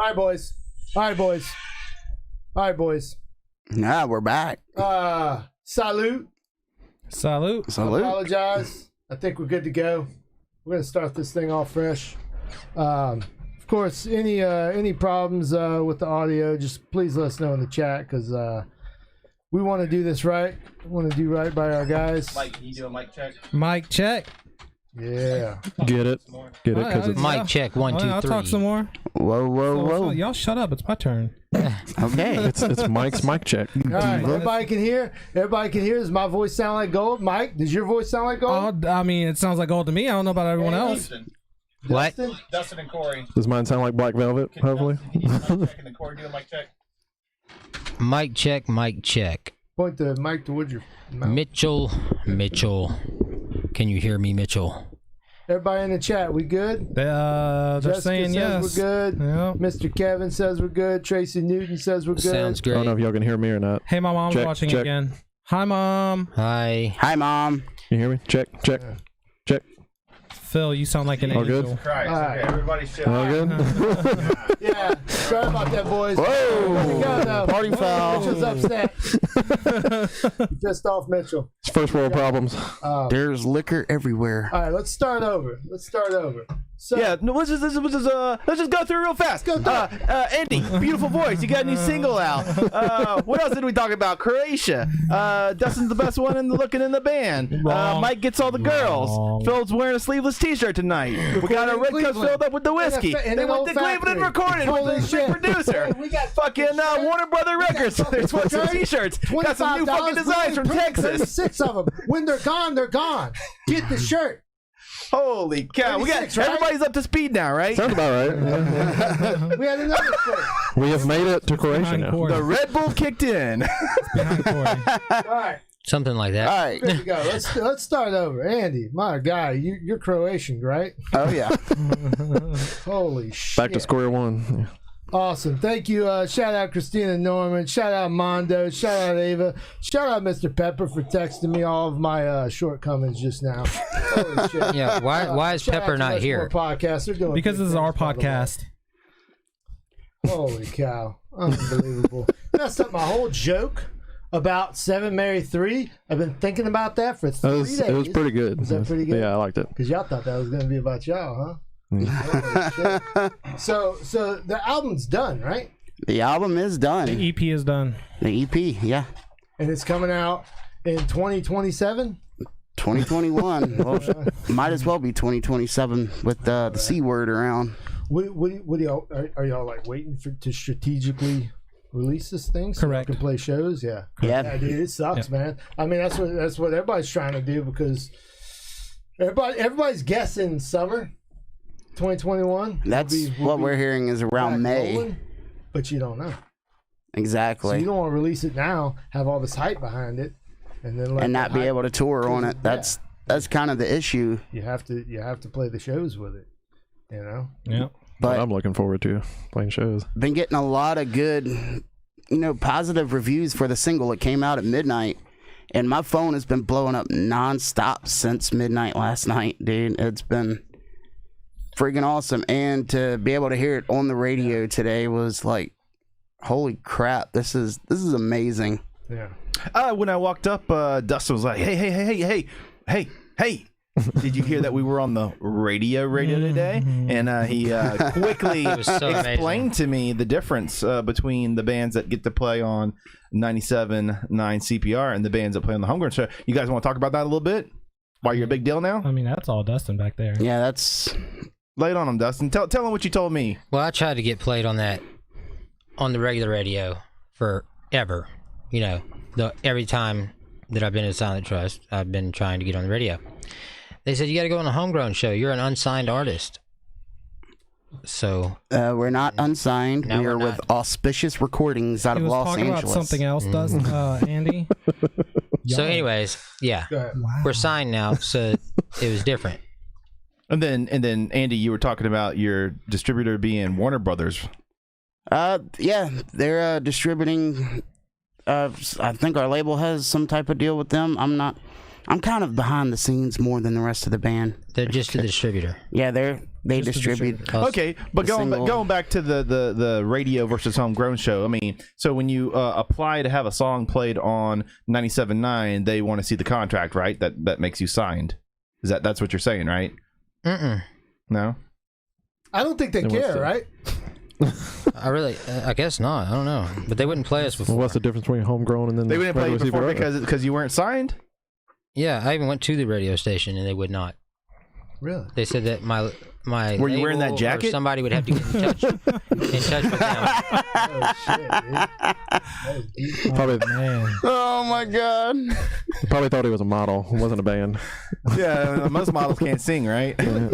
right, boys. All right, boys. Nah, we're back. Salute. Salute. I apologize. I think we're good to go. We're gonna start this thing off fresh. Of course, any problems with the audio, just please let us know in the chat because we want to do this right. We want to do right by our guys. Mike, can you do a mic check? Mic check. Yeah. Get it? Get it? Because it's Mic check. 1, 2, 3. I'll talk some more. Whoa. Y'all shut up. It's my turn. Okay. it's Mike's mic check. All right. Everybody can hear. Does my voice sound like gold? Mike, does your voice sound like gold? I mean, it sounds like gold to me. I don't know about everyone else. What? Dustin and Corey. Does mine sound like Black Velvet? Hopefully. Dustin, can you do a mic check and then Corey do a mic check? Mic check. Mic check. Point the mic towards your mouth. Mitchell. Can you hear me, Mitchell? Everybody in the chat, we good? They're Jessica saying says yes. we're good. Yeah. Mr. Kevin says we're good. Tracy Newton says we're good. Sounds I great. don't know if y'all can hear me or not. Hey, my mom's Check, watching check. again. Hi, Mom. Hi. Hi, Mom. You hear me? Check. Phil, you sound like an All good? angel. Christ. All right. Okay, everybody shut All up. good? Yeah, sorry about that, boys. Whoa. Here we go, though. Party foul. Mitchell's upset. You pissed off Mitchell. It's first world problems. There's liquor everywhere. All right, let's start over. So, Yeah, no, let's just go through real fast. Andy, beautiful voice. You got a new single out. What else did we talk about? Croatia. Dustin's the best one looking in the band. Mike gets all the girls. Wrong. Phil's wearing a sleeveless T-shirt tonight. We got our red cup filled up with the whiskey. In They an went old to Cleveland and factory. recorded Holy with the shit. big producer. Hey, we got fucking Warner Brother Records. There's some T-shirts. Got some new fucking designs from Texas. 6 of them. When they're gone, they're gone. Get the shirt. Holy cow! We got 36, right? everybody's up to speed now, right? Sounds about right. We had another shirt. We have made it to Croatia Behind now. Corey. The Red Bull kicked in. Behind Corey. All right, Something like that. All right. good to go. Let's start over. Andy, my guy, you're Croatian, right? Oh, yeah. Holy shit. Back to square one. Yeah. Awesome. Thank you. Shout out Christina Norman. Shout out Mondo. Shout out Ava. Shout out Mr. Pepper for texting me all of my shortcomings just now. Holy shit. Yeah. Why is Shout out Pepper to not Rushmore here? Podcast. They're doing Because good this is our things, by the way. podcast. Holy cow. Unbelievable. Messed up my whole joke about 7 Marry 3. I've been thinking about that for 3 days. It was pretty good. Was that pretty good? Yeah, I liked it. Because y'all thought that was going to be about y'all, huh? Holy shit. So the album's done, right? The album is done. The EP is done. The EP, yeah. And it's coming out in 2027? 2021. Well, might as well be 2027 with the C word around. What do y'all are y'all like waiting to strategically release this thing so Correct. you can play shows? Yeah. Yeah. Dude, it sucks, man. I mean, that's what everybody's trying to do because everybody's guessing summer 2021. That's what we're hearing is around May. Rolling, but you don't know. So Exactly. you don't want to release it now, have all this hype behind it, and then let And that not be hype- able to tour on it. That's kind of the issue. You have to play the shows with it, you know. Yeah. But I'm looking forward to playing shows. been getting a lot of good, positive reviews for the single. It came out at midnight, and my phone has been blowing up nonstop since midnight last night, dude. It's been freaking awesome, and to be able to hear it on the radio today was like, holy crap! This is amazing. Yeah. When I walked up, Dustin was like, "Hey! Did you hear that we were on the radio today?" And he quickly was so explained to me the difference between the bands that get to play on 97.9 CPR and the bands that play on the Homegrown show. You guys want to talk about that a little bit? Why you're a big deal now? I mean, that's all Dustin back there. Yeah, that's Lay it on him, Dustin. Tell him what you told me. Well, I tried to get played on the regular radio forever. Every time that I've been in Silent Trust, I've been trying to get on the radio. They said, you got to go on a Homegrown show. You're an unsigned artist. So we're not unsigned. No, we are we're with not. Auspicious Recordings out He of was Los talking Angeles. about something else, doesn't Andy? So anyways, yeah. Go ahead. Wow. We're signed now, so it was different. And then Andy, you were talking about your distributor being Warner Brothers. Yeah, they're distributing. I think our label has some type of deal with them. I'm not I'm kind of behind the scenes more than the rest of the band. They're just a distributor. Yeah, they distribute. Okay, but going back to the radio versus homegrown show. I mean, so when you apply to have a song played on 97.9, they want to see the contract, right? That makes you signed. That's what you're saying, right? No. I don't think they care, right? I guess not. I don't know, but they wouldn't play us before. Well, what's the difference between homegrown and then They wouldn't play you regular before TV? because you weren't signed? Yeah, I even went to the radio station and they would not. Really? They said that my Were you wearing that label or jacket? Somebody would have to get in touch with them. Oh shit, dude. That was deep. Probably, Man. Oh my god. probably thought he was a model. It wasn't a band. Yeah, most models can't sing, right? They don't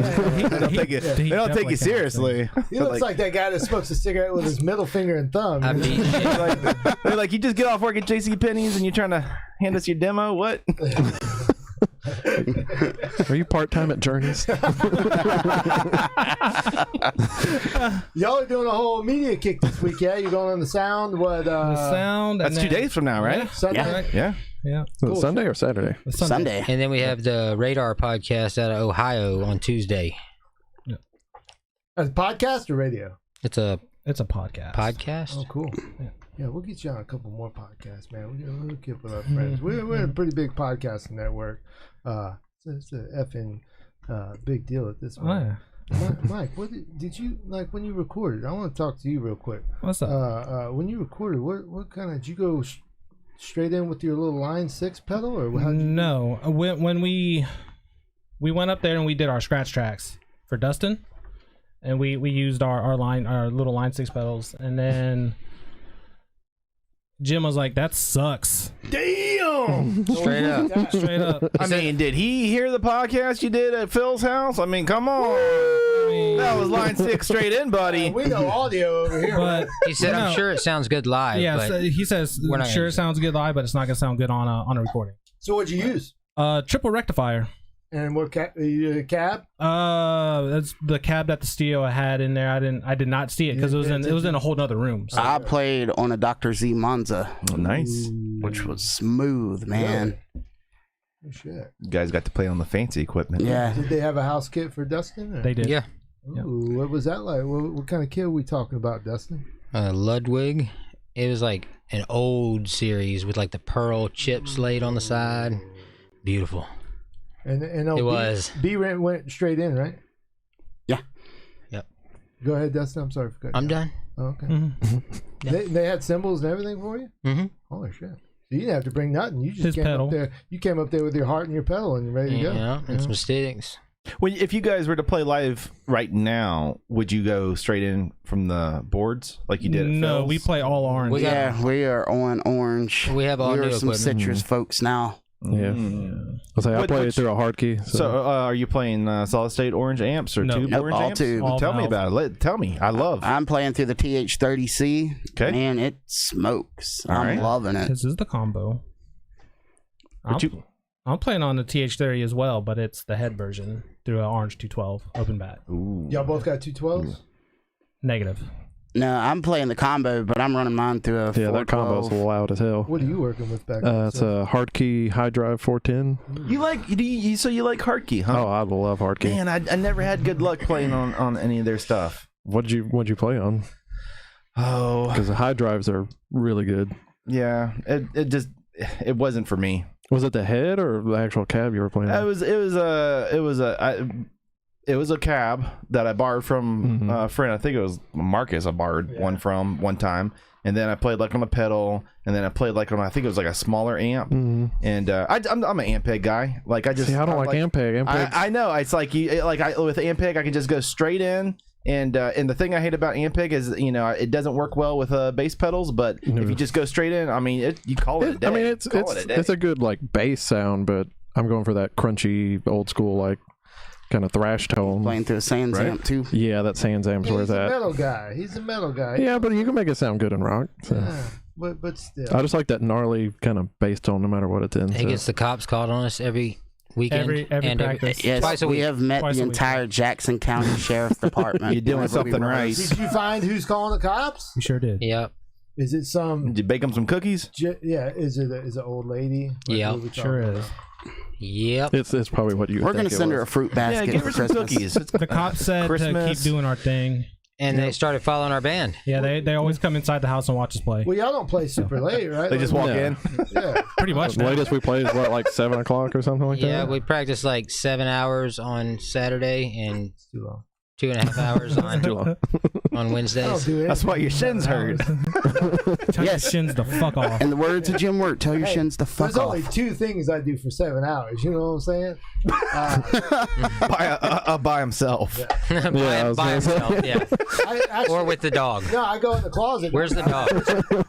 take it. They don't take you seriously. He looks like that guy that smokes a cigarette with his middle finger and thumb. I mean, They're like, you just get off work at JCPenney's and you're trying to hand us your demo? What? Are you part-time at Journeys? Y'all are doing a whole media kick this week, yeah? You're going on the sound, what? The sound. That's and 2 days from now, right? Sunday? Yeah. Yeah. Was it Sunday or Saturday? Sunday. and then we have the Radar podcast out of Ohio on Tuesday. A podcast or radio? It's a It's a podcast. podcast. Oh, cool. Yeah, we'll get you on a couple more podcasts, man. We'll keep with our friends. We're a pretty big podcasting network. It's a effing big deal at this point. Oh, yeah. Mike, what did you like when you recorded? I want to talk to you real quick. What's up? When you recorded, what kind of did you go straight in with your little Line 6 pedal, or how? No, when we went up there and we did our scratch tracks for Dustin, and we used our little Line 6 pedals, and then Jim was like, "That sucks." Damn! Straight up. Straight up. I mean, did he hear the podcast you did at Phil's house? I mean, come on. That was line 6 straight in, buddy. We know audio over here. But He said, "I'm sure it sounds good live." yeah, but so he says, we're not "Sure, gonna it sounds good live, but it's not gonna sound good on a recording." So what'd you use? Triple rectifier. And what cab? That's the cab that the studio had in there. I did not see it because it was in a whole nother room. So. I played on a Dr. Z Monza, Oh, nice. which was smooth, man. Oh, shit. You guys got to play on the fancy equipment. Yeah. Did they have a house kit for Dustin? Or? They did. yeah, Ooh, what was that like? What kind of kit are we talking about, Dustin? Ludwig. It was like an old series with like the pearl chips laid on the side. Beautiful. And It was. B went straight in, right? Yeah. Yep. Go ahead, Dustin. I'm sorry for cutting. I'm you done. off. Oh, okay. Yeah. They had cymbals and everything for you. Mm-hmm. Holy shit! So you didn't have to bring nothing. You just His came pedal. up there. You came up there with your heart and your pedal, and you're ready to go. Yeah, and some sticks. Well, if you guys were to play live right now, would you go straight in from the boards like you did at No, Phil's? we play all orange. We got- Yeah, we are on orange. We have all we new are some equipment. citrus folks now. Yeah. Mm. I'll say I What- played which- through a hard key. So, are you playing solid state orange amps or No. tube Nope, orange all amps? tube. All Tell me valve. about it. Tell me. I love. I'm playing through the TH30C. Okay. Man, it smokes. All I'm right. loving it. This is the combo. But you- I'm playing on the TH30 as well, but it's the head version through an orange 212 open bat. Ooh. Y'all both got 212s. Negative. No, I'm playing the combo, but I'm running mine through a yeah, that combo's 412. loud as hell. What are you working with back there? It's a hard key high drive 410. You like? So you like hard key, huh? Oh, I love hard key. Man, I never had good luck playing on any of their stuff. What'd you play on? Oh, Because the high drives are really good. yeah. It wasn't for me. Was it the head or the actual cab you were playing on? It was a cab that I borrowed from a friend. I think it was Marcus. I borrowed one from one time, and then I played like on a pedal, and then I played like on I think it was like a smaller amp. And I'm an Ampeg guy. Like I just See, I don't like Ampeg. Ampeg. I know it's like with Ampeg I can just go straight in. And the thing I hate about Ampeg is it doesn't work well with bass pedals. But if you just go straight in, I mean you call it a day. I mean it's a good like bass sound, but I'm going for that crunchy old school like kind of thrash tone. Playing through a Sans amp too. Yeah, that Sans amp's where He's it's a at. metal guy. He's a metal guy. Yeah, but you can make it sound good in rock. So. Yeah, but still. I just like that gnarly kind of bass tone, no matter what it's in. He so. gets the cops called on us every weekend. Every and practice. Yes, twice a we week. have met Twice the a week. entire Jackson County Sheriff's Department. You're doing whenever we something run. right. Did you find who's calling the cops? We sure did. Yep. Is it some? Did you bake them some cookies? Yeah. Is it an old lady? Yeah. who we Sure talking is. about? Yep. It's probably what you. We're gonna send her a fruit basket Yeah, give for her some Christmas. cookies. The cops said to Christmas. keep doing our thing. And they started following our band. Yeah, they always come inside the house and watch us play. Well, y'all don't play super late, right? They just walk Yeah. in. Yeah. Pretty much. The now. latest we played is what, like 7 o'clock or something like Yeah, that. we practiced like 7 hours on Saturday and Too long. 2.5 hours Too on long. I Wednesdays. don't do That's why your shins hurt. Tell Yes. your shins the fuck off. In the words of Jim Wirt, tell your Hey, shins to fuck There's only off. 2 things I do for 7 hours. You know what I'm saying? By himself. Yeah, I was by gonna say. himself, yeah. I actually, Or with the dog. No, I go in the closet. Where's the dog?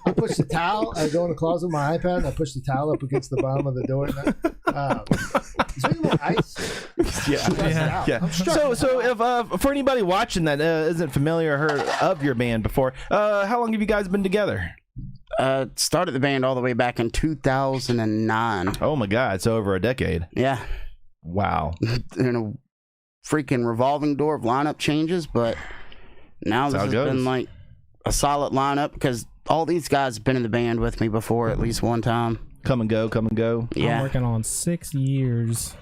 I push the towel. I go in the closet with my iPad and I push the towel up against the bottom of the door. Is there any more ice? Yeah. Yeah. I'm So if for anybody watching that isn't familiar or heard of your band before, how long have you guys been together? Started the band all the way back in 2009. Oh my God, it's over a decade. Yeah, Wow. in a freaking revolving door of lineup changes, but now That's this how has it been goes. like a solid lineup because all these guys have been in the band with me before at least one time. Come and go, come and go. I'm Yeah. working on 6 years.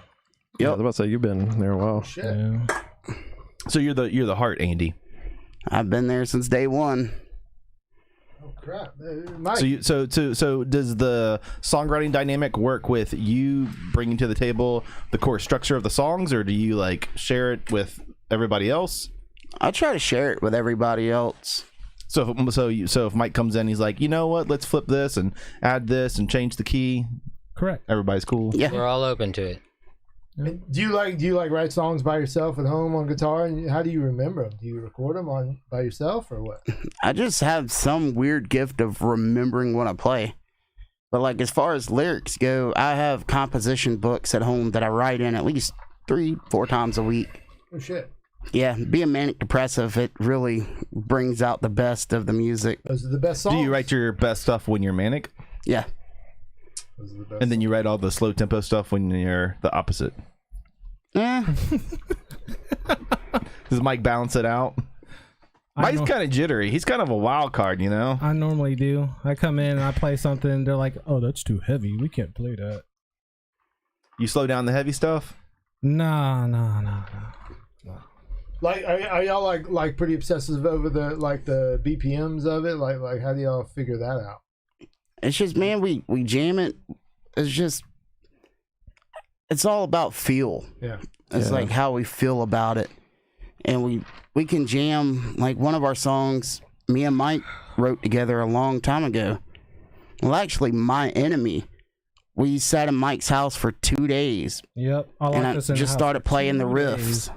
Yeah, I was about to say you've been there a while. Shit. Yeah. So you're the heart, Andy. I've been there since day one. Oh crap! Mike, So does the songwriting dynamic work with you bringing to the table the core structure of the songs, or do you like share it with everybody else? I try to share it with everybody else. So if Mike comes in, he's like, you know what? Let's flip this and add this and change the key. Correct. Everybody's cool. Yeah. We're all open to it. do you like write songs by yourself at home on guitar? And how do you remember them? Do you record them by yourself or what? I just have some weird gift of remembering when I play. But like as far as lyrics go, I have composition books at home that I write in at least 3-4 times a week. Oh shit! Yeah, being manic depressive, it really brings out the best of the music. Those are the best songs. Do you write your best stuff when you're manic, Yeah. Those are the best. and then you write all the slow tempo stuff when you're the opposite? Eh, Does Mike balance it out? I Mike's know- kind of jittery. He's kind of a wild card, you know. I normally do. I come in and I play something. They're like, "Oh, that's too heavy. We can't play that." You slow down the heavy stuff. Nah. Like, are y'all like pretty obsessive over the BPMs of it? Like, how do y'all figure that out? it's just, man, we jam it. It's all about feel. Yeah. It's like how we feel about it. And we can jam, like one of our songs, me and Mike wrote together a long time ago. Well, actually, My Enemy. We sat in Mike's house for 2 days. Yep. I like And I this in the just house started for playing the 2 riffs. days.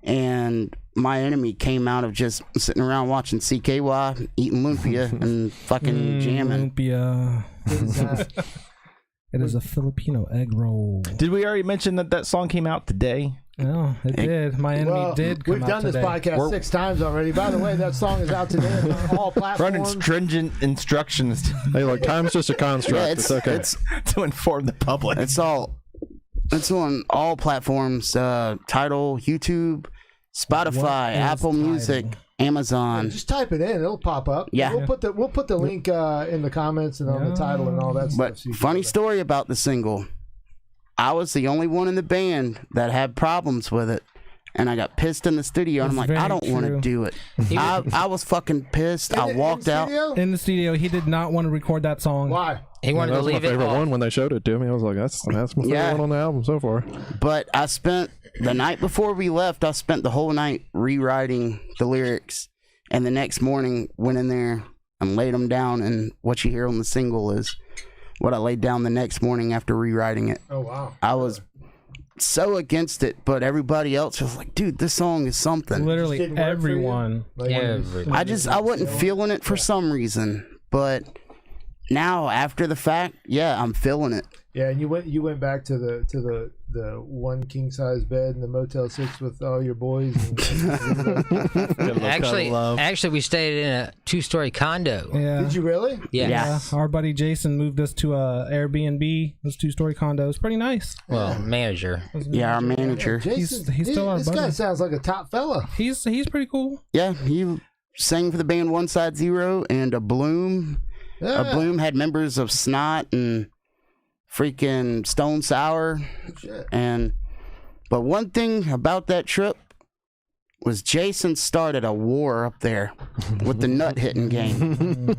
And My Enemy came out of just sitting around watching CKY, eating lumpia, and fucking jamming. Lumpia. What is that? It is a Filipino egg roll. Did we already mention that song came out today? No, it did. My enemy Well, did come we've out done this today. podcast 6 times already. By the way, that song is out today on all Running platforms. stringent instructions Hey, look, time's just a construct. Yeah, it's okay. to inform the public. It's on all platforms. Tidal, YouTube, Spotify, What is Apple Music, Tidal? Amazon. Just type it in; it'll pop up. Yeah. we'll put the link in the comments and on the title and all that stuff. But so you can funny go back. story about the single. I was the only one in the band that had problems with it. And I got pissed in the studio, and I'm That's like, I very don't want to true. do it. I was fucking pissed. I In walked the out. studio? In the studio, he did not want to record that song. Why? He wanted that to was my leave it favorite off. one when they showed it to me. I was like, that's my favorite Yeah. one on the album so far. But I spent the night before we left, I spent the whole night rewriting the lyrics. And the next morning, went in there and laid them down. And what you hear on the single is what I laid down the next morning after rewriting it. Oh wow! I was so against it, but everybody else was like, dude, this song is something. Literally Didn't work for you? everyone. Like, Everyone. I wasn't feeling it for some reason. But now, after the fact, yeah, I'm feeling it. Yeah, and you went back to the one king size bed in the Motel 6 with all your boys. And, Actually, we stayed in a 2-story condo. Yeah. did you really? Yeah. Yeah. Our buddy Jason moved us to a Airbnb. This 2-story condo. It's pretty nice. Well, manager. Yeah, our manager. Jason, He's still our this guy buddy. sounds like a top fella. He's pretty cool. Yeah, he sang for the band One Side Zero and a Bloom. Yeah. Bloom had members of Snot and freaking Stone Sour. Shit. But one thing about that trip was Jason started a war up there with the nut hitting game.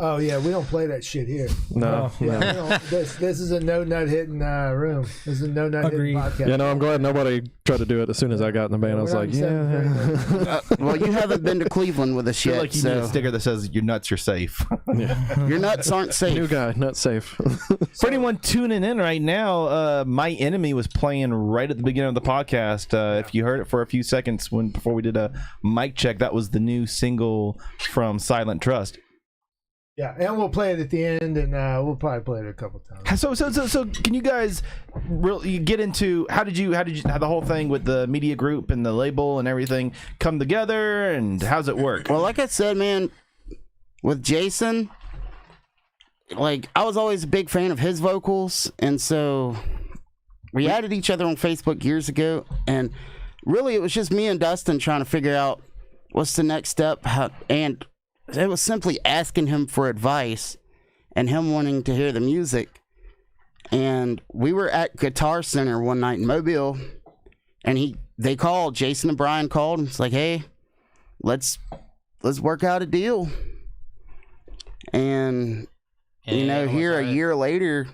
Oh yeah, we don't play that shit here. No. Yeah, we don't, this is a no nut hitting room. This is a no nut hitting Agreed. podcast. Yeah, no, I'm glad nobody tried to do it as soon as I got in the band. I was We're like, not saying yeah. Well, you haven't been to Cleveland with us I feel yet, like you need a so sticker that says "Your nuts, you're safe." your nuts aren't New safe. guy, not safe. For anyone tuning in right now, My Enemy was playing right at the beginning of the podcast. If you heard it for a few seconds before we did a mic check, that was the new single from Silent Trust. Yeah, and we'll play it at the end, and we'll probably play it a couple times. So can you guys really get into how did you the whole thing with the media group and the label and everything come together, and how's it work? Well, like I said, man, with Jason, like I was always a big fan of his vocals, and so we added each other on Facebook years ago, and really it was just me and Dustin trying to figure out what's the next step, and it was simply asking him for advice and him wanting to hear the music. And we were at Guitar Center one night in Mobile, and they called, Jason and Brian called, and it's like, hey, let's work out a deal. And you know, here a year later,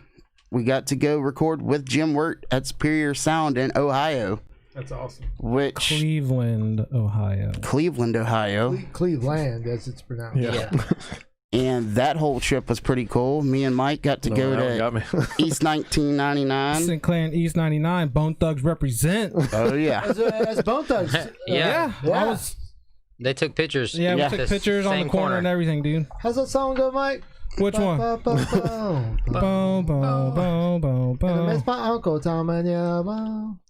we got to go record with Jim Wirt at Superior Sound in Ohio. That's awesome. Which Cleveland, Ohio. Cleveland, Ohio. Cleveland, as it's pronounced. Yeah. And that whole trip was pretty cool. Me and Mike got to go that one got to me. East 1999. Sinclair and East 99, Bone Thugs represent. Oh yeah. As Bone Thugs. Yeah. I was. They took pictures. Yeah, we Yeah. took This pictures on the same corner and everything, dude. How's that song go, Mike? Which one? Boom, Boom, boom, boom, boom, And I miss boom. my uncle Tom and yeah, boom.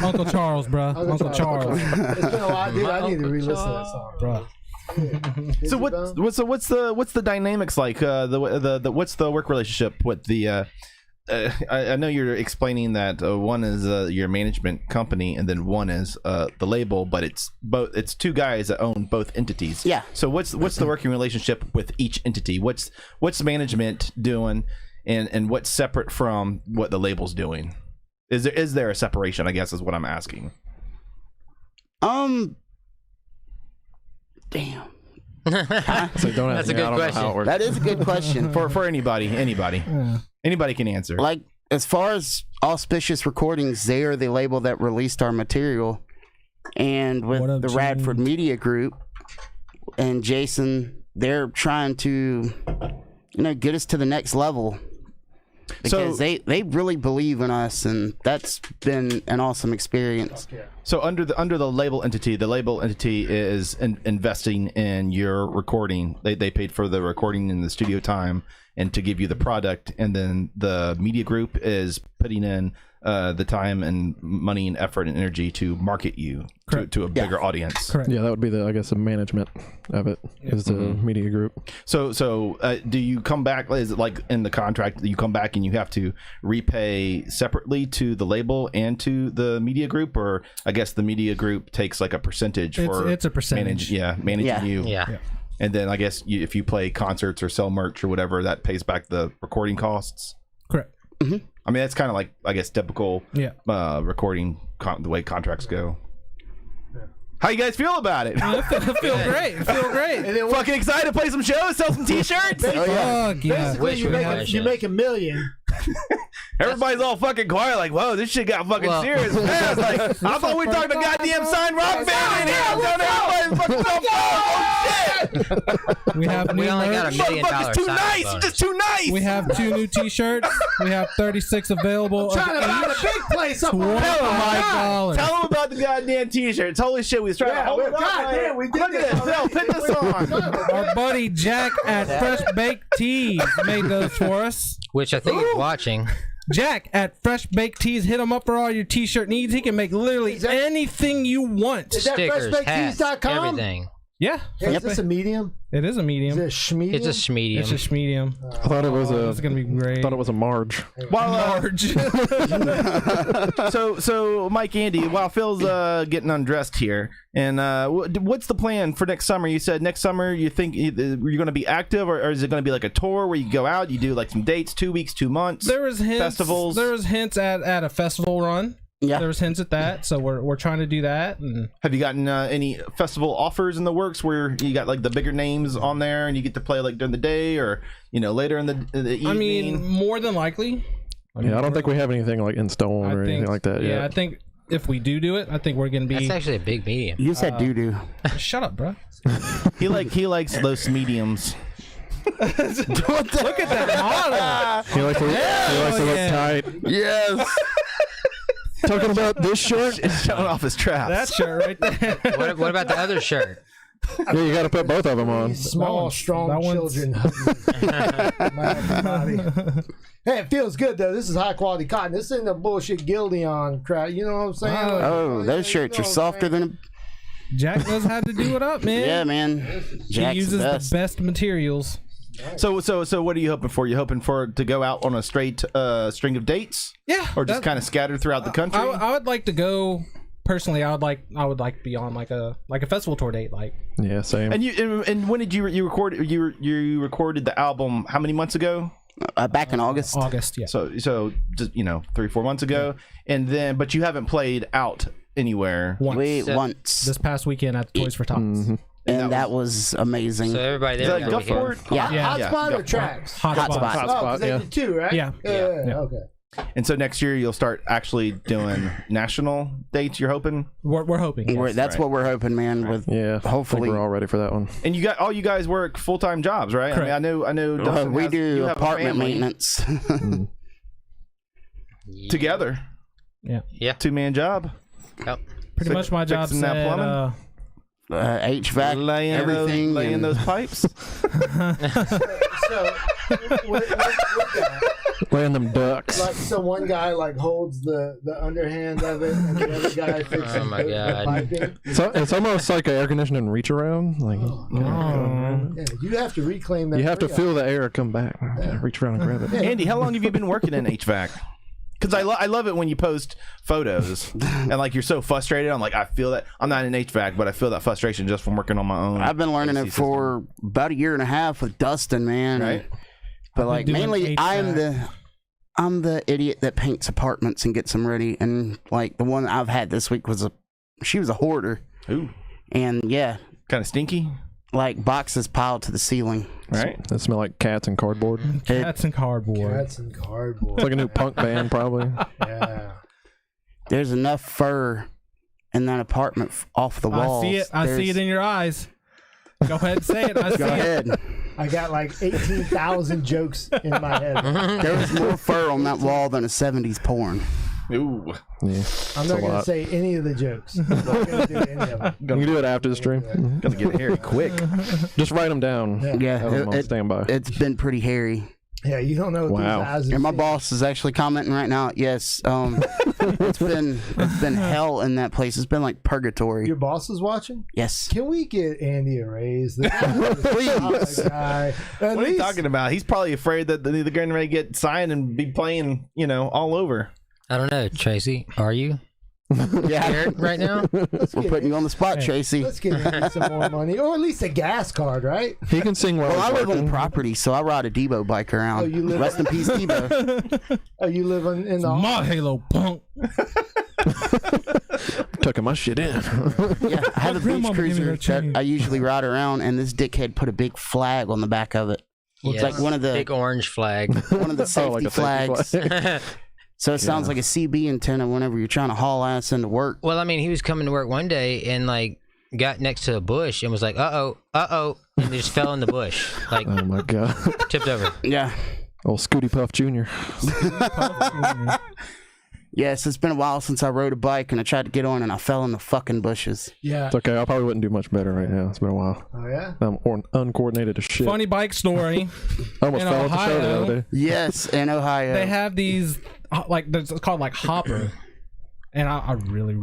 Uncle Charles, bruh. Uncle Charles, It's been a while, dude. I need to re-listen to that song. bruh. So what's the dynamics like? What's the work relationship with the? I know you're explaining that one is your management company and then one is the label, but it's two guys that own both entities. Yeah. So what's the working relationship with each entity? What's management doing, and what's separate from what the label's doing? Is there a separation? I guess is what I'm asking. Damn. So don't ask That's a me. good I don't know question. how it works. That is a good question. For anybody can answer. Like, as far as Auspicious Recordings, they are the label that released our material. And with What up, the Gene? Radford Media Group and Jason, they're trying to, get us to the next level. Because they really believe in us, and that's been an awesome experience. So under the label entity is investing in your recording. They paid for the recording in the studio time and to give you the product, and then the media group is putting in the time and money and effort and energy to market you to a bigger audience. Correct. Yeah, that would be the management of it is the media group. So do you come back? Is it like in the contract that you come back and you have to repay separately to the label and to the media group, or I guess the media group takes like a percentage for It's a percentage. managing Yeah. you. Yeah. And then I guess if you play concerts or sell merch or whatever, that pays back the recording costs. Correct. I mean, that's kind of like, I guess, typical Yeah. recording the way contracts go. How you guys feel about it? I feel great. I feel great. Fucking excited to play some shows, sell some t-shirts. Fuck yeah. Basically, Wish you we make, had a, a you show. make $1 million. Everybody's all fucking quiet, like, whoa, this shit got fucking Well- serious. Yeah, it's like, I thought we were talking to goddamn signed rock band in here. I'm telling everybody, fucking oh shit. We have new We only got merch. $1 million Motherfucker's too sign nice. bonus. You're just too nice. We have 2 new T-shirts. We have 36 available. Trying to buy the big place up on $25. Tell them about the goddamn t-shirts. Holy shit, we was trying to hold it up. goddamn, we did Look this at this. already. Phil, put this on. Our buddy Jack at Fresh Baked Tees made those for us. Which I think is watching. Jack at Fresh Baked Tees, hit him up for all your T-shirt needs. He can make literally anything you want. Is that Stickers, hats, freshbaketees.com? everything. Yeah. Hey, is this a medium? It is a medium. Is it a schmedium? It's a schmedium. It's a medium. I thought it was It's gonna be great. thought it was a Marge. Well, Large. so Mike, Andy, while Phil's getting undressed here, and what's the plan for next summer? You said next summer you think you're going to be active, or is it going to be like a tour where you go out, you do like some dates, 2 weeks, 2 months? There was hints. Festivals. There was hints at a festival run. Yeah. There was hints at that, so we're trying to do that. And Have you gotten any festival offers in the works where you got like the bigger names on there and you get to play like during the day or later in the evening? I mean, more than likely. I don't think we have anything like in stone or anything like that Yeah, yet. I think if we do it, I think we're gonna be. That's actually a big medium. You said doo-doo. Shut up, bro. he likes those mediums. Look at that model. He likes to look tight. Yes. Talking about this shirt? It's showing off his traps. That shirt right there. What about the other shirt? Yeah, you got to put both of them on. Small, strong that one's- children. Hey, it feels good though. This is high quality cotton. This isn't a bullshit Gildion crap. You know what I'm saying? Oh, those shirts are softer than. Jack knows how to do it up, man. Yeah, man. He Jack's uses the best. the best materials. So what are you hoping for? You hoping for to go out on a straight string of dates, Yeah. or just kind of scattered throughout the country? I would like to go. Personally, I would like to be on like a festival tour date. Like, Yeah, same. And when did you record? You recorded the album how many months ago? Back in August. August, yeah. So just 3-4 months ago, and then but you haven't played out anywhere. Once. This past weekend at the Toys for Tots. Mm-hmm. And that was amazing. So everybody Is there. that got to hear. Gulfport? Yeah. Hotspot or Gulfport. tracks? Hot Hot spots. spot. Oh, 'cause they yeah. did two, right? Yeah. Yeah. Okay. And so next year you'll start actually doing national dates. You're hoping, We're hoping. yes. That's what we're hoping, man. With Yeah, I hopefully think we're all ready for that one. and you guys work full time jobs, right? Correct. I mean, I know. Dustin we you do have a apartment family maintenance. together, Yeah. 2-man job. Yep. Pretty much my job fixing that said. plumbing? HVAC, Laying everything. laying those pipes. So, with that, Laying them ducks. like, so one guy like holds the underhand of it, and the other guy fixes Oh my the God. piping. So it's almost like an air conditioning reach around. Like Yeah, you have to reclaim that. you have to free feel the air come back. Reach around and grab it. Andy, how long have you been working in HVAC? Because I love it when you post photos and like you're so frustrated. I'm like, I feel that I'm not in HVAC, but I feel that frustration just from working on my own. I've been learning AC it for about a year and a half with Dustin, man. Right. But like doing mainly, HVAC. I'm the idiot that paints apartments and gets them ready. And like the one I've had this week she was a hoarder. Ooh, And yeah, kind of stinky, like boxes piled to the ceiling. right? They smell like cats and cardboard. Cats and cardboard. Cats and cardboard. It's like a new punk band, probably. Yeah. There's enough fur in that apartment off the walls. I see it. I see it in your eyes. Go ahead and say it. I see Go it. ahead. I got like 18,000 jokes in my head. There was more fur on that wall than a 70s porn. Ooh, Yeah, I'm not going to say any of the jokes. I'm not going to do any of them. you can do it after the stream. Mhm. gonna get hairy quick. Just write them down. Yeah, Have them on standby. it's been pretty hairy. Yeah, you don't know what Wow. these eyes are And my seeing. boss is actually commenting right now. Yes, it's been hell in that place. It's been like purgatory. Your boss is watching? Yes. Can we get Andy a raise? The Please. guy. At What are you least- talking about? He's probably afraid that they're getting ready to get signed and be playing, all over. I don't know, Tracy. Are you Yeah, scared right now? we're putting you on the spot, Tracy. Let's get Andy some more money, or at least a gas card, right? He can sing while Well, I he's live on working. property, so I ride a Debo bike around. Oh, you live- Rest in peace, Debo. Oh, you live in the My Halo punk. Tucking my shit in. Yeah, I have a grandma beach gave me cruiser her chain. that I usually ride around, and this dickhead put a big flag on the back of it. It's like one of the big orange flag. one of the safety like a safety flags. flag. So it sounds like a CB antenna whenever you're trying to haul ass into work. Well, I mean, he was coming to work one day and like got next to a bush and was like, uh oh, and just fell in the bush, like Oh my god. tipped over. Yeah. Old Scooty Puff Jr. Yes, it's been a while since I rode a bike, and I tried to get on, and I fell in the fucking bushes. yeah. It's okay. I probably wouldn't do much better right now. It's been a while. Oh yeah. I'm uncoordinated as shit. Funny bike story. I almost in fell off the show the Ohio, other day. Yes, in Ohio. They have these it's called like hopper, and I really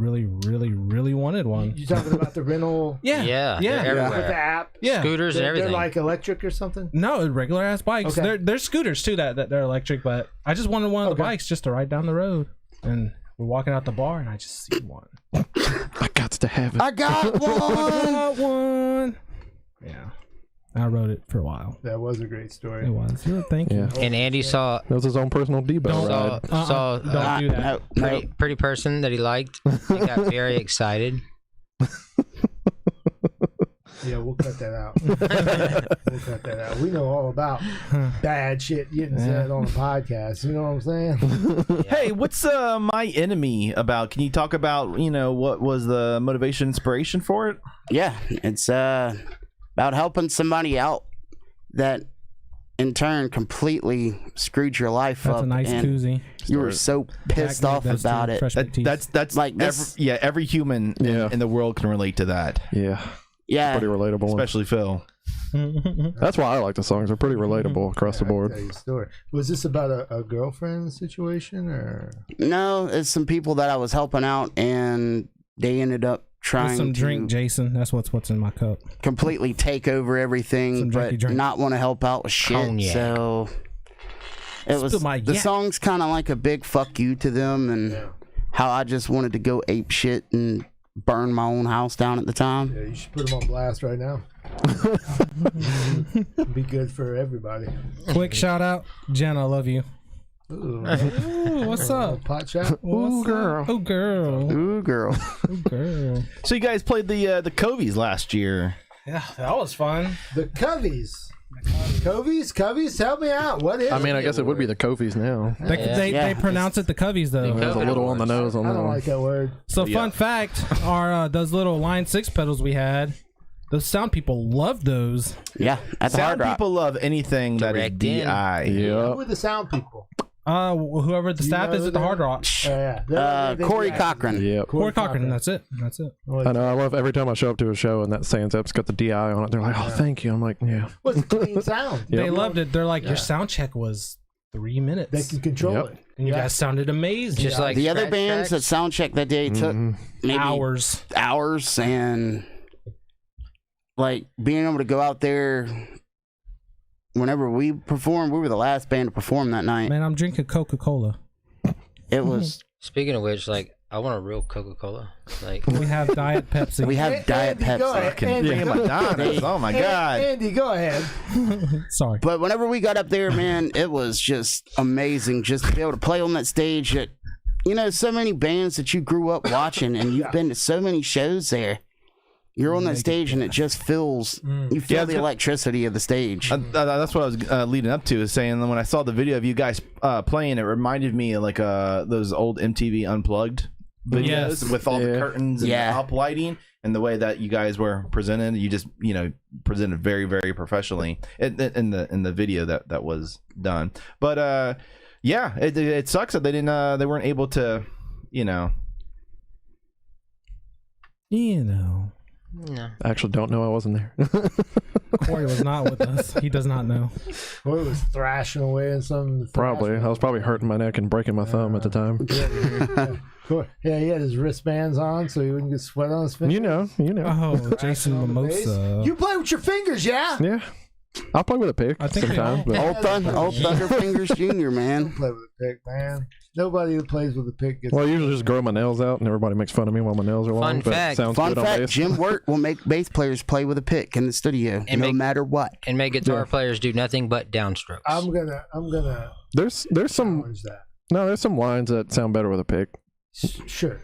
wanted one. You talking about the rental? Yeah, Yeah, yeah. they're With the everywhere. app? Yeah. Scooters and They're everything. like electric or something? No, regular ass bikes. Okay. There's scooters too that they're electric, but I just wanted one of the Okay. bikes just to ride down the road. And we're walking out the bar, and I just see one. I got to have it. I got one. Got one. Yeah, I rode it for a while. That was a great story. It was. Yeah, thank you. Yeah. And Andy saw That was his own personal Debo ride. saw Don't do that. No. pretty person that he liked. He got very excited. Yeah, we'll cut that out. We'll cut that out. We know all about bad shit getting said on a podcast. You know what I'm saying? Hey, what's My Enemy about? Can you talk about, what was the motivation, inspiration for it? Yeah, it's about helping somebody out that in turn completely screwed your life That's up. a nice and koozie. you were so pissed Jack off Nicklaus about too, it. fresh big teeth. That's Like like this- every human in the world can relate to that, Yeah, Yeah, pretty relatable. one. especially Phil. That's why I like the songs. They're pretty relatable across the I'll board. tell you a story. Was this about a girlfriend situation or? no, it's some people that I was helping out, and they ended up There's trying some to drink, Jason. That's what's in my cup. completely take over everything, Some but drinky drink. not want to help out with shit. Cognac. So it was Spill my the yak. song's kind of like a big fuck you to them, and how I just wanted to go ape shit and burn my own house down at the time. Yeah, you should put them on blast right now. Be good for everybody. Quick shout out, Jen. I love you. Ooh, Ooh, what's up? pot shot. What's girl. Up? Oh girl. Ooh, girl. Oh girl. So you guys played the Covies last year. Yeah, that was fun. The Covies. Covies, help me out. What is? I mean, I guess it would be the Kofies now. They pronounce it the Covies though. It was a little on the nose on I that don't one. like that word. So fun fact, our those little Line 6 pedals we had, those sound people loved those. Yeah, at the Hard Sound Rock. people love anything that is Direct in. DI. Yeah. Who are the sound people? Whoever the staff know is at the that? Hard Rock. Yeah. Corey Cochran. Yep. Corey Cochran, that's it. That's it. I know. I love every time I show up to a show and that Sans Ep's got the DI on it. They're like, "Oh, thank you." I'm like, "Yeah." What's clean sound? Yep. They loved it. They're like, your sound check was 3 minutes. They can control Yep. it. And you guys sounded amazing. Just like The other scratch bands that tracks. sound check that day took maybe hours. hours, and like being able to go out there whenever we performed, we were the last band to perform that night. Man, I'm drinking Coca-Cola. It was Speaking of which, like, I want a real Coca-Cola. Like, We have Diet Pepsi. we have Diet Andy, go Pepsi. ahead. Fucking Andy, prima donnas. Oh my god. Andy, go ahead. Sorry. But whenever we got up there, man, it was just amazing just to be able to play on that stage at, so many bands that you grew up watching, and you've been to so many shows there. You're on that stage and it just feels, you feel Yeah, the it's- electricity of the stage. That's what I was leading up to, is saying that when I saw the video of you guys playing, it reminded me of like those old MTV Unplugged videos Yes. with all the curtains and Yeah. the up lighting, and the way that you guys were presented. You just presented very, very professionally in the video that was done. But yeah, it sucks that they weren't able to No. no. I actually don't know. I wasn't there. Corey was not with us. He does not know. Corey was thrashing away in some. Probably. I was probably hurting my neck and breaking my thumb at the time. Yeah, he had his wristbands on so he wouldn't get sweat on his fingers. You know. Oh, Jason On the bass. Mimosa. You play with your fingers, yeah? Yeah. I'll play with a pick I think we sometimes, all- but Old Thunderfingers Jr., man. Play with a pick, man. Nobody who plays with a pick gets. well, I usually just grow my nails out, and everybody makes fun of me while my nails are long. Fun But fact. it sounds Fun good on fact, bass. Jim Wirt will make bass players play with a pick in the studio, And no make- matter what. And make guitar players do nothing but downstrokes. I'm gonna There's some challenge that. there's some lines that sound better with a pick, Sure.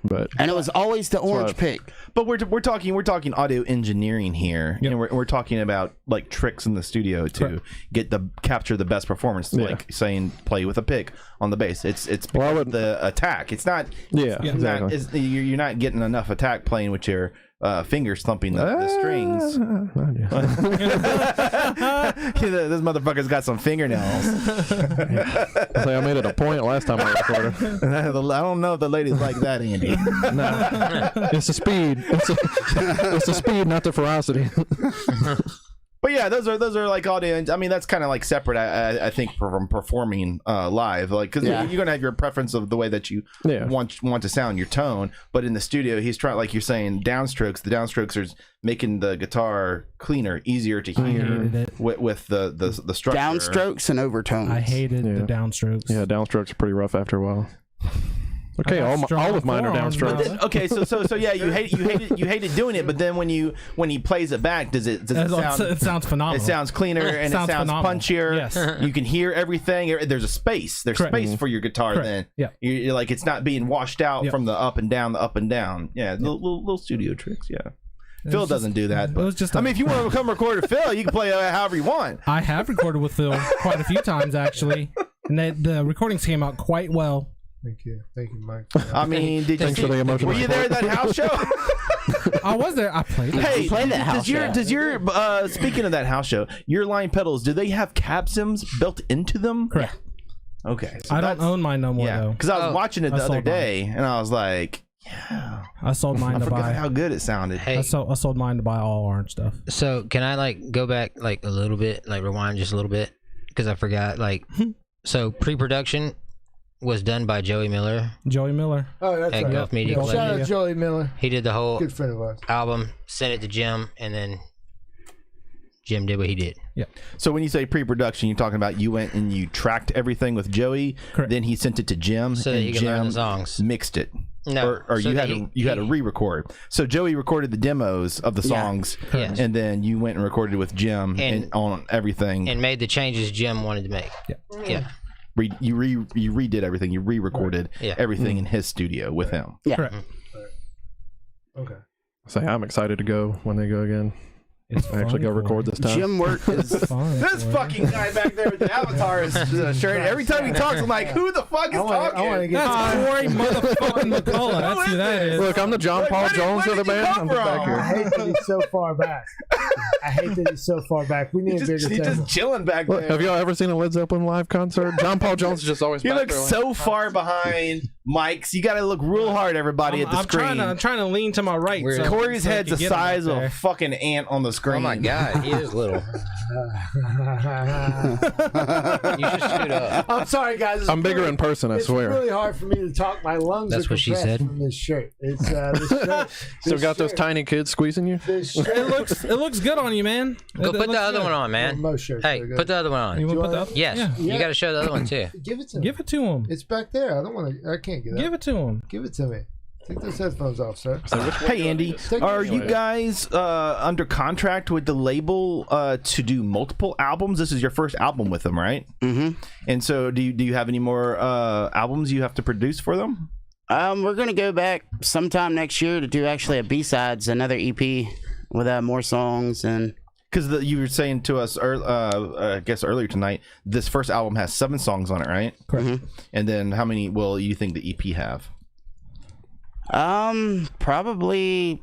but And it was always the orange what- pick. But we're talking audio engineering here, Yep. and we're talking about like tricks in the studio to capture the best performance. Yeah. Like saying play with a pick on the bass. It's Well, I because would- the attack. It's not. yeah, Yeah. exactly. You're not getting enough attack playing with your fingers thumping the strings. This motherfucker's got some fingernails. I made it a point last time I recorded. I don't know if the ladies like that, Andy. It's the speed. It's the speed, not the ferocity. But yeah, those are like audio. I mean, that's kind of like separate. I think from performing live, like because you're gonna have your preference of the way that you want to sound, your tone. But in the studio, he's trying, like you're saying, downstrokes. The downstrokes are making the guitar cleaner, easier to hear with the structure. Downstrokes and overtones. I hated the downstrokes. Yeah, downstrokes are pretty rough after a while. Okay, all of mine are downstrokes. Okay, so yeah, you hated doing it, but then when he plays it back, does it sound? It sounds phenomenal. It sounds cleaner and it sounds punchier. Yes. You can hear everything. There's a space. There's space for your guitar. Then you're like, it's not being washed out from the up and down, Yeah, little studio tricks. Yeah. Phil doesn't do that. It was just. I mean, if you want to come record with Phil, you can play however you want. I have recorded with Phil quite a few times actually, and the recordings came out quite well. Thank you, Mike. I mean, were you there at that house show? I was there. I played. Hey, played that house show. Does your speaking of that house show, your line pedals, do they have cab sims built into them? Correct. Okay, so I don't own mine no more though. Because I was watching it the other day, and I was like, yeah, I sold mine to forgot buy. how good it sounded. Hey, I sold mine to buy all orange stuff. So can I go back a little bit, rewind just a little bit, because I forgot so pre-production was done by Joey Miller. Joey Miller. Oh, that's at right. Gulf Media Shout Collective. out Joey Miller. He did the whole Good friend of ours. album, sent it to Jim, and then Jim did what he did. Yeah. So when you say pre-production, you're talking about you went and you tracked everything with Joey. Correct. Then he sent it to Jim, So that and he could learn Jim the songs. mixed it. No, or so you that had to re-record. So Joey recorded the demos of the songs, Yes. and then you went and recorded with Jim And- on everything. and made the changes Jim wanted to make. Yeah. You redid everything. You re-recorded everything in his studio with him. Yeah. Correct. Okay. Say, I'm excited to go when they go again. It's I actually go fun record for this time. Gym work is Fun This for fucking guy back there with the avatar is shirt. Every time he talks, I'm like, who the fuck is I want to talking? get That's Corey motherfucking McCullough. That's who that is. Look, I'm the John Paul Jones of the band. I'm just back I here. hate that he's so far back. We need a bigger He's table. just chilling back Look, there. have y'all ever seen a Led Zeppelin live concert? John Paul Jones is just always He back looks there like- so far behind Mike's. You got to look real hard, everybody, at the I'm screen. trying to lean to my right. Weird. so- Corey's so I head's can the get him size up of there. a fucking ant on the screen. Oh my God, he is little. You should scoot up. I'm sorry, guys. It's I'm bigger really- in person, I It's swear. really hard for me to talk. My lungs That's are what she compressed said. from this shirt. It's this shirt. Still got those tiny kids squeezing you? This shirt. It looks good on you, man. Go put the other one on, man. Most shirts. Hey, are good. put the other one on. You want to put Do you the other? Yes, Yeah. you got to show the other one too. Give it to me. Give it to him. It's back there. I don't want to. I can't get it. Give it to him. Give it to me. Take those headphones off, sir. Hey, Andy, are you guys under contract with the label to do multiple albums? This is your first album with them, right? Mm-hmm. And so do you have any more albums you have to produce for them? We're gonna go back sometime next year to do actually a B-sides, another EP with more songs and. Because you were saying to us, I guess earlier tonight, this first album has 7 songs on it, right? Correct. Mm-hmm. And then how many will you think the EP have? Probably.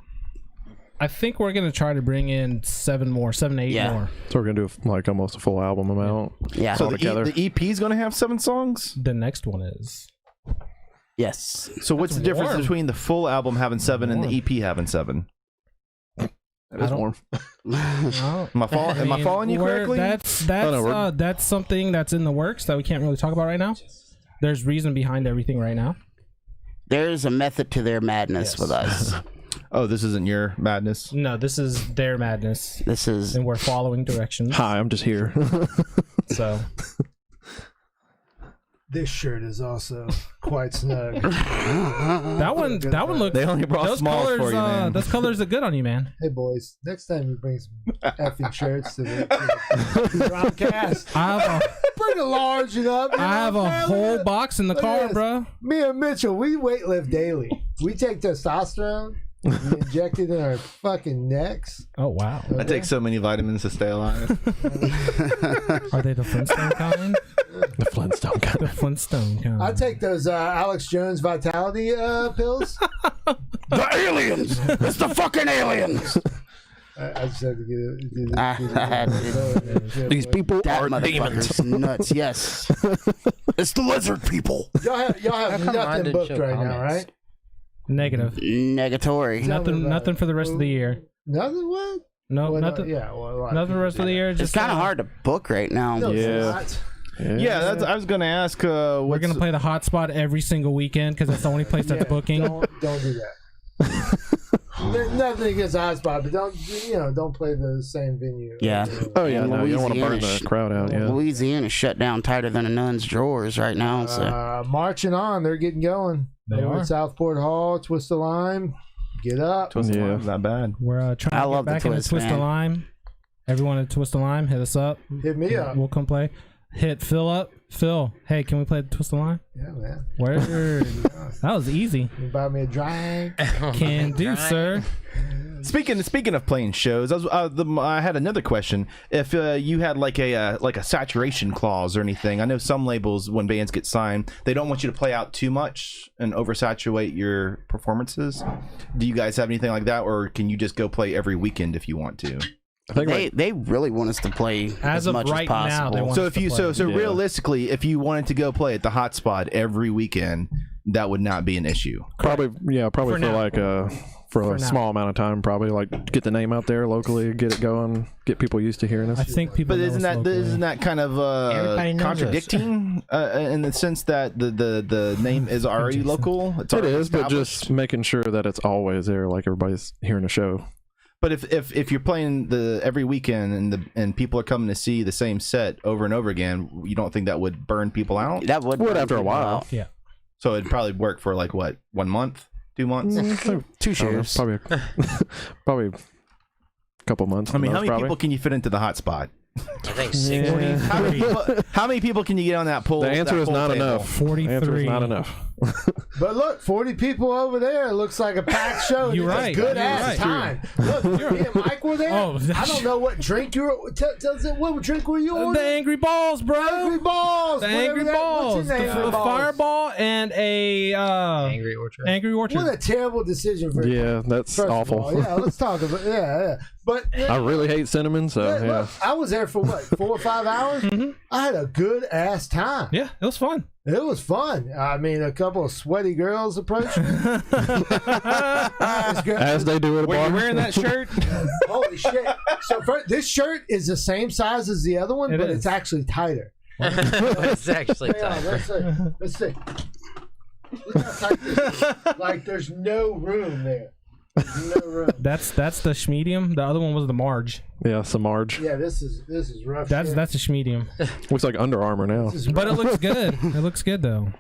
I think we're gonna try to bring in 7 to 8 Yeah. more. So we're going to do like almost a full album amount. Yeah. So together. the EP is going to have 7 songs? The next one is. Yes. So what's the difference warm. between the full album having 7 and the EP having 7? It is warm. Am I following you correctly? That's something that's in the works that we can't really talk about right now. There's reason behind everything right now. There's a method to their madness with us. Oh, this isn't your madness? No, this is their madness, This is. and we're following directions. Hi, I'm just here. So This shirt is also quite snug. that one looks. They only brought those smalls colors, for you, man. those colors look good on you, man. Hey, boys. Next time you bring some effing shirts to the KrohnKast, bring a large and up. I have a whole box in the Look at car, this. bro. Me and Mitchell, we weightlift daily. We take testosterone. We inject it in our fucking necks. Oh wow. I take so many vitamins to stay alive. Are they the Flintstone kind? The Flintstone guy. The Flintstone kind. I take those Alex Jones Vitality pills. The aliens! It's the fucking aliens! I just had to get it. These people That are demons. motherfucker's nuts. Yes. It's the lizard people. Y'all have come mine nothing didn't booked show right now, comments? right? Negative. Negatory. Tell me about Nothing it. for the rest of the year. Nothing what? No, Well, nothing. Yeah, well, a lot of Nothing the people rest do of the that. year. It's Just kind of hard to book right now. No, it's Yeah. not. Yeah, that's, I was gonna ask. We're gonna play the hotspot every single weekend because that's the only place that's Yeah, booking. Don't do that. There's nothing against hotspot, but don't play the same venue. Yeah. Oh yeah, no, you don't want to burn Louisiana the crowd out. Yeah. Louisiana's shut down tighter than a nun's drawers right now. So Marching on, they're getting going. They Over are. at Southport Hall, Twist of Lime, get up. Twist Yeah. Lime's not bad. We're trying I to love get the back into Twist, Twist man. of Lime. Everyone at Twist of Lime, hit us up. Hit me up. We'll come play. Hit Phil up. Phil, hey, can we play Twist of Lime? Yeah, man. Word. That was easy. You buy me a drink. Can do, sir. Speaking of playing shows, I had another question. If you had like a saturation clause or anything, I know some labels when bands get signed, they don't want you to play out too much and oversaturate your performances. Do you guys have anything like that, or can you just go play every weekend if you want to? I think they really want us to play as of much right as now, possible. they want So us if to you play. so Yeah. realistically, if you wanted to go play at the hotspot every weekend, that would not be an issue. probably For for now. like for a now. small amount of time, probably like get the name out there locally, get it going, get people used to hearing I us. think people. But know isn't us locally. isn't that kind of Everybody knows contradicting in the sense that the name is already local? It's It already is, but established? just making sure that it's always there, like everybody's hearing a show. But if you're playing every weekend and people are coming to see the same set over and over again, you don't think that would burn people out? That would Would after a people while. out. Yeah. So it'd probably work for like what, 1 month, 2 months? Two I don't know, shares. probably a couple months. I mean, how most many probably. people can you fit into the hot spot? I think 60. Yeah. How many people can you get on that pool? The answer that is pool not table? enough. The answer 43. is not enough. But look, 40 people over there. It looks like a packed show. You're It's right. a good You're ass right. time. Look, me and Mike were there. Oh, I don't know what drink you were. What drink were you on? The Angry Balls, bro. Angry Balls. The whatever Angry that- Balls. What's your name for The balls? Fireball and a Angry Orchard. Angry Orchard. What a terrible decision for Yeah, that's First of awful. all, yeah, let's talk about yeah. But I really hate cinnamon, so look, yeah. I was there for what 4 or 5 hours. I had a good ass time. Yeah, it was fun. It was fun. I mean, a couple of sweaty girls approached me. This girl- As they do at a Were bar. you wearing that shirt? Holy shit! So this shirt is the same size as the other one, It but is. it's actually tighter. It's actually Hang on, tight. let's see. Let's see. Look how tight this is. Like there's no room there. There's no room. That's the schmedium. The other one was the Marge. Yeah, some Marge. Yeah, this is rough. That's shit. the schmedium. Looks like Under Armour now. This is But it rough. looks good. It looks good though.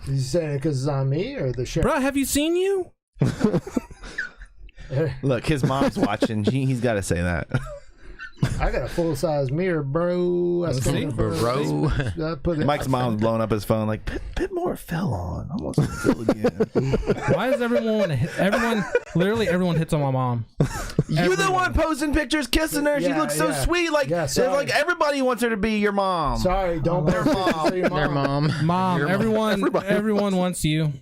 You saying it because it's on me or the shirt? Bro, have you seen you? Look, his mom's watching. He's got to say that. I got a full size mirror, bro. I See, bro. I put it. Mike's mom's blowing up his phone like, bit more fell on. I want some Phil again. Why is literally everyone hits on my mom? You're the one posting pictures, kissing her. She Yeah, looks so yeah. sweet. Like, Yeah, it's sorry. like everybody wants her to be your mom. Sorry, don't Their mom. Say your Their mom. Mom, Your everyone wants you.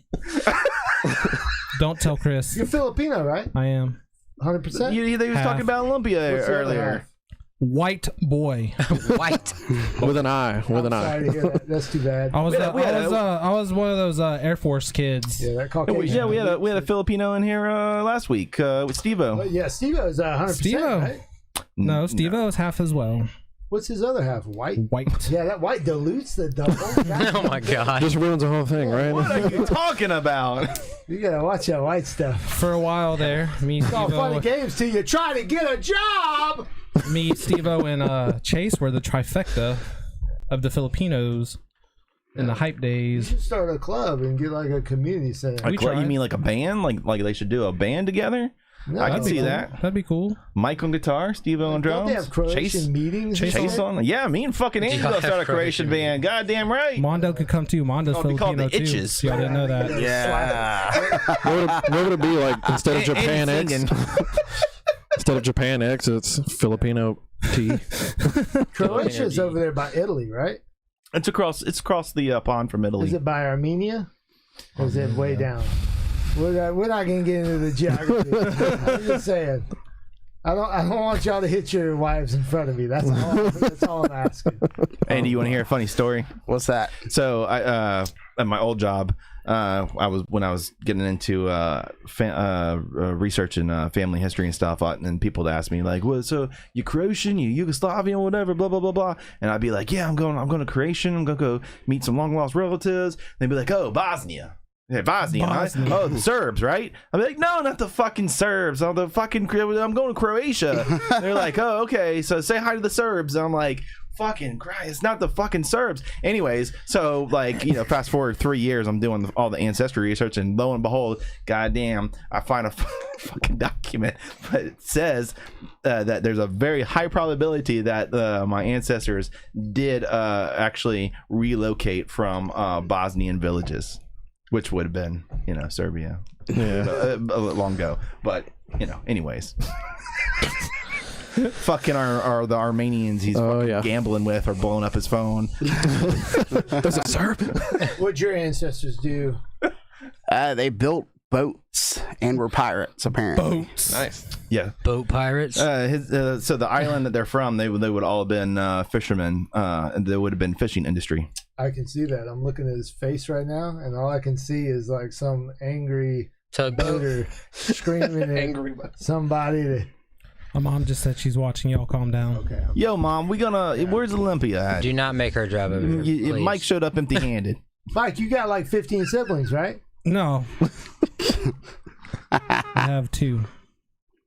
Don't tell Chris. You're Filipino, right? I am 100%. They was Half. talking about Olympia What's the other earlier. half? white boy. White. With an eye. With an I'm eye. sorry to hear that. That's too bad. I was We had a- I was one of those Air Force kids. Yeah, that Caucasian. We had a Filipino in here last week with Steve-O. Yeah, Steve-O's 100%, Steve-O. right? No, Steve-O is half as well. What's his other half? White? White. Yeah, that white dilutes the double. Oh my god. Just ruins the whole thing, right? What are you talking about? You gotta watch that white stuff. For a while there, me, It's all funny Steve-O, games till you try to get a job. and Chase were the trifecta of the Filipinos in the hype You days. should start a club and get like a community center. We Like, what, you tried. mean like a band? Like they should do a band together? No, I can That'd be see cool. that. That'd be cool. Mike on guitar, Steve-O on Don't they drums, have Croatian Chase meetings? Chase and Chase shit? on. Yeah, me and fucking Andy Yeah, gonna start a Croatian Croatian band. Goddamn right. Mondo could come too. Mondo's Oh, we call Filipino them the too. Itches. Y'all didn't know that. Yeah. What would it be like instead of Japan Andy X? singing. Instead of Japan X, it's Filipino T. Croatia's over there by Italy, right? It's across the pond from Italy. Is it by Armenia? Or is it way down? We're not gonna get into the geography. I'm just saying. I don't want y'all to hit your wives in front of me. That's all I'm asking. Andy, you want to hear a funny story? What's that? So I at my old job, when I was getting into research and family history and stuff, and people would ask me like, "Well, so you Croatian, you Yugoslavian, whatever, blah blah blah blah," and I'd be like, "Yeah, I'm going to Croatian. I'm gonna go meet some long lost relatives." And they'd be like, "Oh, Bosnia." Yeah, Bosnia. Right? Oh, the Serbs, right? I'm like, no, not the fucking Serbs. I'm going to Croatia. They're like, oh, okay. So say hi to the Serbs. And I'm like, fucking Christ, it's not the fucking Serbs. Anyways, so like, fast forward 3 years, I'm doing all the ancestry research, and lo and behold, goddamn, I find a fucking document, but it says that there's a very high probability that my ancestors did actually relocate from Bosnian villages. Which would have been, Serbia, long ago. But, anyways. Fucking the Armenians he's gambling with or blowing up his phone. There's a Serb. What'd your ancestors do? They built boats and were pirates, apparently. Boats. Nice. Yeah. Boat pirates. So the island that they're from, they would all have been fishermen, and there would have been fishing industry. I can see that. I'm looking at his face right now, and all I can see is like some angry boater screaming at somebody that... My mom just said she's watching y'all. Calm down. Okay. Yo, Mom, where's Olympia at? Do not make her drive over here, please. Mike showed up empty-handed. Mike, you got like 15 siblings, right? No. I have 2.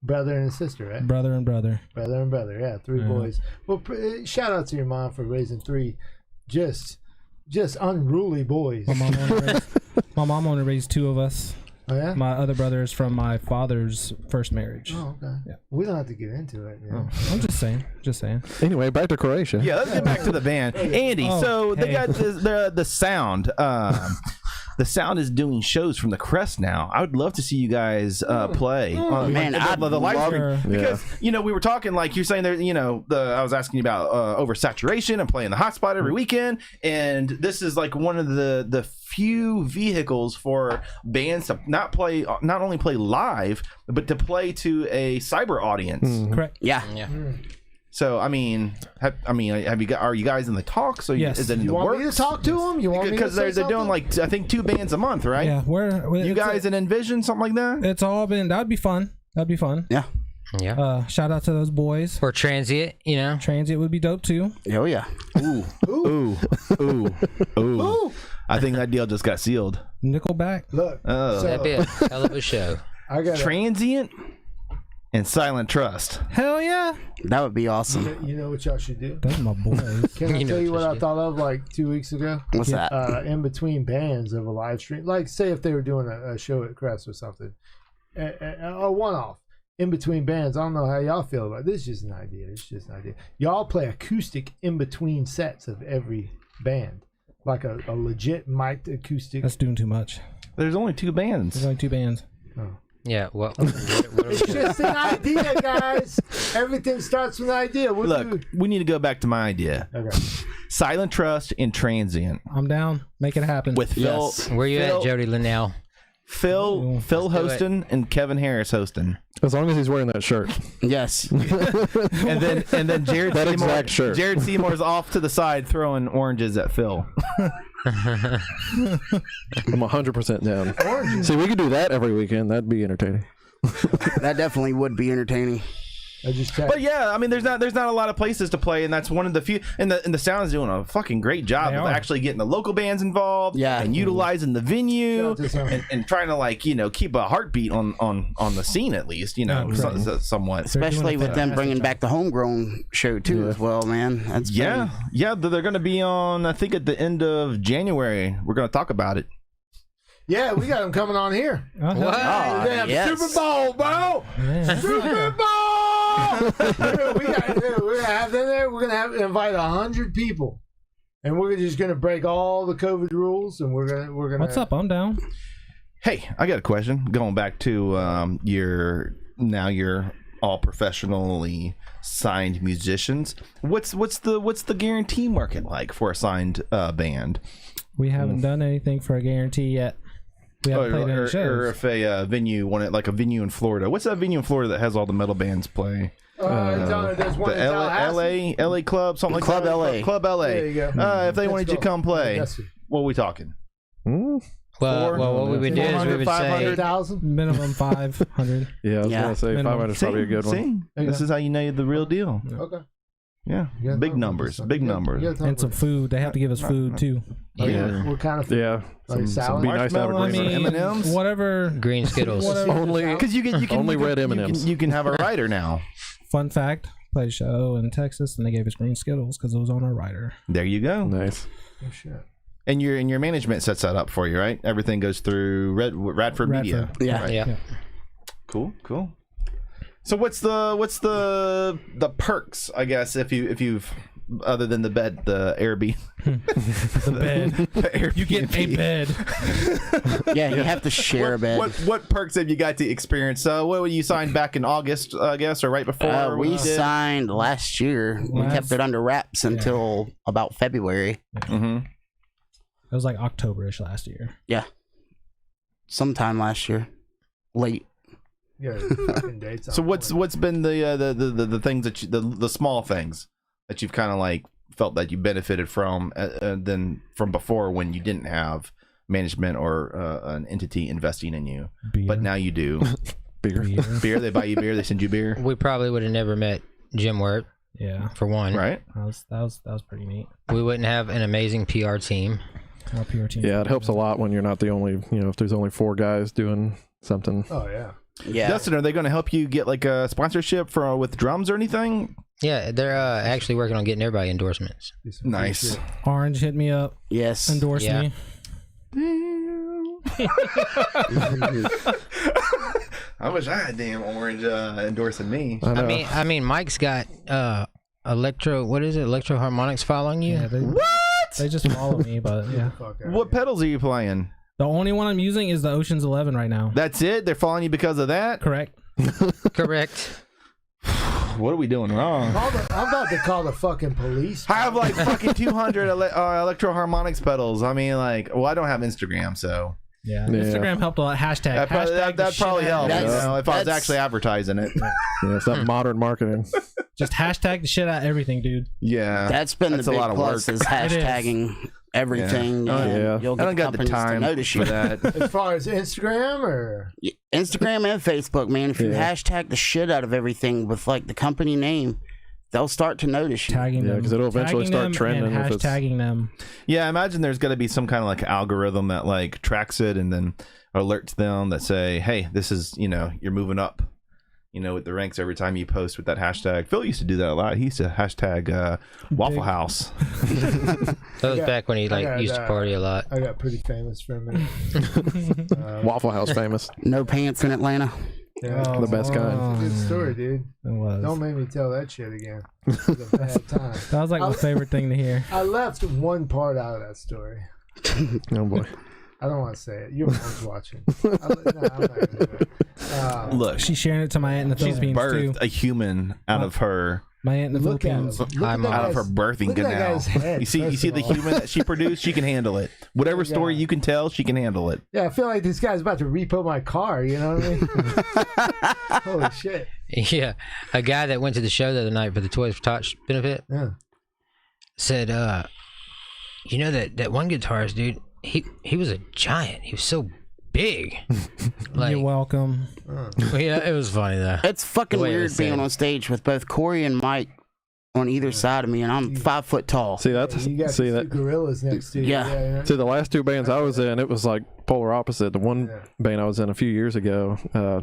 Brother and a sister, right? Brother and brother. Brother and brother, yeah. 3 boys. Well, shout out to your mom for raising 3 just unruly boys. My mom only raised 2 of us. Oh, yeah? My other brother is from my father's first marriage. Oh, okay. Yeah. We don't have to get into it. I'm just saying. Anyway, back to Croatia. Yeah, let's get back to the band. Andy, they got the sound. The sound is doing shows from the Crest now. I would love to see you guys play. Man, I'd the live love- stream. Because, we were talking, like you're saying there, I was asking you about oversaturation and playing the hotspot every weekend. And this is like one of the few vehicles for bands to not only play live, but to play to a cyber audience. Correct. Yeah. So are you guys in the talks? Or Yes. is it in You the want works? me to talk to them? You want me to Because say they're doing something? I think 2 bands a month, right? Yeah. You guys in Envision, something like that? It's all been. That'd be fun. Yeah. Yeah. Shout out to those boys. Or transient, Transient would be dope too. Oh, yeah. Ooh. I think that deal just got sealed. Nickelback. Look, That'd be a hell of a show. I got Transient and Silent Trust. Hell yeah. That would be awesome. You know what y'all should do? Those are my boys. Can I You know tell you what what you I should thought of like 2 weeks ago? What's that? In between bands of a live stream, like say if they were doing a show at Crest or something, a one-off in between bands. I don't know how y'all feel about it. This. Is just an idea. It's just an idea. Y'all play acoustic in between sets of every band, like a legit mic'd acoustic. That's doing too much. There's only 2 bands. There's only 2 bands. Yeah. What It's just an idea, guys. Everything starts with an idea. Look, we need to go back to my idea. Okay. Silent Trust and Transient I'm down. Make it happen. with Yes. Where you Phil- at, Jody Linnell? Phil do it. hosting and Kevin Harris hosting. As long as he's wearing that shirt. Yes. And then Jared That Seymour, exact shirt. Jared Seymour's off to the side throwing oranges at Phil. I'm 100% down. See, we could do that every weekend. That'd be entertaining. That definitely would be entertaining. I just checked. But yeah, I mean, there's not a lot of places to play, and that's one of the few. And the Sound's doing a fucking great job They of are. actually getting the local bands involved, Yeah. and utilizing the venue, Shout out to Sound. and trying to keep a heartbeat on the scene at least, somewhat. Especially with them bringing back the homegrown show too, as well, man. That's Yeah, they're going to be on. I think at the end of January, we're going to talk about it. Yeah, we got them coming on here. What? Oh, Yeah, yes. Super Bowl, bro. Yeah. Super Bowl. We're gonna have them there. We're gonna invite 100 people, and we're just gonna break all the COVID rules. And we're gonna. What's up? I'm down. Hey, I got a question. Going back to your all professionally signed musicians. What's the guarantee market like for a signed band? We haven't done anything for a guarantee yet. We haven't played any Or shows. if a venue wanted, like a venue in Florida. What's that venue in Florida that has all the metal bands play? There's one The in Tallahassee. LA club, something like Club that. LA. Club LA. There you go. If they wanted you to come play, Yes. what are we talking? Well, what we would do is we would say 500,000. Minimum 500. Yeah, I was Yeah. gonna say Minimum. 500 is probably a good one. See, this is how you know the real deal. Okay. Yeah, Yeah, big talk numbers, about big something. numbers. You gotta talk And some about- food. They have to give us food too. Yeah. What kind of food? Yeah, Like some salad? be nice to have a I green mean, one. M&Ms? whatever. green Skittles. Whatever. Only Because you can Only you can- red M&Ms. You can have a rider now. Fun fact: played a show in Texas, and they gave us green Skittles because it was on our rider. There you go. nice. Oh, shit. And your management sets that up for you, right? Everything goes through Radford Media. Radford. Yeah. Right. Yeah. Cool. So what's the perks? I guess if you've other than the bed, the Airbnb, The bed. the Airbnb. You get a bed. Yeah, you have to share a bed. What perks have you got to experience? What were you signed back in August, I guess, or right before? We when you did? signed last year. We kept it under wraps until about February. Mhm. It was like October-ish last year. Yeah. Sometime last year. Late. Yeah. Fucking dates. So on what's point. been the things that the small things that you've kind of like felt that you benefited from than from before when you didn't have management or an entity investing in you, Beer. but now you do. Beer. Beer, they buy you beer, they send you beer, We probably would have never met Jim Wirt, Yeah, for one. right? that was pretty neat. We wouldn't have an amazing PR team. Our PR team. Yeah, it helps a lot when you're not the only. If there's only 4 guys doing something. Oh yeah. Yeah. Dustin, are they going to help you get like a sponsorship for with drums or anything? Yeah, they're actually working on getting everybody endorsements. Do some Nice. shit. Orange hit me up, Yes. endorsed Yeah. me. I wish I had damn Orange endorsing me. I know. I mean, Mike's got electro harmonics following you. Yeah, What? they just follow me, but yeah. Fuck out What pedals are you playing? The only one I'm using is the Ocean's 11 right now. That's it? They're following you because of that? Correct. Correct. What are we doing wrong? I'm about to call the fucking police. I have like fucking 200 electro harmonics pedals. I mean, like, well, I don't have Instagram, so Yeah. Yeah. Instagram helped a lot. Hashtag. that probably, Hashtag the that shit probably out of helped. That's- You know, if I was that's- actually advertising it. Yeah, it's that modern marketing. Just hashtag the shit out of everything, dude. Yeah, That's been That's the a big lot of plus work. is hashtagging everything. Oh, and yeah. You'll I get don't got the companies to time notice for you. that. As far as Instagram or Instagram and Facebook, man. If you Yeah. hashtag the shit out of everything with like the company name, they'll start to notice you. Tagging Yeah, them. 'cause it'll eventually tagging start them trending and if it's- hashtagging them. Yeah, I imagine there's got to be some kind of like algorithm that like tracks it and then alerts them that say, hey, this is, you're moving up, with the ranks every time you post with that hashtag. Phil used to do that a lot. He used to hashtag Waffle Big. House. That was back when he got used to that. party a lot. I got pretty famous for a minute. Waffle House famous. No pants in Atlanta. Yeah, The best kind. good story, dude. It was. Don't make me tell that shit again. It was a bad time. That was like my favorite thing to hear. I left one part out of that story. Oh boy. I don't want to say it. Your mom's watching. I'm not gonna do it. Look, She's sharing it to my aunt in the she's Philippines birthed too. a human out of her My aunt in the Look at him. Philippines. Look at that out of her guy's- birthing look at that canal. guy's head, You see first the of all. human that she produced, she can handle it. Whatever story Yeah. you can tell, she can handle it. Yeah, I feel like this guy's about to repo my car. You know what I mean? Holy shit. Yeah, a guy that went to the show the other night for the Toys for Tots benefit Yeah. said, you know that one guitarist dude, he was a giant. He was so big. Like, You're welcome. yeah, it was funny though. It's fucking The way it weird was being said. on stage with both Corey and Mike on either side of me, and I'm 5 foot tall. See that's You got see these that. two gorillas next to you. Yeah. See the last 2 bands I was in, it was like polar opposite. The one Yeah. band I was in a few years ago,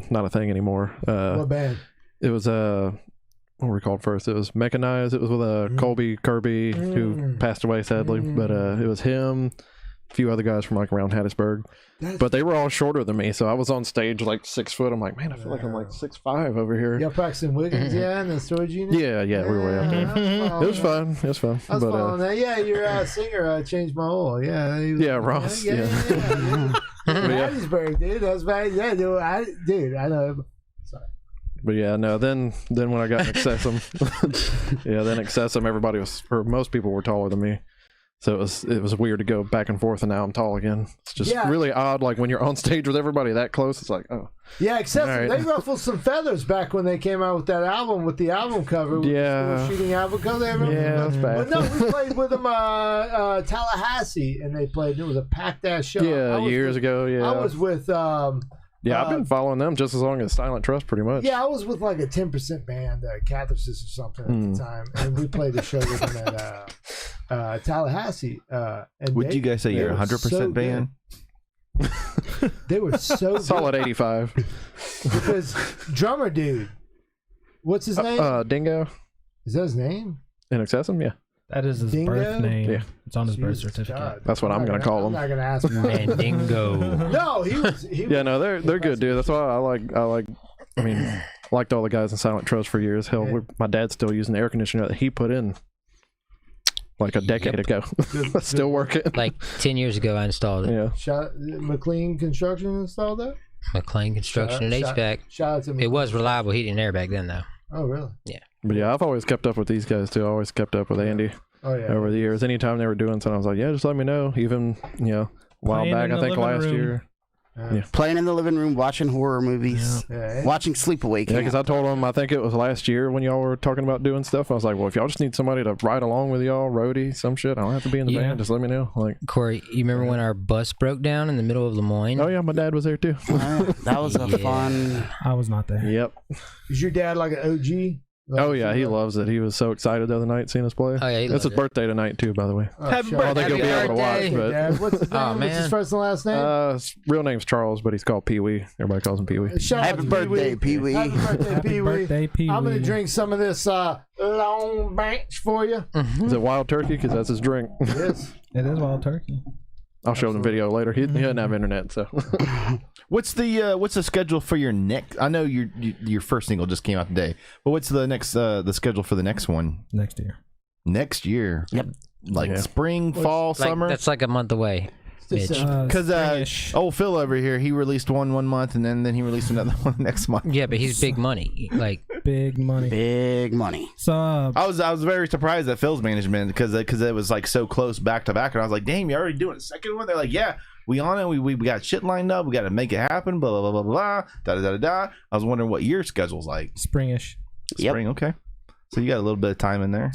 not a thing anymore. What band? It was what were we called first? It was Mechanized. It was with Colby Kirby, who passed away sadly. But it was him, a few other guys from like around Hattiesburg. But they were all shorter than me, so I was on stage like 6 foot. I'm like, man, I feel like I'm like 6'5" over here. Y'all practicing Wiggins, yeah, in the storage unit? Yeah, we were way up there. It was fun. It was fun. I was But following that. Yeah, your singer changed my oil. Yeah. He was, yeah, Ross. Yeah. But yeah. Hattiesburg, dude. That's bad. Yeah, dude. I know. But yeah, no. Then when I got in Accessum, everybody was, or most people were taller than me. So it was weird to go back and forth, and now I'm tall again. It's just Yeah. really odd. Like when you're on stage with everybody that close, it's like, oh, Yeah, except All right. they ruffled some feathers back when they came out with that album, with the album cover. With Yeah. the school shooting album cover. yeah, that's But bad. no, we played with them Tallahassee, and they played. It was a packed ass show. Yeah, years ago. Yeah, I was with yeah. I've been following them just as long as Silent Trust, pretty much. I was with like a 10% band, Catharsis or something at the time, and we played a show with them at Tallahassee. And Would you guys say you're were 100% so band? good. They were so good Solid 85. because drummer dude, what's his name? Dingo Is that his name? in Excessum, yeah. That is his Dingo? birth name. Yeah. It's on his birth Jesus certificate. God. That's what I'm gonna call I'm him. not gonna ask him. Mandingo. No, he was. Yeah, no, they're good, dude. That's why I like. I mean, liked all the guys in Silent Trust for years. Hell, my dad's still using the air conditioner that he put in like a decade ago. Still working. Like 10 years ago, I installed it. Yeah. McLean Construction installed that. McLean Construction and HVAC. Shout out to It was reliable heating and air back then, though. Oh really? But yeah, I've always kept up with these guys too. I always kept up with Andy Oh yeah. over the years. Anytime they were doing something, I was like, yeah, just let me know. Even, a while Playing back, in I the think living last room. year. Playing in the living room, watching horror movies, Yeah. watching Sleepaway Yeah, Camp. because I told them, I think it was last year when y'all were talking about doing stuff. I was like, well, if y'all just need somebody to ride along with y'all, roadie, some shit, I don't have to be in the Yeah. band. Just let me know. Like, Corey, you remember when our bus broke down in the middle of Lemoyne? oh yeah, my dad was there too. That was a Yeah. fun. I was not there. Yep. Is your dad like an OG? Oh yeah, he loves it. He was so excited the other night seeing us play. Oh, yeah, he It's loves his it. birthday tonight too, by the way. Happy shout I don't out think Happy he'll be able to watch, birthday. to but Dad. What's his name? Oh, What's his man. first and last name? his real name's Charles, but he's called Pee Wee. Everybody calls him Pee Wee. Shout out Happy to birthday, Pee-wee. Happy birthday, Happy Pee Wee. birthday, Pee-wee. I'm gonna drink some of this long bench for you. Is it Wild Turkey? Because that's his drink. Yes. It is wild turkey. I'll show him the video later. He doesn't have internet, so. What's the schedule for your next? I know your first single just came out today, but what's the next the schedule for the next one Next year. next year? Yep. Like Yeah. spring, fall, Like, summer. that's like a month away. Mitch. Because Springish. old Phil over here, he released one month, and then he released another one next month. Yeah, but he's big money. Like, Big money. Big money. So I was very surprised at Phil's management because it was like so close back to back, and I was like, "Damn, you already doing a second one?" They're like, "Yeah, we on it. We got shit lined up. We got to make it happen." Blah blah blah blah blah. Da da da da. I was wondering what your schedule's like. springish. Yep. Spring, okay. So you got a little bit of time in there.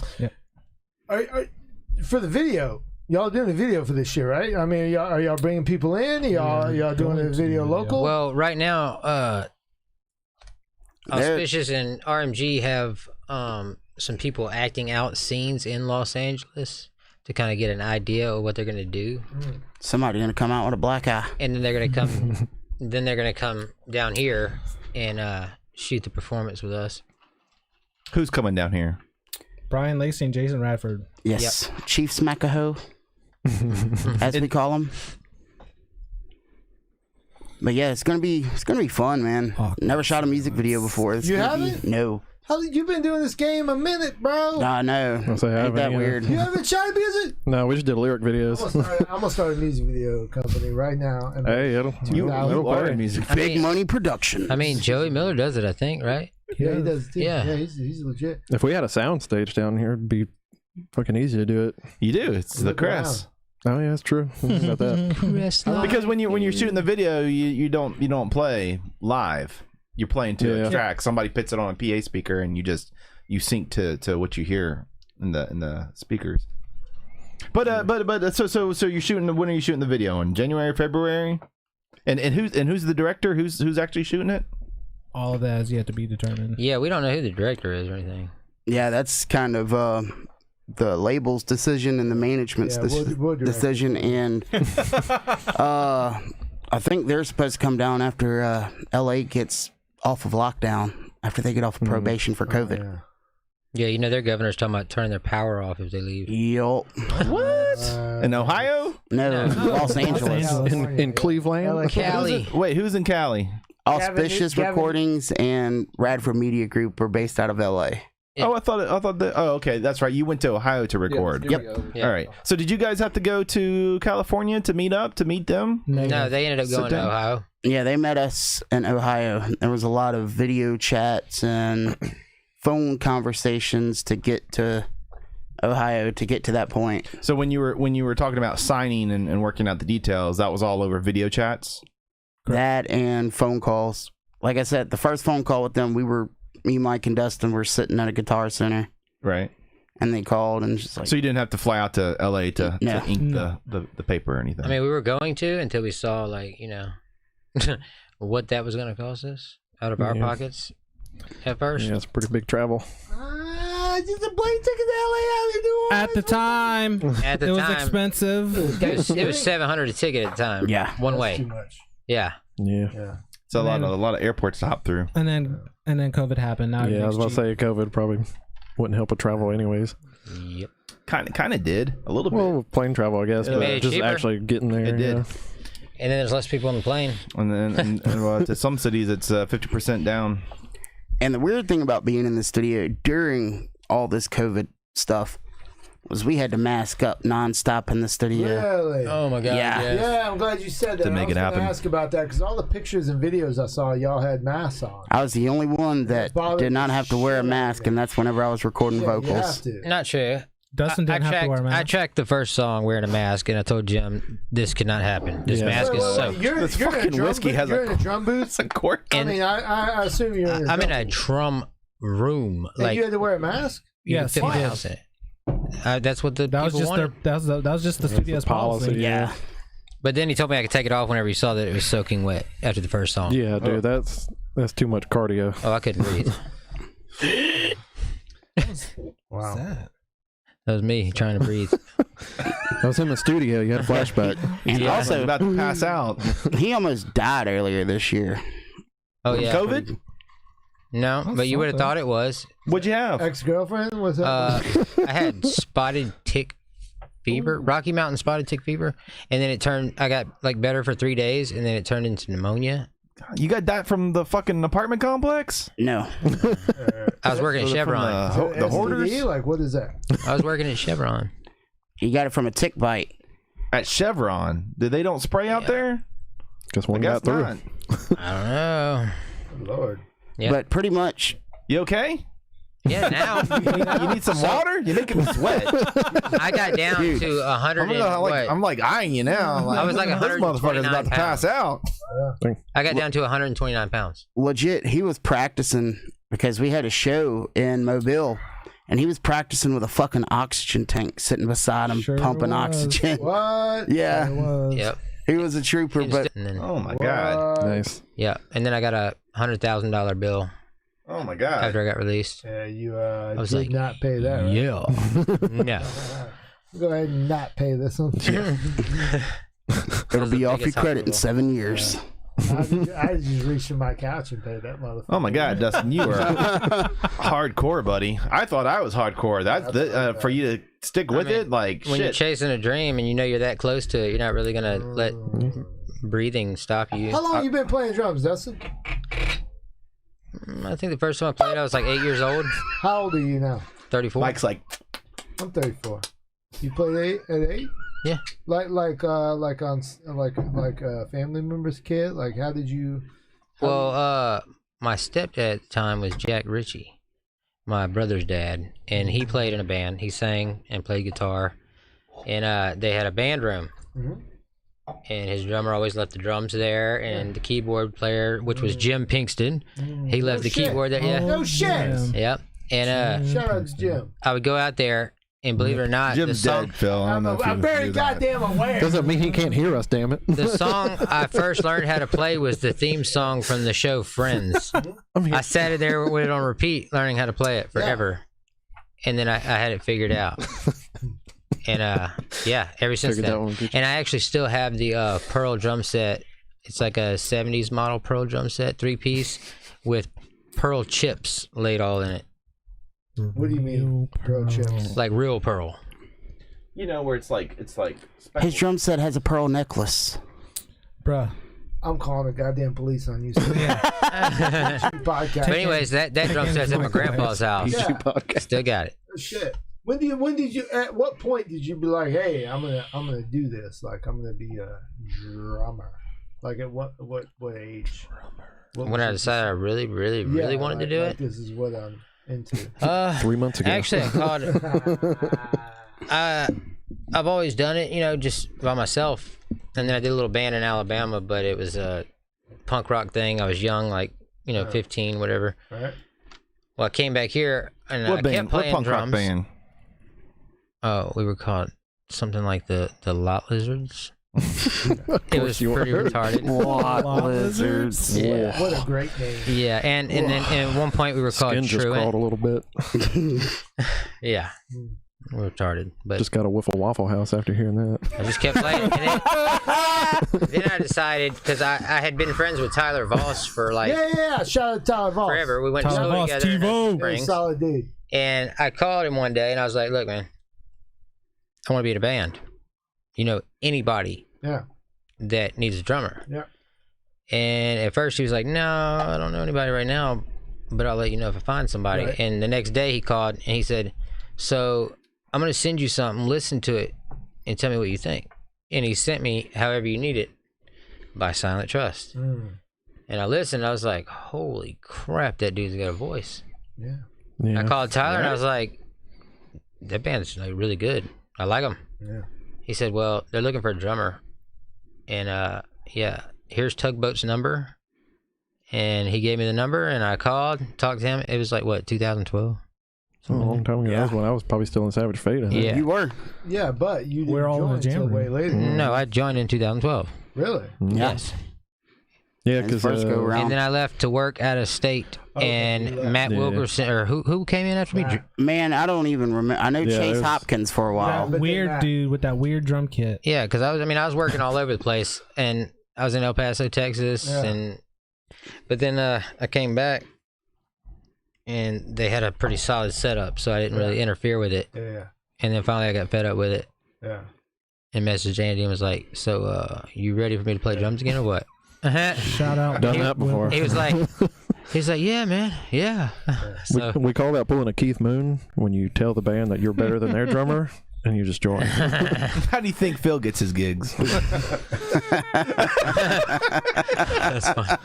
For the video, y'all doing a video for this shit, right? I mean, are y'all bringing people in? Y'all doing a video local? well, right now, Auspicious and RMG have some people acting out scenes in Los Angeles to kind of get an idea of what they're gonna do, Somebody gonna come out with a black eye. and then they're gonna come. Then they're gonna come down here and shoot the performance with us. Who's coming down here? Brian Lacey and Jason Radford. Yes, Chief Smackaho, as we call him. But yeah, it's gonna be fun, man. Oh, Never shot a music video before. It's You gonna be- haven't? No. How you've been doing this game a minute, bro? I know. I'll say I Ain't haven't that either. weird? You haven't shot music? No, we just did lyric videos. I'm gonna start a music video company right now. And Hey, it'll You are play. in music. Big money production. I mean, Joey Miller does it, I think, right? yeah, he does too. Yeah. He's legit. If we had a sound stage down here, it'd be fucking easy to do it. You do. It's the Look crest. Oh yeah, that's true. About that. Because when you're shooting the video, you don't play live. You're playing to Yeah. a track. Somebody puts it on a PA speaker, and you sync to what you hear in the speakers. But so you're shooting. When are you shooting the video? In January, February? And who's the director? Who's actually shooting it? All of that is yet to be determined. Yeah, we don't know who the director is or anything. Yeah, that's kind of the label's decision and the management's Yeah, we'll direct decision. And I think they're supposed to come down after LA gets off of lockdown, after they get off of probation for COVID. Yeah. Yeah, you know their governor's talking about turning their power off if they leave. Yup. What? In Ohio? No, Los Angeles. in Cleveland. LA. Cali. Wait, who's in Cali? Auspicious Gavin- Recordings and Radford Media Group are based out of LA. Yeah. Oh, I thought that. Oh, okay, that's right. You went to Ohio to record. Yep. Yeah. All right. So did you guys have to go to California to meet them? No, they ended up Sit going to down. Ohio. Yeah, they met us in Ohio. There was a lot of video chats and phone conversations to get to Ohio to get to that point. So when you were talking about signing and working out the details, that was all over video chats? That and phone calls. Like I said, the first phone call with them, me, Mike, and Dustin were sitting at a Guitar Center. Right. And they called and just like... So you didn't have to fly out to L.A. to ink No. the paper or anything? I mean, we were going to until we saw, like, what that was going to cost us out of our pockets at first. Yeah, it's a pretty big travel. Just a plane ticket to LA. At the time, At the it was time, expensive. it was $700 a ticket at the time. Yeah. One way. Too much. Yeah. Yeah. Yeah. It's a lot of airports to hop through. And then COVID happened. Now Yeah, I was about to say COVID probably wouldn't help with travel anyways. Yep. Kind of did a little bit. Well, with plane travel, I guess, It but made it just cheaper. actually getting there. It did. yeah. And then there's less people on the plane. And then to some cities, it's 50% down. And the weird thing about being in the studio during all this COVID stuff was we had to mask up nonstop in the studio. Really? Oh my God. Yeah. yes. Yeah, I'm glad you said that. To make I was it happen. gonna ask about that because all the pictures and videos I saw, y'all had masks on. I was the only one that did not have to wear a mask, and that's whenever I was recording Yeah, you have vocals. to. Not true. Dustin didn't have to wear a mask. I tracked the first song wearing a mask, and I told Jim this could not happen. This Yeah. mask is soaked. You're This in a fucking drum whiskey booth? has You're a- in a drum booth. It's a cork. I mean, I assume you're in a I'm drum in a booth. drum room. And Like you had to wear a mask? you Yes, could fit he my did. house in it. That's what the That was people just wanted. that was just the studio's policy. Yeah. But then he told me I could take it off whenever he saw that it was soaking wet after the first song. Yeah, dude, that's too much cardio. Oh, I couldn't breathe. Wow. That was me trying to breathe. That was him in studio. You had a flashback. And Yeah, also, about to pass out. he almost died earlier this year. Oh yeah. COVID? No, but you would have something. thought it was. What'd you have? Ex-girlfriend? Was that? I had spotted tick fever, Rocky Mountain spotted tick fever, and then it turned. I got like better for 3 days, and then it turned into pneumonia. You got that from the fucking apartment complex? No. I was working at Chevron. The STD? hoarders? Like, what is that? I was working at Chevron. He got it from a tick bite. At Chevron. Did they don't spray out there? Guess I one guess got through. not. I don't know. Lord. Yeah. But pretty much, You okay? Yeah, now You need some water? You're making me sweat. I got down to 100. I'm like eyeing you now. Like, I was like this motherfucker's about to 129 pass out. I got down to 129 pounds. legit, he was practicing because we had a show in Mobile, and he was practicing with a fucking oxygen tank sitting beside him, Sure pumping was. oxygen. What? Yeah, It was. Yep. he was a trooper, but And then, Oh my god. What? Nice. yeah, and then I got a $100,000 bill Oh my god. after I got released. Yeah, you was did like, not pay that, right? Yeah. No. Go ahead and not pay this one. it'll was be the off your biggest credit in hospital. 7 years. I just reached in my couch and paid that motherfucker. Oh my god, Dustin, you are hardcore, buddy. I thought I was hardcore. That's for you to stick with mean, it. Like When you're shit. chasing a dream and you know you're that close to it, you're not really gonna let breathing stop you. How long you been playing drums, Dustin? I think the first time I played, I was like 8 years old, How old are you now? 34. Mike's like, I'm 34. You played at 8? Yeah. Like on family member's kid. Like, how did you? Well, my stepdad at the time was Jack Ritchie, my brother's dad, and he played in a band. He sang and played guitar, and they had a band room. Mhm. And his drummer always left the drums there, and the keyboard player, which was Jim Pinkston, he left the shit. keyboard there. Yeah, No shit. yep. And Shout out to Jim. I would go out there, and believe it or not, Jim's the song, dead, Phil. I don't know if I'm you very knew that. goddamn aware. Doesn't mean he can't hear us, damn it. the song I first learned how to play was the theme song from the show Friends. I sat it there with it on repeat, learning how to play it forever, and then I had it figured out. And yeah, ever since Figured that then. one would get you. And I actually still have the Pearl drum set. It's like a 70s model Pearl drum set, 3-piece, with pearl chips laid all in it, What do you mean, Pearl chips? like real pearl. You know where it's like His drum set has a pearl necklace. Bruh. I'm calling the goddamn police on you. Podcast. But anyways, that drum set's at my grandpa's house. Yeah. Still got it. Shit. When did you? At what point did you be like, "Hey, I'm gonna do this. Like, I'm gonna be a drummer." Like, at what age? What When was I your decided I really, really, really Yeah, wanted to like- do like it. This is what I'm. into? 3 months ago. Actually, I called it. I've always done it, just by myself. And then I did a little band in Alabama, but it was a punk rock thing. I was young, 15, whatever. All right. Well, I came back here and What I band? kept What playing punk rock drums. band? Oh, we were called something like the Lot Lizards. It was pretty retarded. Lot lizards. Yeah. What a great name. Yeah, and then at one point we were called Skin just crawled a Truant. little bit. Yeah, we're retarded. But Just got a whiff of Waffle House after hearing that. I just kept playing. And then I decided, because I had been friends with Tyler Voss for Yeah. Shout out to Tyler Voss. forever. We went to Tyler school Voss, together in TiVo. Springs. He's a solid dude. And I called him one day and I was like, look, man, I want to be in a band. Anybody Yeah. that needs a drummer. Yeah. And at first he was like, no, I don't know anybody right now, but I'll let you know if I find somebody. Right. And the next day he called and he said, so I'm going to send you something, listen to it, and tell me what you think. And he sent me However You Need It by Silent Trust. And I listened and I was like, holy crap, that dude's got a voice. Yeah. Yeah. I called Tyler and I was like, that band's really good. I like them. Yeah. He said, well, they're looking for a drummer. And here's Tugboat's number. And he gave me the number and I called, talked to him. It was 2012? A long time ago. That was when I was probably still in Savage Fate. I think. Yeah. You were. Yeah, but you didn't We're all in join the jam until way room. later. No, I joined in 2012. Really? Yes. Yeah, His because first go And round. then I left to work out of state. And you left. Matt Yeah. Wilkerson, or who came in after me? Matt. Man, I don't even remember. I know Yeah, Chase it was- Hopkins for a while. But Weird then dude with that weird drum kit. Yeah, because I was working all over the place, and I was in El Paso, Texas, Yeah. but then I came back, and they had a pretty solid setup, so I didn't really interfere with it. Yeah. And then finally, I got fed up with it, Yeah. and messaged Andy and was like, "So, you ready for me to play drums again, or what?" Shout out. Done that before. He was like, "Yeah, man, yeah." So We call that pulling a Keith Moon when you tell the band that you're better than their drummer and you just join. How do you think Phil gets his gigs? that's fine.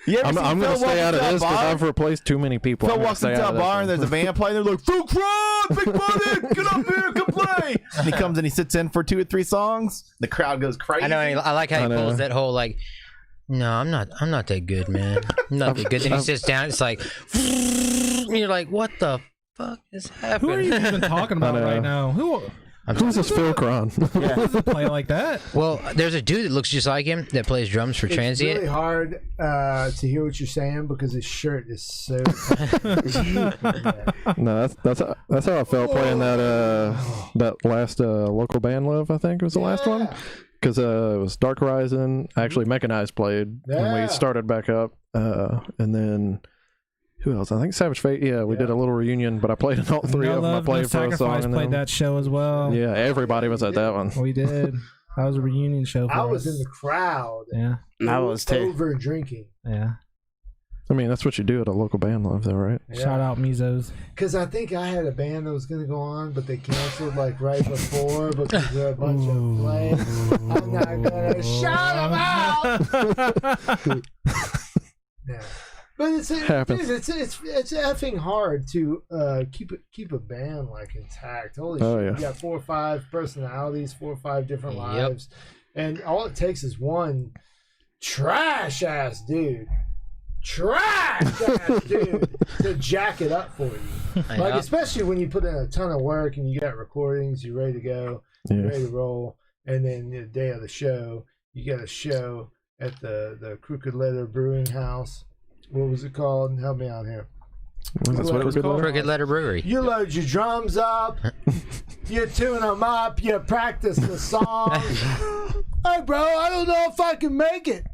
You ever I'm seen going Phil to stay walk out of into a this because bar? I've replaced too many people. Phil I'm gonna walks stay into out a of this bar one. and there's a band playing. They're like, Phil Kron, Big Buddy, get up here, come play. And he comes and he sits in for 2 or 3 songs. The crowd goes crazy. I know. And I like how he I know. pulls that whole no, I'm not that good, man. I'm not that good. Then he sits down. It's like, and you're like, what the fuck is happening? Who are you even talking about know. right now? Who's this Phil Cron? Who play like that? Well, there's a dude that looks just like him that plays drums for It's Transient. really hard to hear what you're saying because his shirt is so. No, that's how I felt playing that last local band Love. I think was the last one because it was Dark Horizon. Actually, Mechanized played when Yeah. we started back up, and then who else? I think Savage Fate. Yeah, we did a little reunion, but I played in all 3 No of them. I Love, No played for a song. Sacrifice And played then, that show as well. yeah, everybody was at that one. We did. That was a reunion show for I was us. in the crowd. Yeah. I was too. Over drinking. Yeah. I mean, that's what you do at a local band Love, though, right? Shout out Mizos. Because I think I had a band that was going to go on, but they canceled right before because there were a bunch of plays. I'm not going to shout them out. Yeah. But Happens. dude, it's effing hard to keep a band intact. Holy Oh, shit! yeah. You got 4 or 5 personalities, 4 or 5 different Yep. lives, and all it takes is one trash ass dude to jack it up for you. Yeah. Especially when you put in a ton of work and you got recordings, you're ready to go, you're Yeah. ready to roll, and then the day of the show, you got a show at the Crooked Leather Brewing House. What was it called? Help me out here. That's what it was called? Crooked Letter Brewery. You load your drums up, you tune them up, you practice the song. Hey, bro, I don't know if I can make it.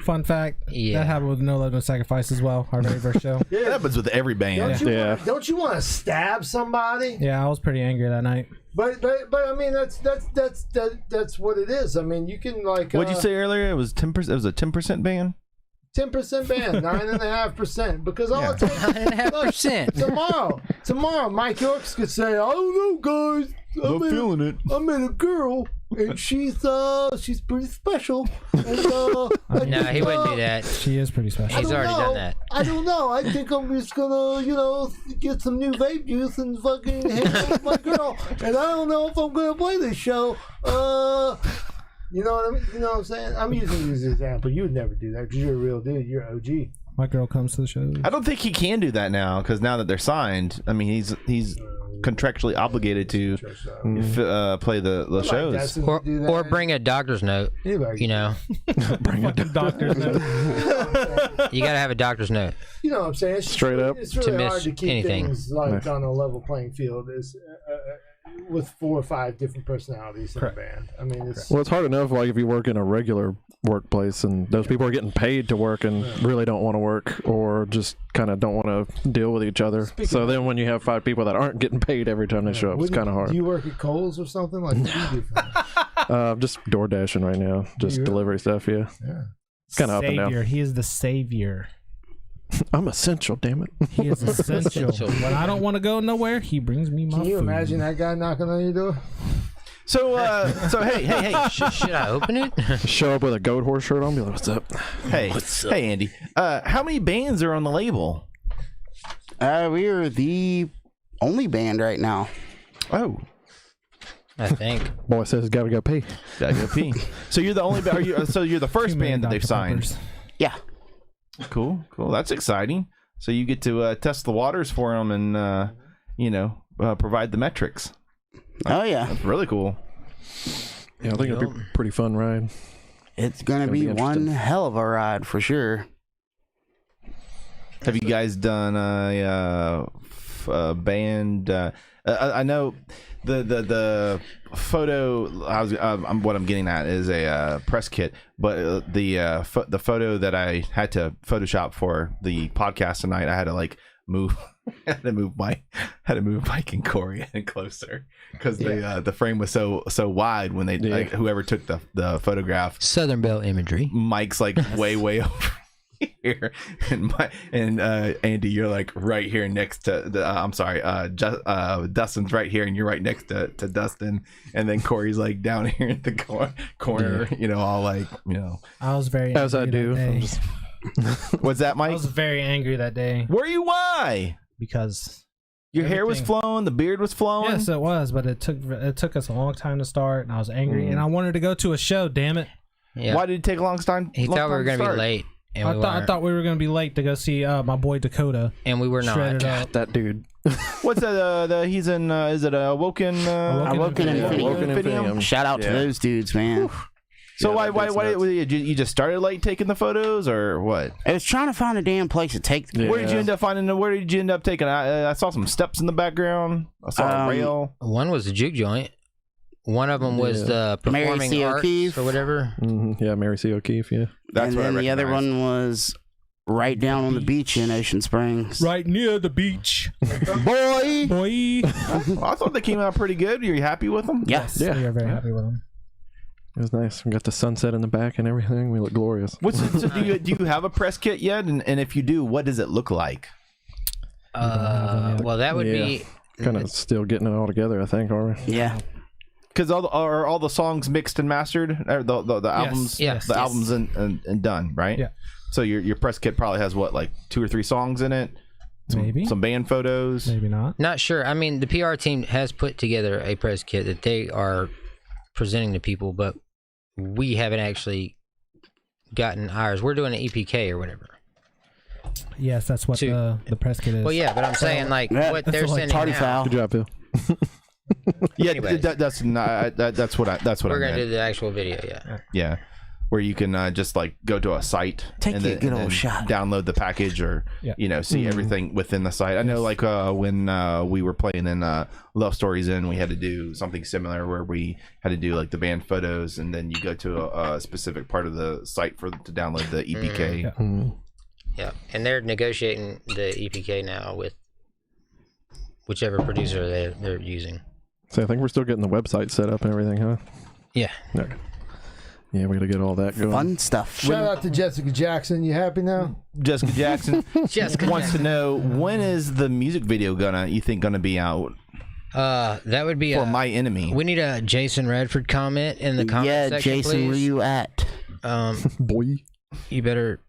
Fun fact. Yeah. That happened with No Love, No Sacrifice as well. Our very first show. That happens with every band. Don't you want to stab somebody? Yeah, I was pretty angry that night. But I mean that's what it is. I mean you can What'd you say earlier? It was 10%. It was a 10% band. 10% band, 9.5%. Because all it takes 9.5%. tomorrow, Mike Yorks could say, I don't know, guys. I'm feeling it. I met a girl and she's pretty special. And, No, he wouldn't do that. She is pretty special. He's already done that. I don't know. I think I'm just gonna, get some new vape juice and fucking hang out with my girl. And I don't know if I'm gonna play this show. You know what I mean? You know what I'm saying? I'm using you as an example. You would never do that because you're a real dude. You're OG. My girl comes to the show. I don't think he can do that now because now that they're signed, I mean, he's contractually obligated to play the shows. Or bring a doctor's note. Anybody. You know, Bring a doctor's note. you got to have a doctor's note. You know what I'm saying? Straight up. It's really To miss hard to keep anything. things like on a level playing field. Is with 4 or 5 different personalities in a band. I mean, it's Well, it's hard enough, like if you work in a regular workplace and those people are getting paid to work and really don't want to work or just kind of don't want to deal with each other. So then when you have 5 people that aren't getting paid every time they show up, it's kind of hard. Do you work at Kohl's or something? Like, what do you do for that? Just door dashing right now, just delivery stuff. Yeah, it's kind of up and down. Savior. He is the savior. I'm essential, damn it. He is essential. When I don't want to go nowhere, he brings me my Can you food. imagine that guy knocking on your door? So hey, Should I open it? Show up with a goat horse shirt on, be like, "What's up?" hey, Andy. How many bands are on the label? We are the only band right now. Oh, I think. Boy says, "Gotta go pee." gotta go pee. So you're the only. So you're the first Too many band that they've Dr. signed. Peppers. Yeah. Cool. That's exciting. So you get to test the waters for them and provide the metrics. Oh yeah. That's really cool. Yeah, I think it'll be a pretty fun ride. It's gonna be one hell of a ride for sure. Have you guys done a band? I know the photo. What I'm getting at is a press kit, but the photo that I had to Photoshop for the podcast tonight, I had to move. had to move Mike and Corey in closer because the frame was so wide when they whoever took the photograph. Southern Belle imagery. Mike's way over here, and Andy, you're right here next to the Dustin's right here, and you're right next to Dustin, and then Corey's down here in the corner, all I was very As I angry do. that day. I'm just- What's that, I Mike? was very angry that day Were you? Why? because Your hair was everything- flowing, the beard was flowing. yes, it was, but it took us a long time to start, and I was angry, and I wanted to go to a show. Damn it! Yeah. Why did it take a long time? He thought we were going to be late. And I thought we were gonna be late to go see my boy Dakota. And we were not. Shredded up. that dude. What's that? He's in. Is it Awoken? Awoken Infinium? Shout out to those dudes, man. So Yeah, why that dude's you just started late taking the photos or what? I was trying to find a damn place to take them. Yeah. Where did you end up finding? Where did you end up taking? I saw some steps in the background. I saw a rail. One was the juke joint. One of them was the Mary performing C. arts O'Keefe. or whatever. Yeah, Mary C. O'Keefe. Yeah. That's And what I then the other recognized. one was right down on the beach in Ocean Springs. Right near the beach, Boy! boy. Well, I thought they came out pretty good. Are you happy with them? Yes. Yeah. We are very happy with him. It was nice. We got the sunset in the back and everything. We look glorious. So do you have a press kit yet? And if you do, what does it look like? Well, that would be. Kind of still getting it all together, I think, are we? Yeah. Because are all the songs mixed and mastered? Or the albums, Yes, the yes. albums and done, right? Yeah. So your press kit probably has what, 2 or 3 songs in it? Maybe. Some band photos. Maybe not. Not sure. I mean, the PR team has put together a press kit that they are presenting to people, but we haven't actually gotten ours. We're doing an EPK or whatever. Yes, that's what To- the press kit is. Well, yeah, but I'm saying Yeah, what that's they're like sending party out. foul. Good job, Bill. Yeah, Anyways. that's not. That's what I We're gonna meant. do the actual video. Yeah. Yeah, where you can just go to a site, Take and the then, good and old then shot. download the package, or Yeah. see everything within the site. I know, when we were playing in Love Stories In, we had to do something similar where we had to do the band photos, and then you go to a specific part of the site to download the EPK. Yeah. Yeah, and they're negotiating the EPK now with whichever producer they're using. So I think we're still getting the website set up and everything, huh? Yeah. Okay. Yeah, we got to get all that going. Fun stuff. Shout out to Jessica Jackson. You happy now? Jessica Jackson Jessica wants to know, when is the music video gonna be out? That would be For My Enemy. We need a Jason Redford comment in the comment Yeah, section, Jason, please. where you at? Boy. You better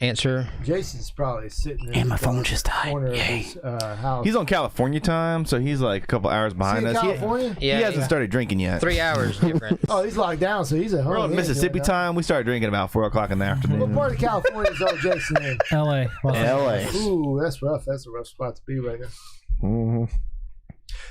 answer. Jason's probably sitting in And my the phone dark just died. corner of Yay. his house. He's on California time, so he's like a couple hours behind in us. California? Yeah, He hasn't started drinking yet. 3 hours difference. Oh, he's locked down, so he's at home. We're on He ain't Mississippi doing nothing. time. We started drinking about 4 o'clock in the afternoon. What part of California is old Jason in? L.A. LA. Ooh, that's rough. That's a rough spot to be right now. Mhm.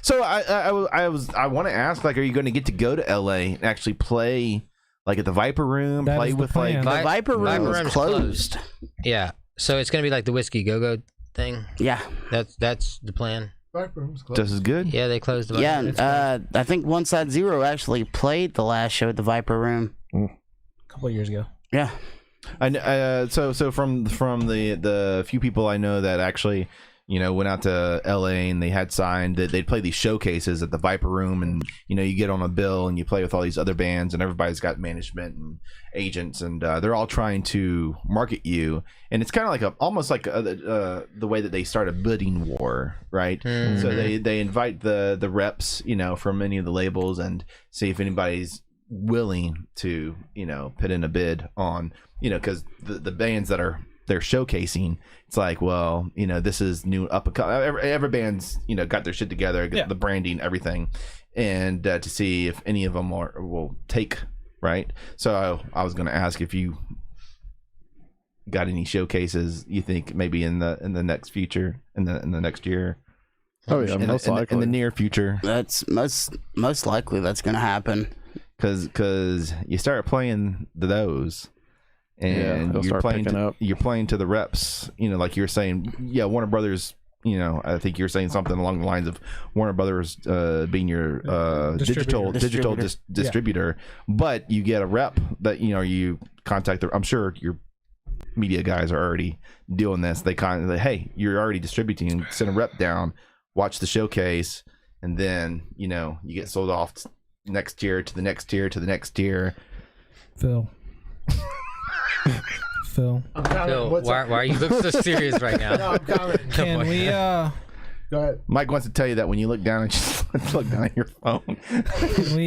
So I want to ask, like, are you going to get to go to LA and actually play, like, at the Viper Room, That play is the with like? plan. The Viper Room is Room's closed. Yeah, so it's gonna be like the Whiskey Go-Go thing. Yeah. That's the plan. Viper Room's closed. Just as good. Yeah, they closed the. Yeah, I think One Side Zero actually played the last show at the Viper Room. A couple of years ago. Yeah. So from the few people I know that actually, you know, went out to LA and they had signed that they'd play these showcases at the Viper Room, and you know, you get on a bill and you play with all these other bands, and everybody's got management and agents, and they're all trying to market you, and it's kind of like almost like the way that they start a bidding war, right? Mhm. So they invite the reps, you know, from any of the labels and see if anybody's willing to, you know, put in a bid on, you know, because the bands that they're showcasing, it's like, well, you know, this is new up and coming. Every band's, you know, got their shit together, got the branding, everything, and to see if any of them will take, right? So I was going to ask if you got any showcases you think maybe in the next future, in the next year. Oh yeah, most likely. In the near future. That's most likely that's going to happen. Because you start playing those, and they'll start picking up. You're playing to the reps. You know, like you're saying, yeah, Warner Brothers. You know, I think you're saying something along the lines of Warner Brothers being your digital distributor, but you get a rep that, you know, you contact. I'm sure your media guys are already doing this. They hey, you're already distributing. Send a rep down, watch the showcase, and then, you know, you get sold off next year to the next year to the next year. Phil. Phil, why are you looking so serious right now? No, I'm commenting. Can we Go ahead. Mike wants to tell you that when you look down and just look down at your phone,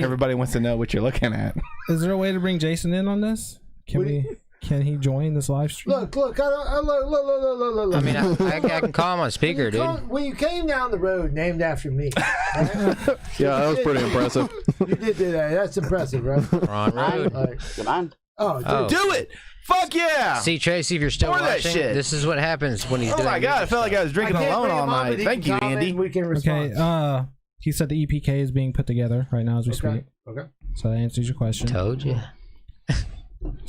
everybody wants to know what you're looking at. Is there a way to bring Jason in on this? Can he join this live stream? Look, look. I mean, I can call him on speaker, dude. When you came down the road named after me. Right? Yeah, that was pretty impressive. You did do that. That's impressive, right? Wrong road. Like, Come on. oh, dude. Oh. Do it! Fuck yeah! See, Tracy, if you're still Pour that watching, shit. this is what happens when he's Oh doing my god, I felt like I was drinking I can't alone bring all him on, but night. he Thank can you, comment Andy. and we can respond. Okay, he said the EPK is being put together right now as we speak. Okay. So that answers your question. Told you.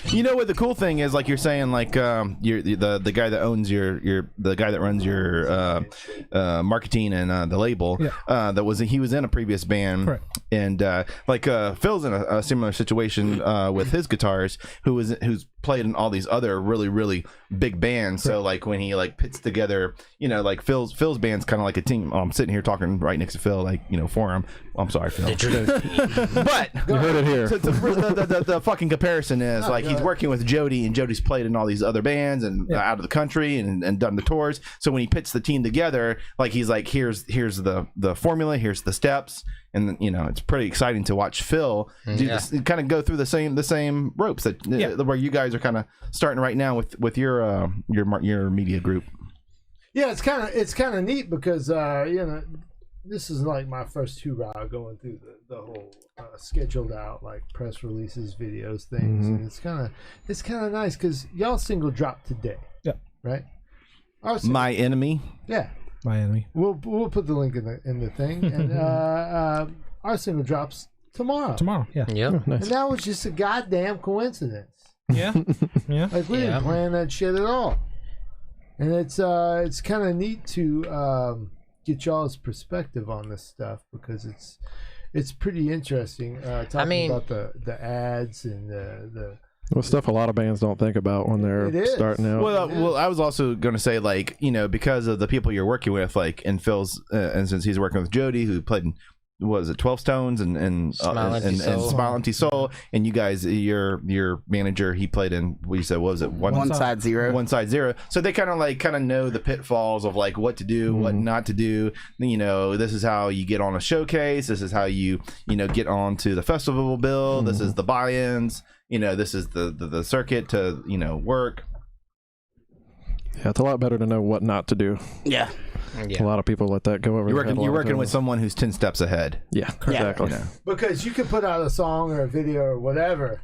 You know what the cool thing is, like you're saying, like you're the guy that owns the guy that runs your marketing and the label. Yeah. He was in a previous band. Correct. And like Phil's in a similar situation with his guitars, who's played in all these other really big bands. So like when he like puts together, you know, like Phil's band's kind of like a team. I'm sitting here talking right next to Phil, like, you know, for him. I'm sorry, Phil. But You heard it here. the fucking comparison is like he's working with Jody, and Jody's played in all these other bands and out of the country and done the tours. So when he puts the team together, like he's like, here's the formula, here's the steps, and you know, it's pretty exciting to watch Phil do this, kind of go through the same ropes that where you guys are kind of starting right now with your media group. Yeah, it's kind of neat because you know, this is like my first hoorah going through the whole scheduled out like press releases, videos, things, and it's kind of nice because y'all single dropped today. Yeah. Right. My Enemy. Yeah. Miami. We'll put the link in the thing, and our single drops tomorrow. Tomorrow. Yeah. Yep. And that was just a goddamn coincidence. Yeah. Yeah. Like we didn't plan that shit at all. And it's kind of neat to get y'all's perspective on this stuff because it's pretty interesting. Talking about the ads and the Well, stuff a lot of bands don't think about when they're starting out. Well, I was also going to say, like, you know, because of the people you're working with, like in Phil's instance, he's working with Jody, who played in what was it, 12 Stones and Smile Empty Soul. Smile Empty Soul, and you guys, your manager, he played in, what you said, what was it, One Side Zero. One Side Zero. So they kind of know the pitfalls of like what to do, what not to do. You know, this is how you get on a showcase. This is how you get onto the festival bill. This is the buy-ins. You know, this is the circuit to work. Yeah, it's a lot better to know what not to do. Yeah. A lot of people let that go over. You're working with someone who's 10 steps ahead. Yeah, exactly. Because you could put out a song or a video or whatever.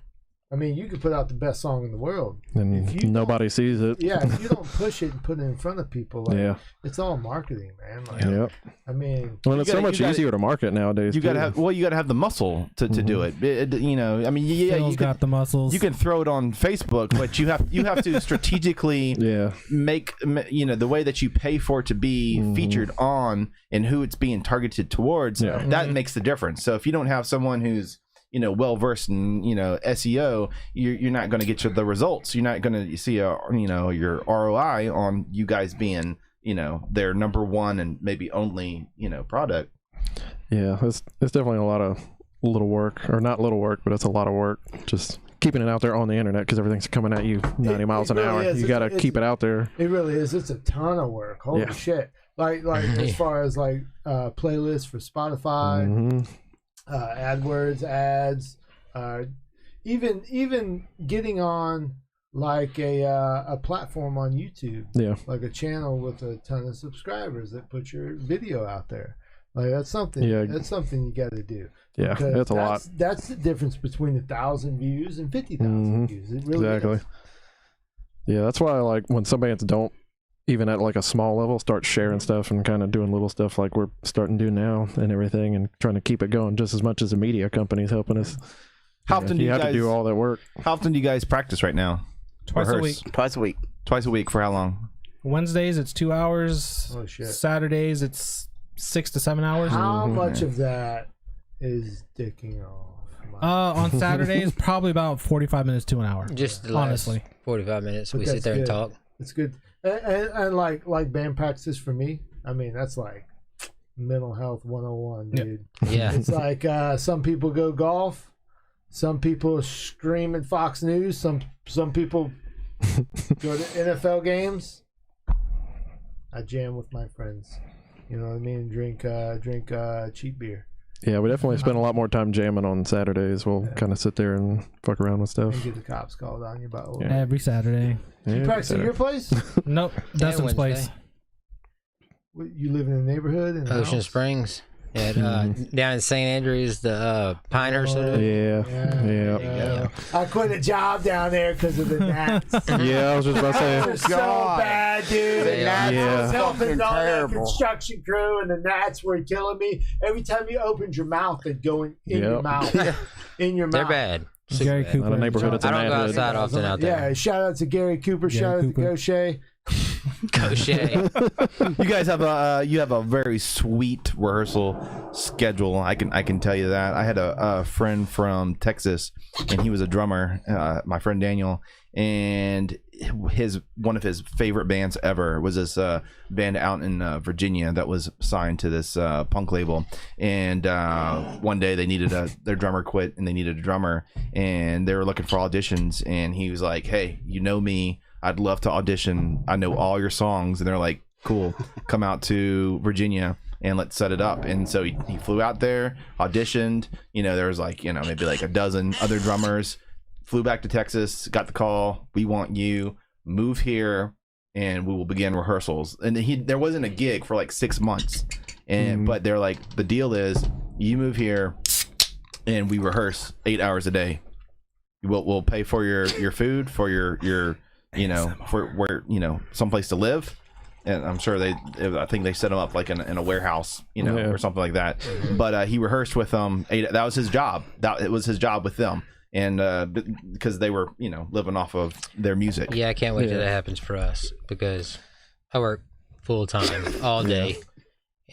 I mean, you could put out the best song in the world, and nobody sees it. Yeah, if you don't push it and put it in front of people, it's all marketing, man. Like, I mean, well, it's so much easier to market nowadays. You gotta have the muscle to do it. I mean, you got the muscles. You can throw it on Facebook, but you have to strategically make the way that you pay for it to be featured on and who it's being targeted towards. That makes the difference. So if you don't have someone who's well versed in SEO, you're not going to get the results. You're not going to see your ROI on you guys being their number one and maybe only product. Yeah, it's definitely a lot of little work, or not little work, but it's a lot of work just keeping it out there on the internet because everything's coming at you 90 miles an hour. You got to keep it out there. It really is. It's a ton of work. Holy shit! Like as far as playlists for Spotify. AdWords, ads, even getting on like a platform on YouTube, like a channel with a ton of subscribers that put your video out there. Like that's something you got to do. Yeah, that's a lot. That's the difference between 1,000 views and 50,000 views. It really is. Yeah, that's why I like when some bands don't, even at like a small level, start sharing stuff and kind of doing little stuff like we're starting to do now and everything, and trying to keep it going just as much as the media company's helping us. How often do you have guys to do all that work? How often do you guys practice right now? Twice a week. Twice a week. Twice a week for how long? Wednesdays it's 2 hours. Oh shit. Saturdays it's 6 to 7 hours. How much of that is dicking off? On Saturdays probably about 45 minutes to an hour. Just the honestly, 45 minutes. We sit there and talk. It's good. And like band practice for me, I mean, that's like mental health 101, dude. Yeah. It's like some people go golf, some people scream at Fox News, some people go to NFL games. I jam with my friends, you know what I mean? Drink cheap beer. Yeah, we definitely spend a lot more time jamming on Saturdays. We'll kind of sit there and fuck around with stuff. And get the cops called on you about every Saturday. You practice at your place? Nope, Dustin's place. You live in a neighborhood in Ocean Springs. Yeah, down in St. Andrews, the Pinehurst. Yeah. I quit a job down there because of the gnats. Yeah, I was just about to say. They're so bad, dude. The gnats was helping all that construction crew, and the gnats were killing me. Every time you opened your mouth, they'd go in your mouth. In your mouth. They're bad. Gary Cooper. Not a neighborhood, it's a I don't go outside often out there. Yeah, shout out to Gary Cooper. Shout out to Gaucher. You guys have a very sweet rehearsal schedule. I can tell you that. I had a friend from Texas, and he was a drummer. My friend Daniel, and one of his favorite bands ever was this band out in Virginia that was signed to this punk label. And one day they needed their drummer quit, and they needed a drummer, and they were looking for auditions. And he was like, "Hey, you know me. I'd love to audition. I know all your songs." And they're like, "Cool, come out to Virginia and let's set it up." And so he flew out there, auditioned. There was maybe like a dozen other drummers. Flew back to Texas, got the call. "We want you. Move here, and we will begin rehearsals." And there wasn't a gig for like 6 months. But they're like, the deal is you move here, and we rehearse 8 hours a day. We'll pay for your food, for your for where someplace to live, and I'm sure I think they set him up like in a warehouse, or something like that. But he rehearsed with them. That was his job. It was his job with them, and because they were living off of their music. Yeah, I can't wait till that happens for us, because I work full time all day,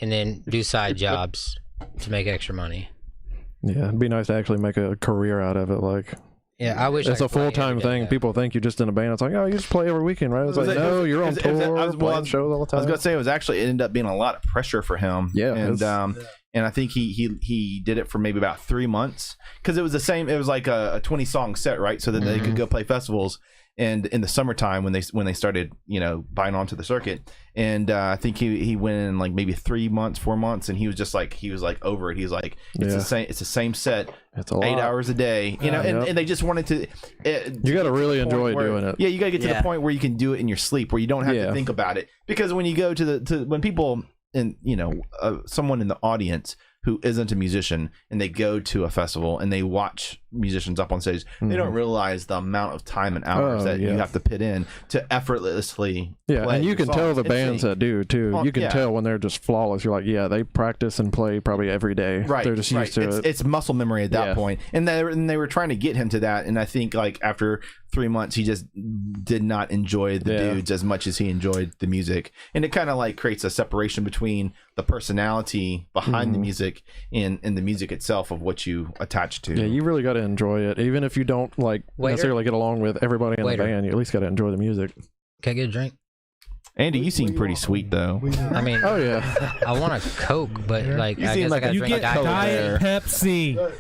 and then do side jobs to make extra money. Yeah, it'd be nice to actually make a career out of it, like. Yeah, I wish it's I a could play full-time every day, thing. though. People think you're just in a band. It's like, oh, you just play every weekend, right? It's like, no, you're on tour, playing shows all the time. I was gonna say it ended up being a lot of pressure for him. Yeah, and I think he did it for maybe about 3 months because it was the same. It was like a 20 song set, right? So that they could go play festivals. And in the summertime when they started, buying onto the circuit, and I think he went in like maybe 3 months, 4 months, and he was over it. He was like, it's the same set, it's a lot. 8 hours a day, and they just wanted to. You got to really enjoy doing it. Yeah, you got to get to the point where you can do it in your sleep, where you don't have to think about it, because when you go when people and someone in the audience who isn't a musician and they go to a festival and they watch musicians up on stage, they don't realize the amount of time and hours that you have to put in to effortlessly play and you can tell the songs. bands that do too. You can tell when they're just flawless. You're like, they practice and play probably every day. Right, they're just used to it. It's muscle memory at that point. And they were trying to get him to that, and I think like after 3 months he just did not enjoy the dudes as much as he enjoyed the music, and it kind of like creates a separation between the personality behind the music and the music itself of what you attach to. Yeah, you really got to enjoy it, even if you don't necessarily get along with everybody in the band. You at least got to enjoy the music. Can I get a drink? Andy, you seem pretty sweet though. I mean, oh yeah, I want a Coke, but like You I seem guess like I gotta a You drink get Diet Diet Pepsi.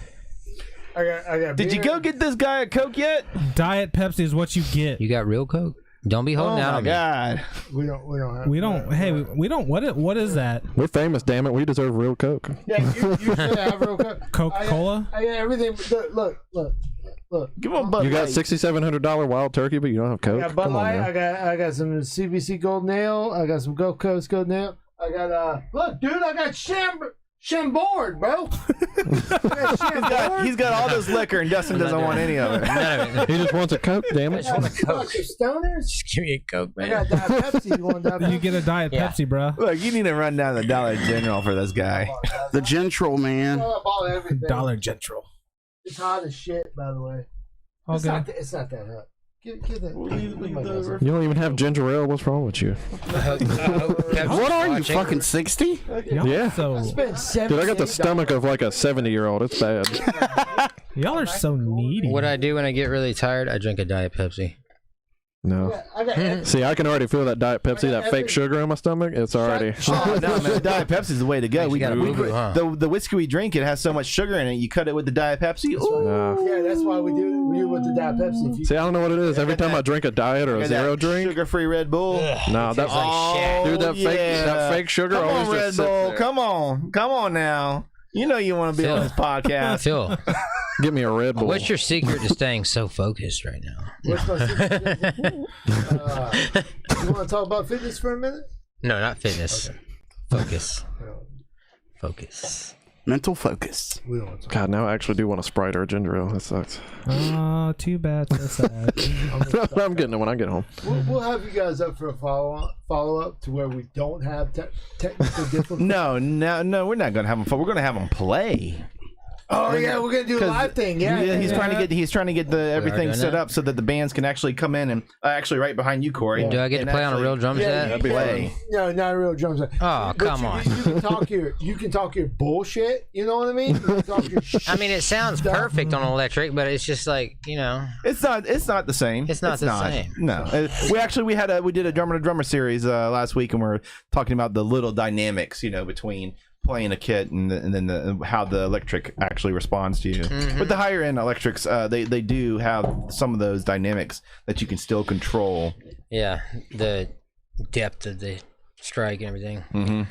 I got Did you beer. go get this guy a Coke yet? Diet Pepsi is what you get. You got real Coke? Don't be Oh holding out my on me. god! We don't have. We don't. Hey, we don't. What is that? we're famous. Damn it, we deserve real Coke. Yeah, you should have real Coke. Coca-Cola? I got everything. Look. Give him a Bud You got Light. $6,700 wild turkey, but you don't have I Coke. got Bud Come on, Light. man. I got some CBC Gold Nail. I got some Gold Coast Gold Nail. I got look, dude. I got Chambord, bro. He's got all this liquor, and Dustin doesn't want any of it. None of it. He just wants a Coke. Damn it. Fucking stoners. Just give me a Coke, I man. got Diet Pepsi. You want Diet You Pepsi? get a Diet Yeah. Pepsi, bro. Look, you need to run down the Dollar General for this guy. The Gentral, man. I bought everything. Dollar General. It's hot as shit, by the way. All It's good. not that hot. Give that. leave my the- glass. You don't even have ginger ale. What's wrong with you? What are you, fucking 60? Y'all Yeah. So Spent Dude, I got the $78. stomach of like a 70-year-old. It's bad. y'all are so needy. What I do when I get really tired, I drink a Diet Pepsi. No. I got See, I can already feel that Diet Pepsi, that fake sugar in my stomach. It's already. Oh, no, man. Diet Pepsi's the way to go. You got a boo-boo, huh? The whiskey we drink, it has so much sugar in it. You cut it with the Diet Pepsi. Ooh. Nah. Yeah, that's why we do with the Diet Pepsi. If you, See, I don't know what it is. Every time I drink a diet or a Got zero that drink, sugar-free Red Bull. no, that's like shit. dude. That fake sugar Come always on, just Red sits Bull. there. Come on now. You know you want to be on Phil. this podcast. Phil, Give me a Red Bull. what's your secret to staying so focused right now? what's my secret? You want to talk about fitness for a minute? No, not fitness. Focus. Focus. Mental focus. We don't want to talk. God, now I actually do want a Sprite or a ginger ale. That sucks. Oh, too bad. So sad. I'm getting it when I get home. We'll have you guys up for a follow up to where we don't have technical difficulties. No, we're not gonna have them. We're gonna have them play. Oh yeah, we're gonna do a 'Cause live thing. Yeah, he's trying to get the everything doing set that? up so that the bands can actually come in and actually right behind you, Corey. Do I get to and play on a actually- real drum Yeah, set? you play. No, not a real drum set. Oh, But come you, on. you can talk your bullshit. You know what I mean? You can talk your I mean, it sounds stuff. perfect on electric, but it's just like, you know. It's not the same. It's not the same. No, we did a drummer to drummer series last week, and we're talking about the little dynamics, between playing a kit and then how the electric actually responds to you. With the higher end electrics, they do have some of those dynamics that you can still control. Yeah, the depth of the strike and everything. Yeah,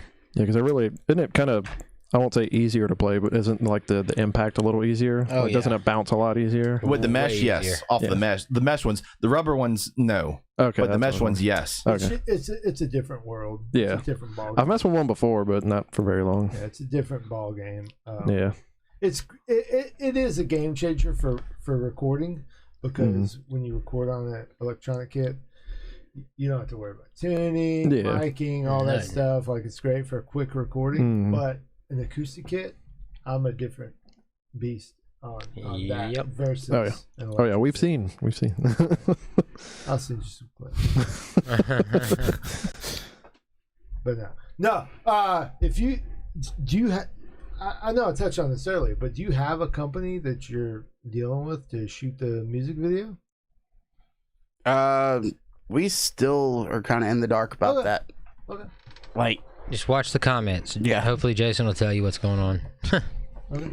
because isn't it kind of, I won't say easier to play, but isn't like the impact a little easier? Oh, Like, doesn't it bounce a lot easier? With the mesh, Way yes. easier. Off Yeah. the mesh ones. The rubber ones, no. Okay, But the that's mesh what I'm- ones, yes. Okay. It's a different world. Yeah. It's a different ball. I've messed with one before, but not for very long. Yeah, it's a different ball game. Yeah. It is a game changer for recording because when you record on an electronic kit, you don't have to worry about tuning, Yeah. miking, all that Nothing. stuff. Like it's great for quick recording. Mhm. But an acoustic kit, I'm a different beast on that Yep. versus. Oh, yeah. an Oh yeah, we've electric seen. kit. I'll send you some clips. But no. If you do you have, I know I touched on this earlier, but do you have a company that you're dealing with to shoot the music video? We still are kind of in the dark about that. Okay. Like, Just watch the comments. Yeah. Hopefully Jason will tell you what's going on. Okay.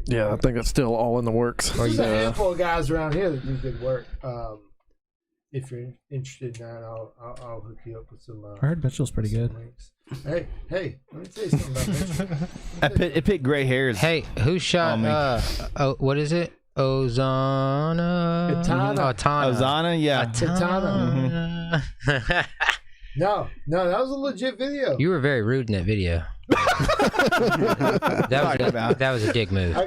Yeah, I think it's still all in the works. There's a handful of guys around here that do good work. If you're interested in that, I'll hook you up with some. I heard Mitchell's pretty good. links. Hey, let me tell you something about Mitchell. It picked gray hairs. Hey, who shot? What is it? Ozana. Itana. Ozana, yeah. Itana. No, that was a legit video. You were very rude in that video. that was a dick move. I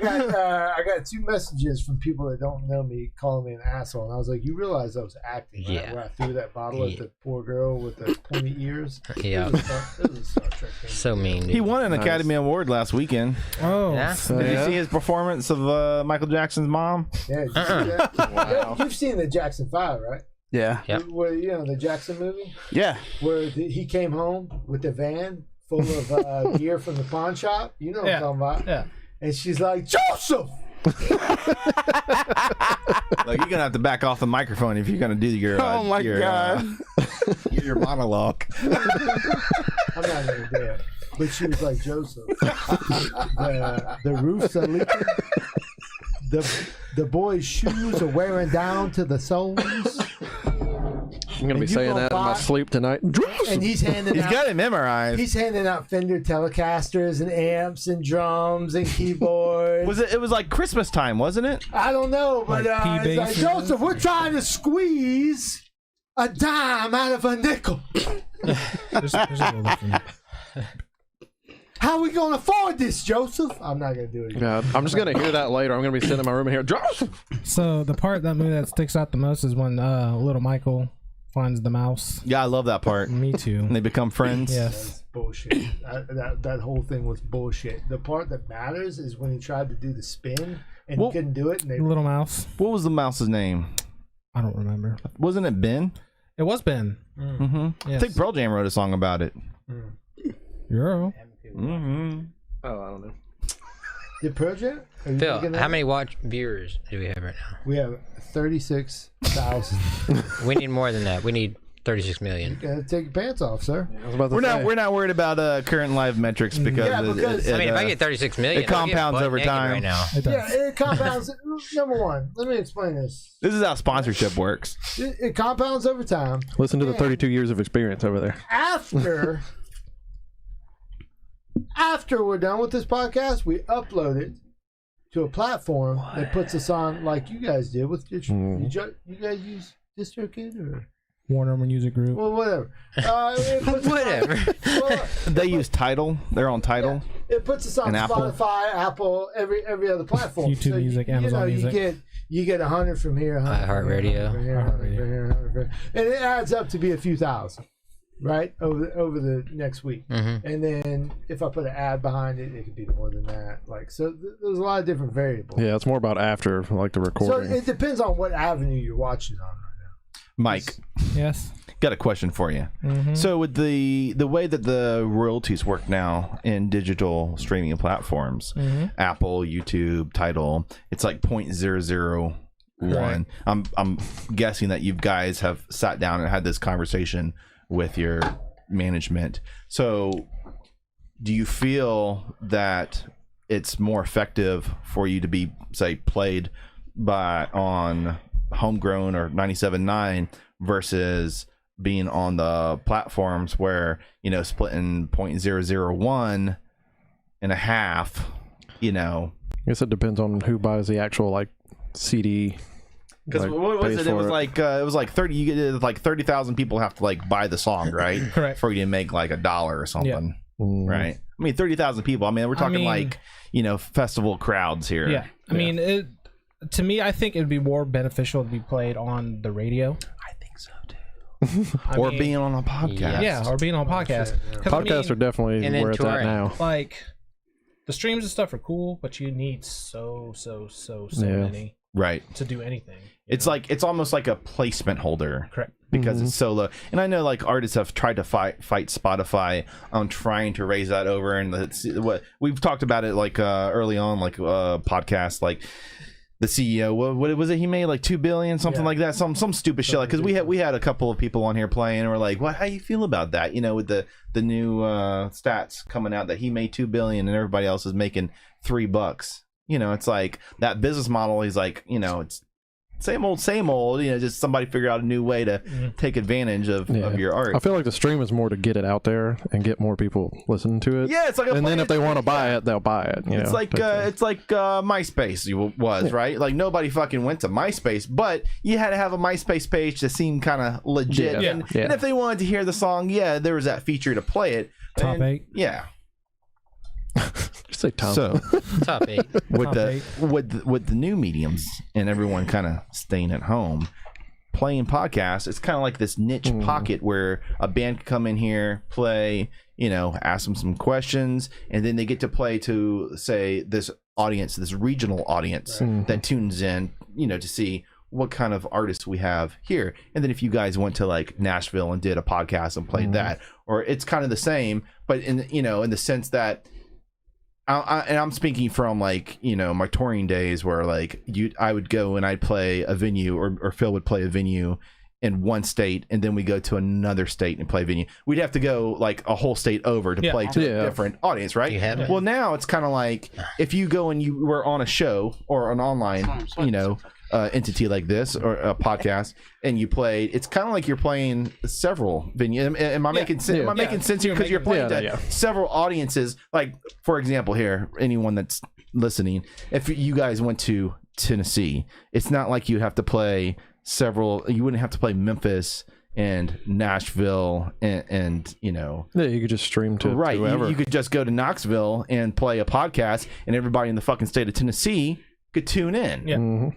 got 2 messages from people that don't know me calling me an asshole, and I was like, "You realize I was acting, right?" Yeah. Where I threw that bottle at the poor girl with the pointy ears. Yeah. It was a Star Trek thing. So mean. Dude. He won an Academy Award last weekend. Oh, Yeah? Did you see his performance of Michael Jackson's mom? Yeah, did you see that? Wow. You've seen the Jackson 5, right? yeah. Yep. Where the Jackson movie, Yeah. where he came home with the van full of gear from the pawn shop. You know what I'm talking about? yeah. And she's like, Joseph. Like, you're gonna have to back off the microphone if you're gonna do your. Oh my God. Your monologue. I'm not gonna do it. But she was like, Joseph, the roofs are leaking. The boys' shoes are wearing down to the soles. I'm gonna be And you saying gonna that in my buy- sleep tonight. And he's handing He's out. got it memorized. He's handing out Fender Telecasters and amps and drums and keyboards. It was like Christmas time, wasn't it? I don't know, but Like it's like, P-bass. Joseph, we're trying to squeeze a dime out of a nickel. There's a little different. How are we going to afford this, Joseph? I'm not going to do it. God, I'm just gonna hear that later. I'm gonna be sitting in my room and hear Joseph. So the part of that movie that sticks out the most is when little Michael finds the mouse. Yeah, I love that part. Me too. And they become friends. Yes. That's bullshit. That whole thing was bullshit. The part that matters is when he tried to do the spin and Well- he couldn't do it. And they Little mouse. What was the mouse's name? I don't remember. Wasn't it Ben? It was Ben. Mm-hmm. Yes. I think Pearl Jam wrote a song about it. Euro. Mm-hmm. Oh, I don't know. did Pearl Jam? Are you Phil, thinking how that? many viewers do we have right now? We have 36,000. We need more than that. We need 36 million. Gotta take your pants off, sir. I was about to say. We're not worried about current live metrics because, Yeah, because- I mean, if I get 36 million, it compounds over time. right now. It does. Yeah, it compounds. Number one, let me explain this. This is how sponsorship works. It compounds over time. Listen to the Yeah. 32 years of experience over there. After we're done with this podcast, we upload it to a platform that puts us on like you guys did with you guys use DistroKid or Warner Music Group. well, whatever. It puts us on- Whatever. well, They use Tidal. They're on Tidal. it puts us on And Apple? Spotify, Apple, every other platform. YouTube Music, Amazon Music. You get 100 from here, 100 from here, iHeartRadio. 100 from here, 100 from here, 100 from here. And it adds up to be a few thousand, right? Over the next week. Mm-hmm. And then if I put an ad behind it, it could be more than that. Like, so there's a lot of different variables. Yeah, it's more about after, like the So recording. it depends on what avenue you're watching on right Mike, Yes. got a question for you. Mm-hmm. So with the way that the royalties work now in digital streaming platforms, Apple, YouTube, Tidal, it's like 0.001. Right. I'm guessing that you guys have sat down and had this conversation with your management. So do you feel that it's more effective for you to be, say, played on Homegrown or 97.9 versus being on the platforms where, splitting 0.001 and a half, I guess it depends on who buys the actual like CD. because like, what was pays it? It for was like 30. You get like 30,000 people have to like buy the song, right? Correct. For you to make like $1 or something, right? I mean, 30,000 people. I mean, we're talking festival crowds here. Yeah. I mean, to me, I think it would be more beneficial to be played on the radio. I think so too. Or mean, being on a podcast. Yeah, or being on a podcast. 'Cause, Podcasts are definitely and then where it's at touring. now. like the streams and stuff are cool, but you need so Yeah. many. Right. to do anything. It's like it's almost like a placement holder. Correct. Because it's so low. And I know like artists have tried to fight Spotify on trying to raise that over, and what we've talked about it like early on, like podcast, like the CEO, what was it he made, like 2 billion, something like that, some stupid shit, like, because we had a couple of people on here playing and we're like, what, how you feel about that, you know, with the new stats coming out that he made 2 billion and everybody else is making $3. You know, it's like that business model. He's like, you know, it's same old, you know, just somebody figure out a new way to take advantage of your art. I feel like the stream is more to get it out there and get more people listening to it. Yeah, it's like and then if they want to buy it, they'll buy it. You it's know, like MySpace was, right? Like nobody fucking went to MySpace, but you had to have a MySpace page to seem kind of legit. Yeah. And if they wanted to hear the song, there was that feature to play it. Top 8. Yeah. Just say Tom. So Top 8. with the new mediums and everyone kind of staying at home playing podcasts, it's kind of like this niche pocket where a band can come in here, play, you know, ask them some questions, and then they get to play to, say, this audience, this regional audience that tunes in, you know, to see what kind of artists we have here. And then if you guys went to like Nashville and did a podcast and played that, or it's kind of the same, but in, you know, in the sense that and I'm speaking from like, you know, my touring days where like I would go and I'd play a venue, or Phil would play a venue in one state, and then we go to another state and play a venue. We'd have to go like a whole state over to play to a different audience, right? Well, now it's kind of like if you go and you were on a show or an online, you know, entity like this or a podcast, and you play, it's kind of like you're playing several venues. Am I making sense? Am I making sense here? Because you're playing to several audiences. Like, for example, here, anyone that's listening, if you guys went to Tennessee, it's not like you have to play several. You wouldn't have to play Memphis and Nashville and you know, you could just stream to whoever. You could just go to Knoxville and play a podcast, and everybody in the fucking state of Tennessee could tune in.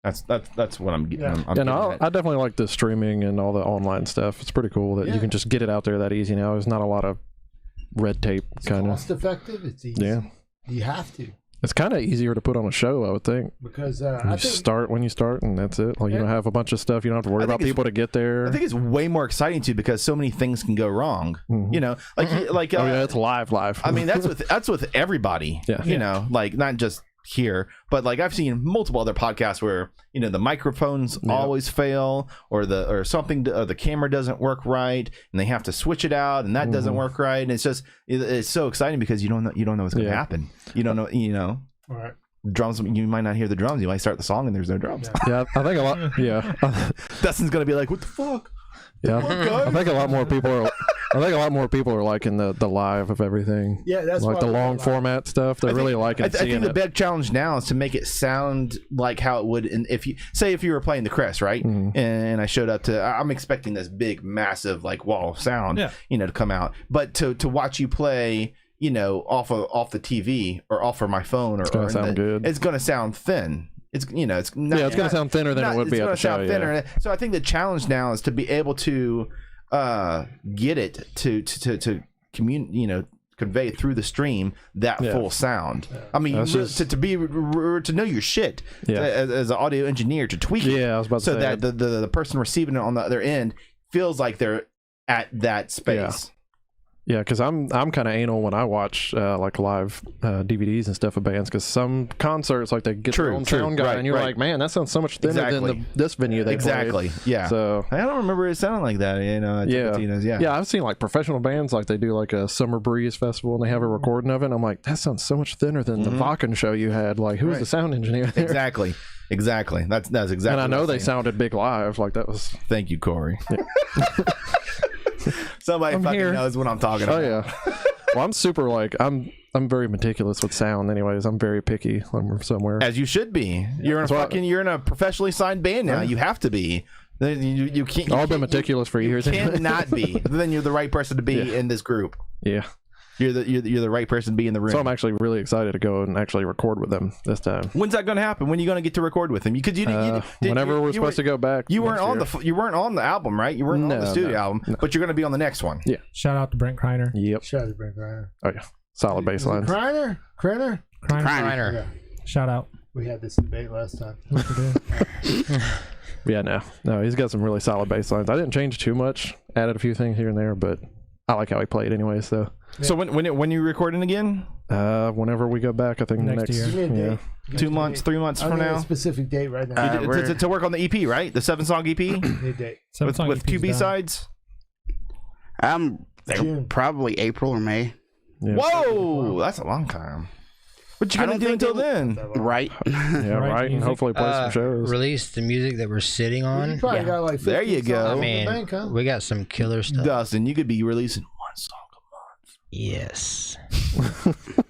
That's what I'm getting. I definitely like the streaming and all the online stuff. It's pretty cool that you can just get it out there that easy now. There's not a lot of red tape. Kind of cost effective. It's easy. Yeah, you have to. It's kind of easier to put on a show, I would think, because you start when you start, and that's it. Like you don't have a bunch of stuff. You don't have to worry about people to get there. I think it's way more exciting too, because so many things can go wrong. You know, like it's live. I mean, that's with everybody. You know, like not just here, but like I've seen multiple other podcasts where, you know, the microphones always fail, or the camera doesn't work right, and they have to switch it out, and that doesn't work right, and it's so exciting because you don't know what's going to happen. You don't know, you know. All right. Drums, you might not hear the drums. You might start the song and there's no drums. I think a lot. Dustin's gonna be like, "What the fuck?" I think a lot more people are liking the live of everything. Yeah, that's like the long format stuff. They're really liking. I think the big challenge now is to make it sound like how it would. And if you were playing the Crest, right, and I showed up I'm expecting this big, massive like wall of sound, you know, to come out. But to watch you play, you know, off the TV or off of my phone, it's gonna sound good. It's gonna sound thin. It's, you know, it's not, it's going to sound thinner than it would be at the show. So I think the challenge now is to be able to get it to you know, convey through the stream that full sound. I mean, to know your shit as an audio engineer, to tweak it. I was about to so say that the person receiving it on the other end feels like they're at that space. Yeah, because I'm kind of anal when I watch like live DVDs and stuff of bands, because some concerts, like, they get their own sound guy, and you're like, man, that sounds so much thinner than this venue they played. Yeah. So I don't remember it sounding like that, you know. Yeah, I've seen like professional bands, like they do like a Summer Breeze festival and they have a recording of it, and I'm like, that sounds so much thinner than the Vakken show you had. Like, who was the sound engineer there? Exactly. That's exactly. And I know they sounded big live. Like, that was. Thank you, Corey. Somebody fucking knows what I'm talking about. Oh yeah. Well, I'm super I'm very meticulous with sound. Anyways, I'm very picky when we're somewhere. As you should be. You're in a professionally signed band now. You have to be. You can't. I've been meticulous for years. You cannot be. Then you're the right person to be in this group. Yeah. You're the right person to be in the room. So I'm actually really excited to go and actually record with them this time. When's that going to happen? When are you going to get to record with them? Whenever we're supposed to go back. You weren't on the album, right? You weren't on the studio album, but you're going to be on the next one. Yeah. Shout out to Brent Kreiner. Yep. Shout out to Brent Kreiner. Oh yeah. Solid bass lines. Kreiner. Yeah. Shout out. We had this debate last time. Yeah, no, he's got some really solid bass lines. I didn't change too much, added a few things here and there, but I like how he played anyway. So when you recording again? Whenever we go back, I think Next year. Give me a date. 2 months, 3 months from I need now. a specific date right now. To work on the EP, right? The 7-song EP Need a date. with QB sides. June. Probably April or May. Yeah. Whoa, that's a long time. What you gonna do until then? Right. Yeah, right. And music. hopefully play some shows. Release the music that we're sitting You on. probably got like 15 There you go. songs I in the mean, bank, huh? we got some killer stuff. Dustin, you could be releasing 1 song Yes. a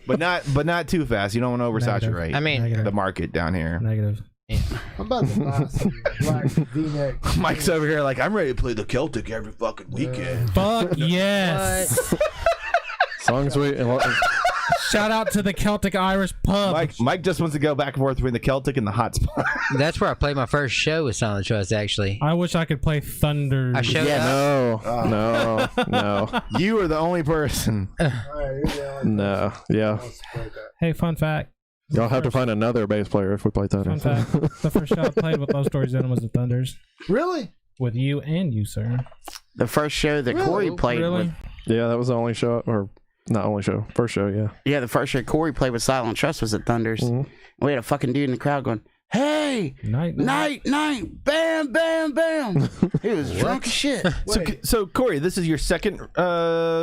month, but not too fast. You don't want to oversaturate I mean, Negative. the market down here. Negative. I'm about to buy some black V-neck. Mike's over here like, I'm ready to play the Celtic every fucking weekend. Fuck yes. Songs we Shout out to the Celtic Irish pub. Mike just wants to go back and forth between the Celtic and the hot spot. That's where I played my first show with Silent Trust, actually. I wish I could play Thunder. I showed up. no. You are the only person. All right, here we go. No. Yeah. Hey, fun fact. Y'all have to find another bass player if we play Thunder. Fun fact. The first show I played with Low Stories in was the Thunders. Really? With you and you, sir. The first show that Really? Corey played Really? with. Yeah, that was the only show, or not only show, first show. Yeah. Yeah, the first show Corey played with Silent Trust was at Thunders. Mhm. We had a fucking dude in the crowd going, "Hey, Night. night, bam, bam, bam." He was drunk as shit. So Corey, this is your second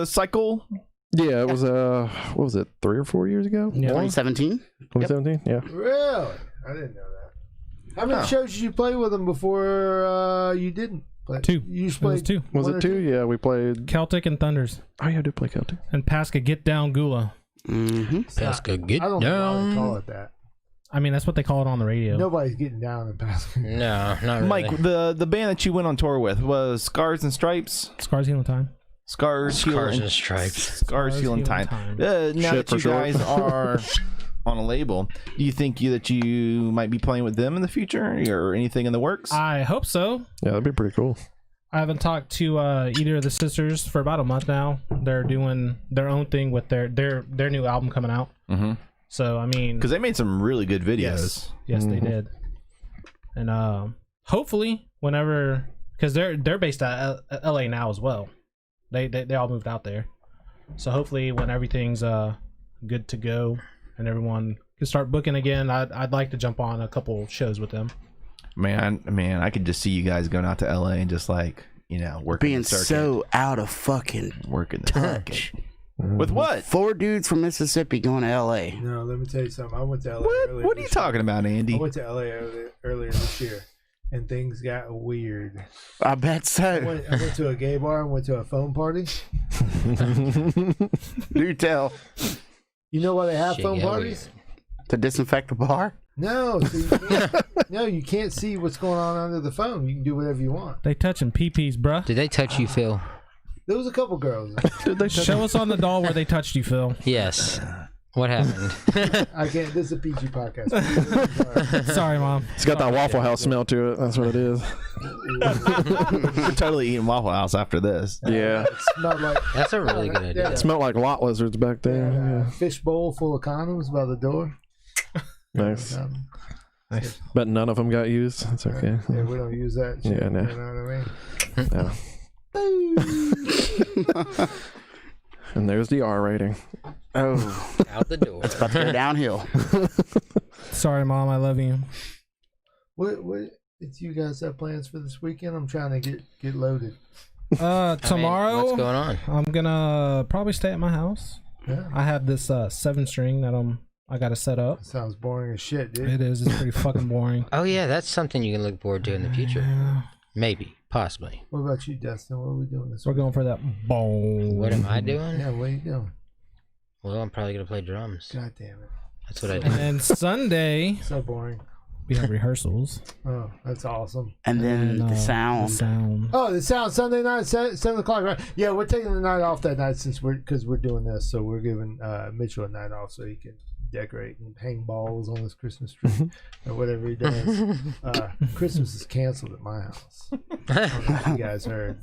cycle. Yeah, it was what was it, 3 or 4 years ago? Yeah. 2017. 2017. Yeah. Really? I didn't know that. How many shows did you play with them before you didn't play? 2. You just It was played 2. Was one it or 2? Yeah, we played. Celtic and Thunders. Oh yeah, I did play Celtic. And Pasca Get Down Gula. Mm-hmm. Pasca, get I don't know why they down. call it that. I mean, that's what they call it on the radio. Nobody's getting down in Pascal. No, not really. Mike, the band that you went on tour with was Scars and Stripes. Scars Healing Time. Scars and Stripes. Scars Healing Time. Now Shit, that you for sure. guys are on a label, do you think that you might be playing with them in the future or anything in the works? I hope so. Yeah, that'd be pretty cool. I haven't talked to either of the sisters for about a month now. They're doing their own thing with their new album coming out. Mm-hmm. So I mean, Because they made some really good videos. yes, they did. And hopefully, whenever, because they're based at LA now as well. They all moved out there. So hopefully, when everything's good to go and everyone can start booking again, I'd like to jump on a couple shows with them. Man, I could just see you guys going out to LA and just like, working Being the circuit. so out of fucking Working the touch. circuit. With what? 4 dudes from Mississippi going to LA. No, let me tell you something. I went to LA earlier. What are you talking about, Andy? I went to LA earlier this year, and things got weird. I bet I so. went to a gay bar and went to a phone party. Do tell. You know why they have Shit phone got parties? To disinfect the bar? No, so you can't see what's going on under the phone. You can do whatever you want. They touching pee-pees, bruh. Did they touch you, Phil? There was a couple girls. Did they touch Show us on the doll where they touched you, Phil. Yes. What happened? I can't. This is a PG podcast. Sorry, Mom. It's got that Waffle House smell to it. That's what it is. We're totally eating Waffle House after this. Yeah. It smelled like That's a really good idea. It smelled like lot lizards back there. a fish bowl full of condoms by the door. Yeah. Nice. Nice. But none of them got used. It's okay. Yeah, we don't use that. Shit, Yeah, no. You know what I mean? Yeah. And there's the R rating. Oh, Out the door. about to go downhill. Sorry, Mom. I love you. What did you guys have plans for this weekend? I'm trying to get loaded. Tomorrow, what's going on? I'm gonna probably stay at my house. Yeah. I have this 7-string that I gotta set up. Sounds boring as shit, dude. It is. It's pretty fucking boring. Oh yeah, that's something you can look forward to in the future. Yeah. Maybe, possibly. What about you, Dustin? What are we doing this We're going for that bone. What am I doing? Yeah, where you going? Well, I'm probably gonna play drums. God damn it. That's what I do. And then Sunday So boring. we have rehearsals. Oh, that's awesome. And then And, the sound. sound. Oh, the sound Sunday night, 7 o'clock, right? Yeah, we're taking the night off that night because we're doing this, so we're giving Mitchell a night off so he can decorate and hang balls on this Christmas tree or whatever he does. Christmas is canceled at my house. I don't know if you guys heard.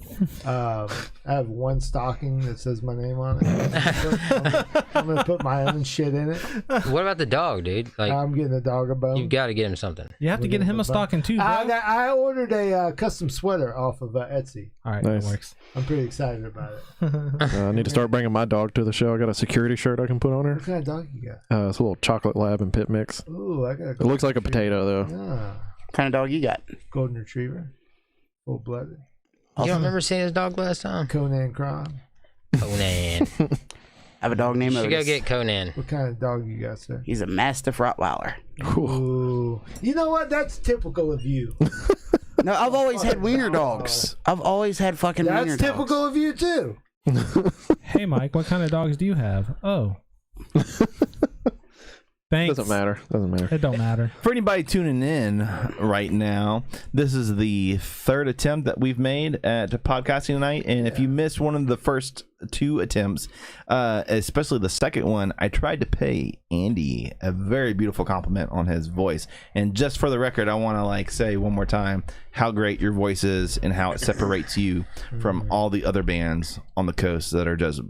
I have one stocking that says my name on it. I'm gonna put my own shit in it. What about the dog, dude? Like, I'm getting a dog a bone. you've got to get him something. You have to get him a stocking too, bro. I ordered a custom sweater off of Etsy. All right, Nice. that works. I'm pretty excited about it. I need to start bringing my dog to the show. I got a security shirt I can put on her. What kind of dog you got? It's a little chocolate lab and pit mix. Ooh, I got. It looks like a potato though. Yeah, What kind of dog you got? golden retriever, full blooded. You don't remember seeing his dog last time? Conan Kron. Conan. I have a dog named You should go Otis. get Conan. What kind of dog you got, sir? He's a Mastiff Rottweiler. Ooh, you know what? That's typical of you. No, I've always had wiener dogs. I've always had fucking That's wiener typical dogs. of you too. Hey, Mike, what kind of dogs do you have? Oh. Thanks. Doesn't matter. It don't matter. For anybody tuning in right now, this is the third attempt that we've made at podcasting tonight. And if you missed one of the first two attempts, especially the second one, I tried to pay Andy a very beautiful compliment on his voice. And just for the record, I want to say one more time how great your voice is and how it separates you from all the other bands on the coast that are just,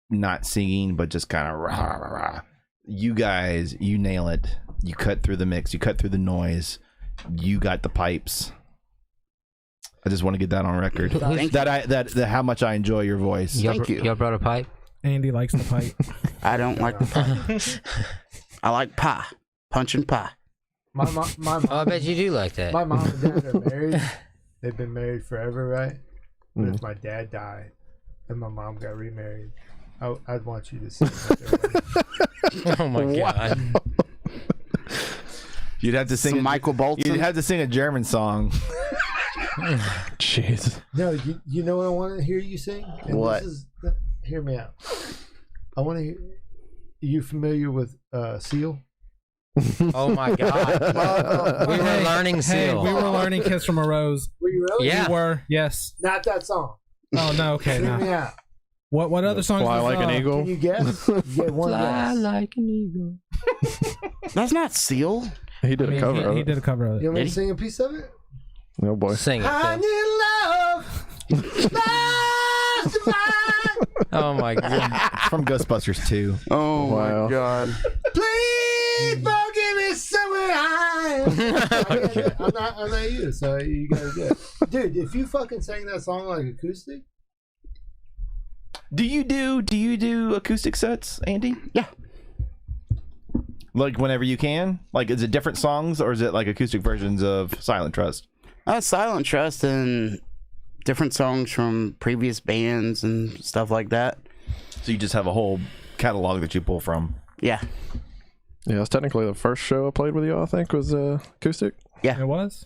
not singing, but just kind of rah, rah, rah. You guys, you nail it. You cut through the mix. You cut through the noise. You got the pipes. I just want to get that on record. Thank That how much I enjoy your voice. Thank you. Y'all brought a pipe? Andy likes the pipe. I don't like the pie. I like pie. Punch and pie. My mom. Oh, I bet you do like that. My mom and dad are married. They've been married forever, right? But if my dad died and my mom got remarried, I'd want you to sing like their wedding. Oh my god. You'd have to sing Some Michael Bolton. You'd have to sing a German song. Jeez. No, you know what I want to hear you sing? And What? Hear me out. I want to hear. Are you familiar with Seal? Oh my god. We were learning Hey, seal. we were learning Kiss from a Rose. Were you really? Yeah. We were, yes. Not that song. Oh, no, okay, Hear me no. out. What other songs Fly was, like an eagle. Can you guess? You get one guess. like an eagle. That's not Seal. He did a cover of he it. did a cover of You it. want me Did to he? sing a piece of it? Oh boy. Sing it. I Phil. need love. Lost divine. Oh my god. From Ghostbusters 2. Oh Wow. my god. Please forgive me, someone I'm not you, so you gotta do it. Dude, if you fucking sang that song like acoustic, Do you do acoustic sets, Andy? Yeah. Like whenever you can? Like is it different songs or is it like acoustic versions of Silent Trust? Silent Trust and different songs from previous bands and stuff like that. So you just have a whole catalog that you pull from. Yeah. Yeah, it's technically the first show I played with you. I think was acoustic. It was?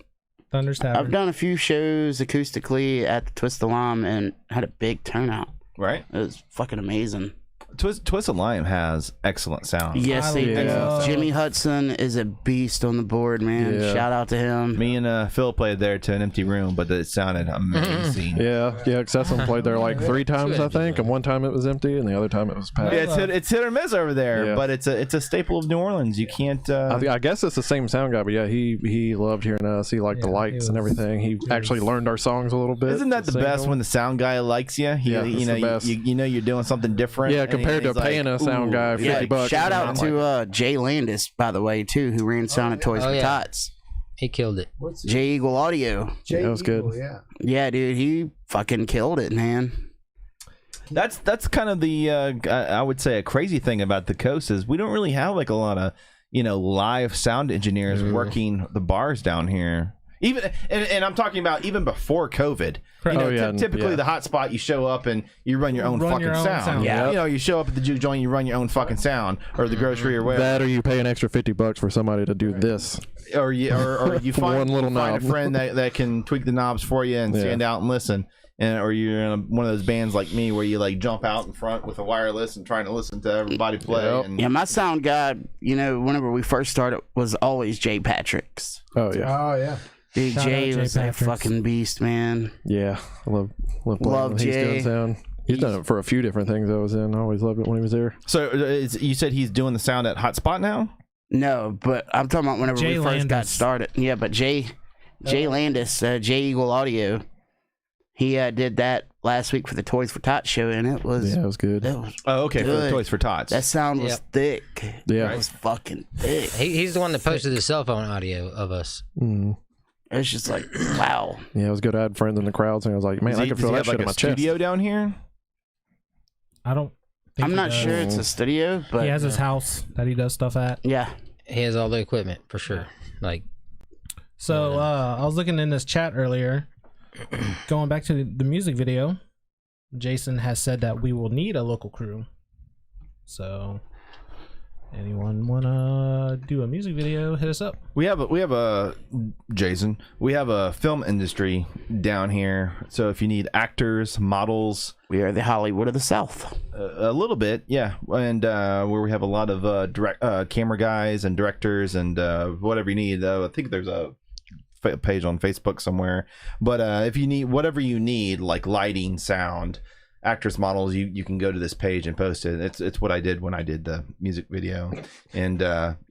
Thunder's Tavern. I've done a few shows acoustically at the Twist the Lime and had a big turnout. Right? It was fucking amazing. Twisted Lime has excellent sound. Yes, they do. love- Jimmy Hudson is a beast on the board, man. Yeah. Shout out to him. Me and Phil played there to an empty room, but it sounded amazing. Yeah, Excessum played there like 3 times, I think, and one time it was empty, and the other time it was packed. Yeah, it's hit or miss over there, Yeah. but it's a staple of New Orleans. You can't. I guess it's the same sound guy, but yeah, he loved hearing us. He liked the Yeah, lights he and was- everything. He actually learned our songs a little bit. Isn't that the to sing best them. when the sound guy likes you? Yeah, it's the best. You know you're doing something different. Yeah, and compared to he's like, paying a sound "Ooh." guy Yeah, $50. shout and out I'm to Jay Landis, by the way, too, who ran Sound of Toys Oh, for yeah. Tots. He killed it. what's it? Jay Eagle Audio. Jay that was good. Eagle, yeah. Yeah, dude, he fucking killed it, man. That's kind of the I would say a crazy thing about the coast is we don't really have like a lot of live sound engineers working the bars down here. Even and I'm talking about even before COVID. Oh, yeah, Typically yeah. the hot spot you show up and you run your own Run fucking your own sound. sound. Yeah. You show up at the juke joint, you run your own fucking sound, or the grocery or whatever. That, or you pay an extra $50 for somebody to do this. Or you find, One little find a knob. friend that can tweak the knobs for you and Yeah. stand out and listen. Or you're in one of those bands like me where you like jump out in front with a wireless and trying to listen to everybody play. Yep. And Yeah, my sound guy, whenever we first started, was always Jay Patrick's. Oh yeah, Oh yeah. Dude, Shout Jay out Jay was that Patrick's. fucking beast, man. yeah. I love playing Love when he's Jay. doing sound. He's done it for a few different things I was in. I always loved it when he was there. So you said he's doing the sound at Hotspot now? No, but I'm talking about whenever Jay we first got Landis. started. Yeah, but Jay Landis, Jay Eagle Audio, he did that last week for the Toys for Tots show, and it was good. It was Oh, okay, for the good. Toys for Tots. That sound was Yep. thick. Yeah. It was fucking thick. He's the one that posted the cell phone audio of us. Mm. It was just like, wow. Yeah, it was good. I had friends in the crowds, and I was like, man, I could feel that shit like in a my chest. studio down here? I don't. Think I'm he not does. sure it's a studio, but He has his house that he does stuff at. yeah. He has all the equipment for sure. Like, So I was looking in this chat earlier, going back to the music video. Jason has said that we will need a local crew. So, anyone wanna do a music video? Hit us up. We have a Jason. We have a film industry down here. So if you need actors, models, We are the Hollywood of the South. a little bit, yeah, and where we have a lot of direct camera guys and directors and whatever you need. I think there's a page on Facebook somewhere. But if you need whatever you need, like lighting, sound, actors, models, you can go to this page and post it. It's what I did when I did the music video, and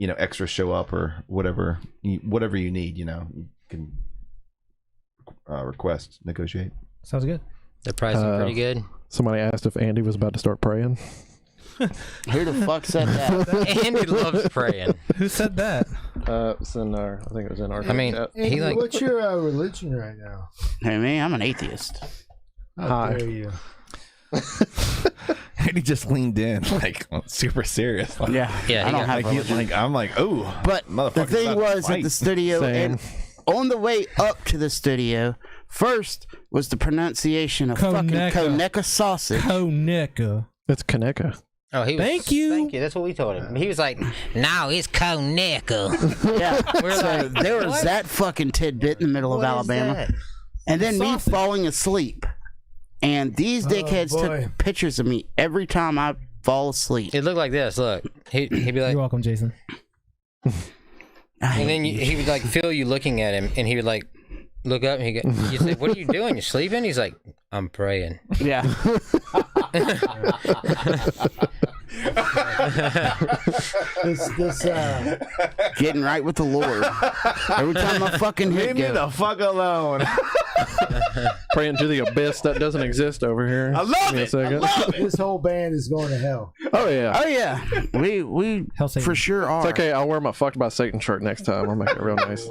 extras show up or whatever you need. You can request, negotiate. Sounds good. the price is pretty good. Somebody asked if Andy was about to start praying. Who the fuck said that? Andy loves praying. Who said that? It's in our, I think it was in our. I mean, chat. he Andy, like what's your religion right now? Hey, man, I'm an atheist. How Hi. dare you? And he just leaned in like super serious. Like, Yeah, Yeah, I he don't got- have religion. I'm like, oh, But the motherfucker's thing about to was at the fight. studio, Same. and on the way up to the studio, first was the pronunciation of fucking Koneka. Koneka sausage. Koneka. It's Kaneka. oh, he was, Thank you. Thank you. That's what we told him. He was like, no, it's Koneka. Yeah, We're so like, there was what? that fucking tidbit in the middle of What is Alabama, that? and then me Sausage. falling asleep. And these dickheads boy. took pictures of me every time I fall asleep. It looked like this. Look, he'd be like, You're welcome, Jason. I and then hate he would like feel you looking at him, and he would like look up, and he go, you say, "What are you doing? You sleeping?" He's like, "I'm praying." you. Yeah. This Getting right with the Lord. Every time I fucking Leave hit me go. the fuck alone. Praying to the abyss that doesn't exist over here. I love Give me a it. I second. love it. this whole band is going to hell. Oh yeah. Oh yeah, we Hell Satan. for sure are. It's okay. I'll wear my "fucked by Satan" shirt next time. I'll make it real nice.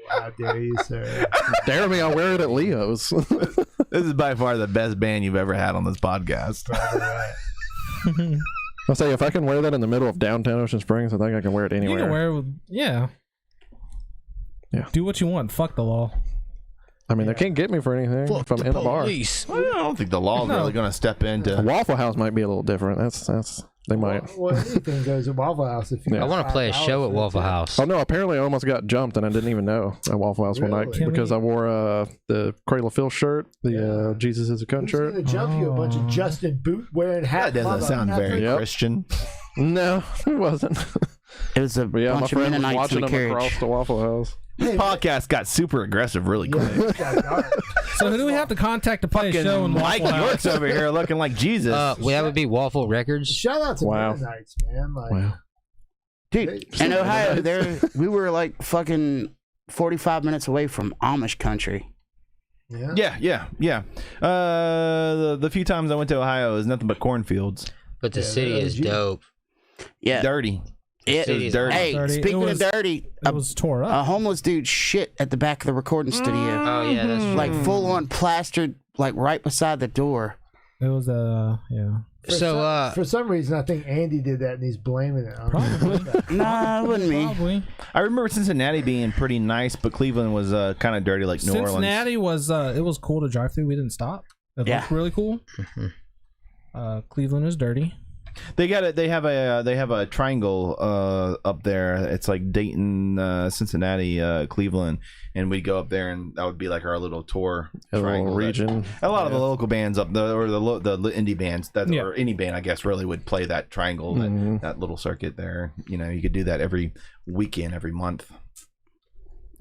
How dare you, sir? Dare me? I'll wear it at Leo's. This is by far the best band you've ever had on this podcast. I'll say if I can wear that in the middle of downtown Ocean Springs, I think I can wear it You anywhere. can wear it. Yeah. Yeah. Do what you want. Fuck the law. I mean, they can't get me for anything if I'm in a bar. Police. Well, I don't think the law's No. really going to step into. A Waffle House might be a little different. That's they might. Well, anything goes at Waffle House. If you Yeah. I want to play a show at Waffle House. Oh no! Apparently, I almost got jumped, and I didn't even know at Waffle House one night Really? because I wore the Cradle of Filth shirt, the Jesus is a cunt Who's shirt. gonna jump you? A bunch of Justin boot wearing hat. That doesn't sound very Yep. Christian. No, it wasn't. It was a But yeah, my bunch of friend was Mennonites watching in a them carriage. across the Waffle House. This podcast got super aggressive really quick. So who do we have to contact to play a show in Mike Waffle York's House? over here looking like Jesus. Well, that would be Waffle Records. Shout out to Wow. Mennonites, man. Like, Wow. Dude, in Ohio, we were like fucking 45 minutes away from Amish country. yeah. Yeah. The few times I went to Ohio is nothing but cornfields. But the Yeah, city that is was you. dope. Yeah. Dirty. It City is is dirty. Hey, Dirty. speaking It was- of dirty, It was tore a up. homeless dude shit at the back of the recording studio. Oh yeah, that's Like full on plastered, like right beside the door. It was yeah. For some reason, I think Andy did that, and he's blaming it. Probably. Nah, it wasn't me. Probably. I remember Cincinnati being pretty nice, but Cleveland was kind of dirty like New Orleans. Cincinnati was it was cool to drive through. We didn't stop. It Yeah. looked really cool. Cleveland is dirty. They have a triangle up there. It's like Dayton, Cincinnati, Cleveland, and we'd go up there, and that would be like our little tour A triangle little that- region. A lot of the local bands up there, or the indie bands that, Yeah. or any band, I guess, really would play that triangle, that little circuit there. You know, you could do that every weekend, every month.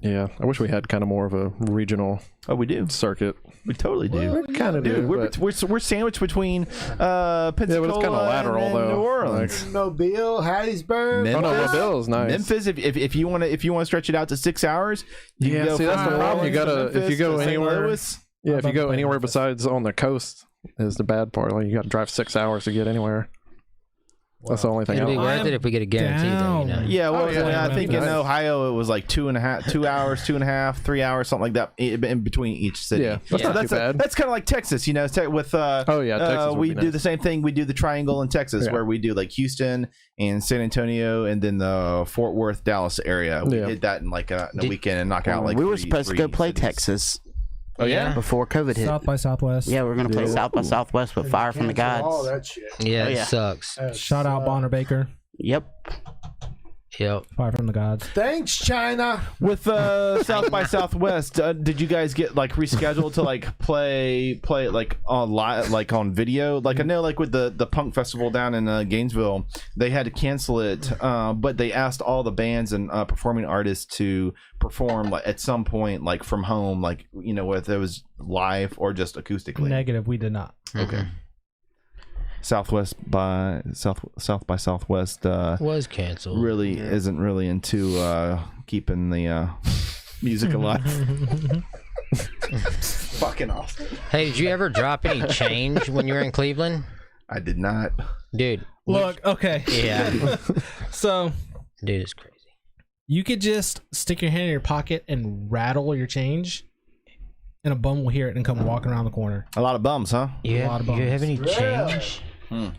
Yeah, I wish we had kind of more of a regional Oh, we do. circuit. We totally do. We kind of do. Dude, but- we're sandwiched between Pensacola it's kinda lateral, and though. New Orleans. Mobile, Hattiesburg. Memphis. Oh no, Mobile is nice. Memphis, if you want to stretch it out to 6 hours, you Yeah, can go see, that's from the problem. You New Orleans gotta- to if you Memphis go to St. anywhere- Louis. Yeah, if about you go to play anywhere Memphis. besides on the coast, is the bad part. Like you got to drive 6 hours to get anywhere. That's the only thing. It'd be I worth it if we get a guarantee, though. You know? Yeah, well, Oh, yeah, I think Memphis. in Ohio it was like 2 hours, 2.5, 3 hours, something like that, in between each city. Yeah, that's Yeah. not too bad. That's kind of like Texas, you know. With Oh, yeah, Texas would we be do nice. the same thing. We do the triangle in Texas, Yeah. where we do like Houston and San Antonio, and then the Fort Worth, Dallas area. We Yeah. did that in like a weekend and knock out like. we were three- supposed to three go play cities. Texas Oh yeah. before COVID hit. South by Southwest. Yeah, we're gonna play South by Southwest with Fire from the Cancel all Gods. that shit. Yeah, Oh, it yeah. sucks. Shout out Bonner Baker. Yep. Yep. Fire from the Gods. Thanks, China. With South by Southwest, did you guys get like rescheduled to like play like on like on video? Like I know, like with the punk festival down in Gainesville, they had to cancel it, but they asked all the bands and performing artists to perform like at some point, like from home, like you know, whether it was live or just acoustically. Negative. We did not. Okay. South by Southwest Was canceled. really isn't really into keeping the music alive. Fucking awesome. Hey, did you ever drop any change when you were in Cleveland? I did not. Dude. Look, okay. Yeah. So Dude, it's crazy. you could just stick your hand in your pocket and rattle your change, and a bum will hear it and come walking around the corner. A lot of bums, huh? You lot of have, you bums. have any change?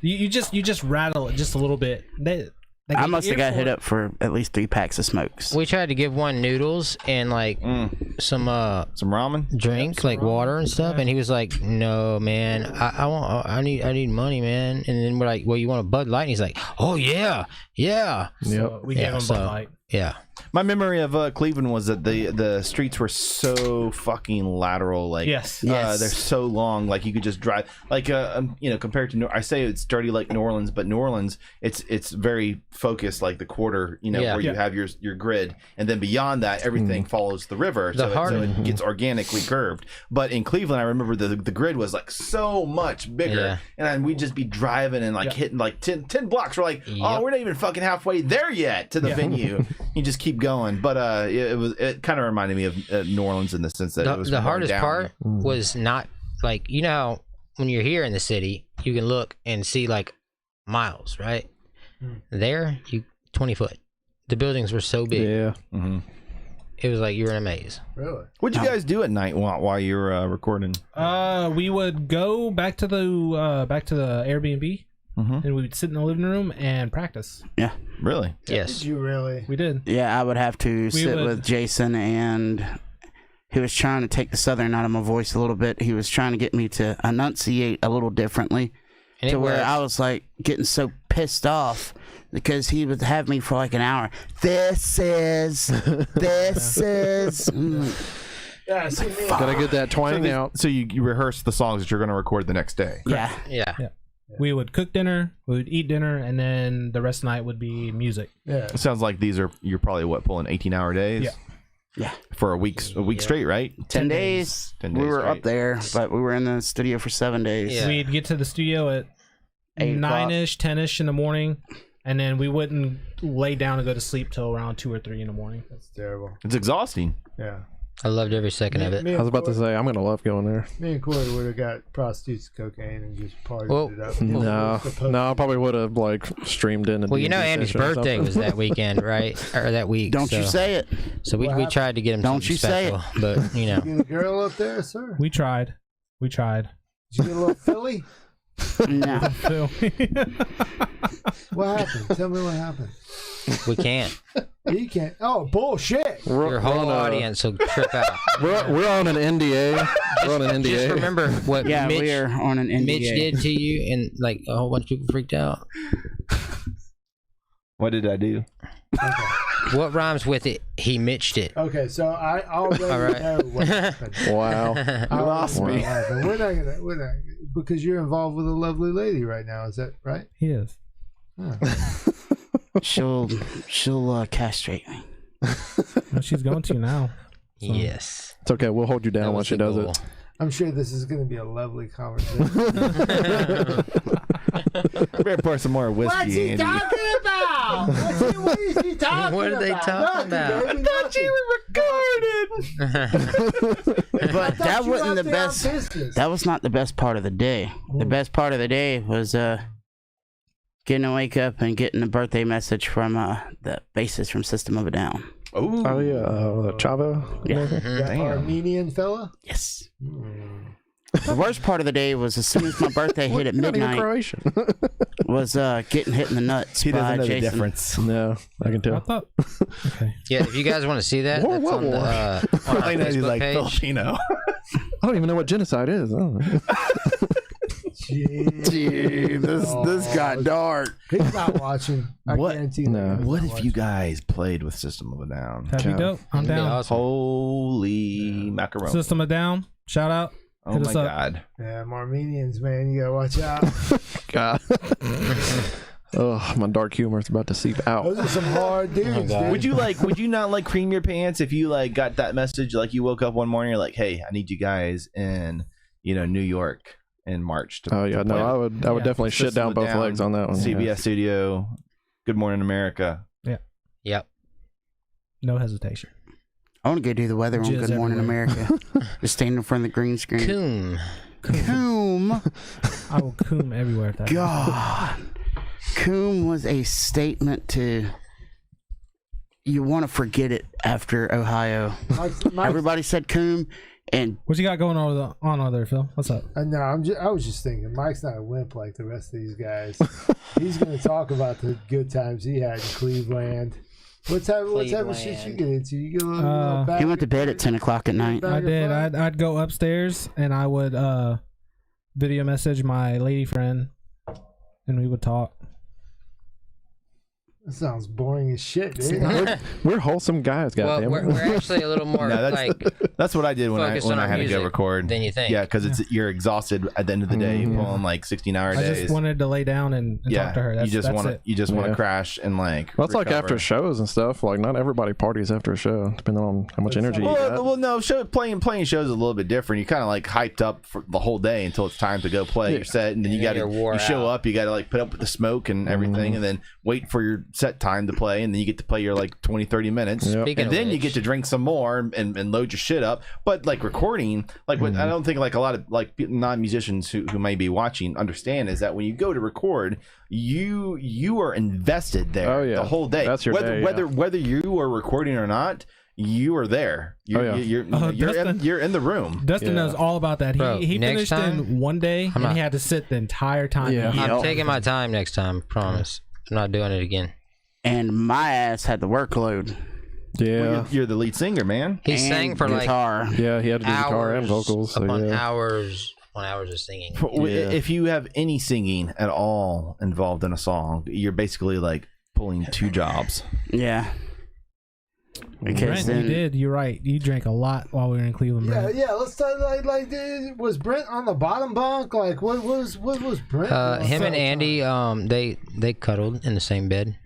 You just rattle it just a little bit. I must have got hit up for at least 3 packs of smokes. We tried to give one noodles and like some Some ramen. drink, like water and stuff, and he was like, "No, man, I need money, man." And then we're like, "Well, you want a Bud Light?" And he's like, "Oh yeah." Yep. We gave Yeah, him so- Bud Light. Yeah. My memory of Cleveland was that the streets were so fucking lateral. Like Yes. Yes. they're so long. Like you could just drive. Like you know, compared to I say it's dirty like New Orleans, but New Orleans it's very focused, like the quarter. You know, Yeah. where you have your grid, and then beyond that, everything follows the river. So it gets organically curved. But in Cleveland, I remember the grid was like so much bigger, Yeah. and then we'd just be driving and like hitting like 10 blocks. We're like, oh, Yep. we're not even fucking halfway there yet to the venue. You just keep going. But it kind of reminded me of New Orleans in the sense that it was The going hardest down. part was not like, you know how when you're here in the city, you can look and see like miles, right? There, 20 foot. The buildings were so big. Yeah. Mm-hmm. It was like you were in a maze. Really? What'd you guys do at night while you were recording? We would go back to the Airbnb, and we would sit in the living room and practice. Yeah. Really? Yes. Did you really? We did. Yeah, I would have to sit would- with Jason, and he was trying to take the southern out of my voice a little bit. He was trying to get me to enunciate a little differently, And to it where worked. I was like getting so pissed off because he would have me for like an hour. This is. Yeah, see me. Gotta get that twang out. So you rehearse the songs that you're going to record the next day. Yeah. Yeah. We would cook dinner, we would eat dinner, and then the rest of the night would be music. Yeah. It sounds like you're probably pulling 18-hour days. Yeah. Yeah. For a week straight, right? 10 days. 10 We days were straight. up there, but we were in the studio for 7 days. Yeah. We'd get to the studio at 8 o'clock. 9-ish, 10-ish in the morning, and then we wouldn't lay down and go to sleep till around 2 or 3 in the morning. That's terrible. It's exhausting. Yeah. I loved every second of it. Me I was about to say, I'm gonna love going there. Me and Corey would have got prostitutes, cocaine, and just partied Well, it up. No, I probably would have like streamed in. Well, you know, Andy's birthday was that weekend, right? Or that week. Don't you so- say it. So we tried to get him Don't something you say special, but you know. Get a girl up there, sir. We tried. Did you get a little Philly? No. So, What happened? Tell me what happened. We can't. You can't. Oh, bullshit. Your whole audience will trip out. We're on an NDA. We're on an NDA. Just remember what Yeah, Mitch, we're on an NDA. Mitch did to you, and like a whole bunch of people freaked out. What did I do? What rhymes with it? He Mitched it. Okay, so I already All right. know what happened. Wow. I lost already know me. what happened. We're not because you're involved with a lovely lady right now. Is that right? he is. She'll castrate me. Well, she's going to now. So. Yes. It's okay. We'll hold you That down was once she the does goal. it. I'm sure this is going to be a lovely conversation. We're gonna pour some more whiskey. What's he Andy. talking about? What is he talking What are they about? talking about? Nothing, baby, nothing. But that you wasn't out the there on best. business. That was not the best part of the day. The best part of the day was getting to wake up and getting a birthday message from the bassist from System of a Down. Ooh. Oh yeah, Chavo. Yeah. That Armenian fella? Yes. The worst part of the day was as soon as my birthday hit at Not even midnight Croatian. was getting hit in the nuts He doesn't by know the Jason. difference. No, I can I tell. thought. Okay. Yeah, if you guys want to see that, War, that's what on war? the on our I know he's Facebook like page. Filipino. I don't even know what genocide is. I don't know. Gee, this got dark. He's not watching. I What? guarantee No. that. What if you guys played with System of a Down? That'd be dope. I'm That'd be down. awesome. Holy macaroni! System of Down. Shout out. Oh hit my us up. god! Yeah, Armenians, man, you gotta watch out. God. Oh, my dark humor is about to seep out. Those are some hard dudes, God. dude. Would you not like cream your pants if you like got that message? Like you woke up one morning, you're like, "Hey, I need you guys in, New York in March." Oh yeah, no, play I would definitely shit System down of both Down, legs on that one. CBS yeah. Studio, Good Morning America. Yep. No hesitation. I want to go do the weather on Jizz Good Morning everywhere. America. Just stand in front of the green screen. Coom. Coom. I will coom everywhere if that. God. Coom was a statement to. You want to forget it after Ohio. Everybody said Coom, and What you got going on there, Phil? What's up? No, I was just thinking, Mike's not a wimp like the rest of these guys. He's going to talk about the good times he had in Cleveland. What type of shit you get into? You get a little bag he went to of- bed at 10 o'clock at night. bag I of did. fun? I'd go upstairs and I would video message my lady friend, and we would talk. That sounds boring as shit, dude. We're wholesome guys, Well, goddamn. we're actually a little more No, that's what I did when I focused on our had to go music record. than you think. Yeah, because you're exhausted at the end of the day. Mhm. You're pulling like 16-hour I days. just wanted to lay down and talk to her. That's, you just want want to Yeah. crash and like. Well, it's like recover. after shows and stuff. Like, not everybody parties after a show, depending on how much energy you got. Well, no, playing shows is a little bit different. You kind of like hyped up for the whole day until it's time to go play your set, and then you And got then you're wore to show out. up. You got to like put up with the smoke and everything, and then wait for your set time to play, and then you get to play your like 20-30 minutes, Yep. Speaking and of then you which- get to drink some more and load your shit up. But like recording, like what I don't think like a lot of like non-musicians who may be watching understand is that when you go to record, you are invested there Oh, yeah. the whole day. That's your day, whether you are recording or not, you are there. Oh, yeah. You're in the room. Dustin Yeah. knows all about that. Bro, He next finished in time, one day, and not- he had to sit the entire time. Yeah. Yeah. I'm Yep. taking my time next time. Promise. I'm not doing it again. And my ass had the workload. Yeah. You're the lead singer, man. He and sang for like guitar. Yeah, he had to do guitar and hours vocals. So upon yeah. hours of singing. Yeah. If you have any singing at all involved in a song, you're basically like pulling two jobs. Yeah. Because Brent, then you did. You're right. You drank a lot while we were in Cleveland, Brent. Yeah. Let's talk like dude, was Brent on the bottom bunk? Like, what was Brent? doing Him and all the Andy, time? they cuddled in the same bed.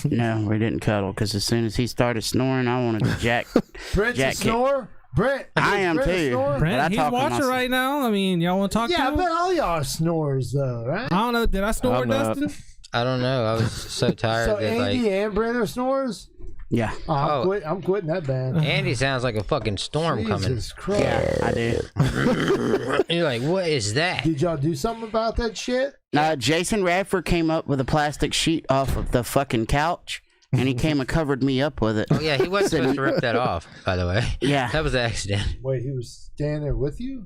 no, we didn't cuddle because as soon as he started snoring, I wanted to jack. Brent's Jack a snore. Brent, I is am Brent a too. snore? But I Brent, he's talk to watching myself. right now. I mean, y'all want to talk Yeah, to I him? bet all y'all are snores though, right? I don't know. Did I snore, I'm not. Dustin? I don't know. I was so tired So that Andy like and Brent are snores. Yeah, Oh, I'm quitting that band. Andy sounds like a fucking storm Jesus Christ! yeah, I did. coming. You're like, what is that? Did y'all do something about that shit? Jason Radford came up with a plastic sheet off of the fucking couch, and he came and covered me up with it. Oh yeah, he wasn't supposed to rip that off. By the way, Yeah. that was an accident. Wait, he was standing there with you?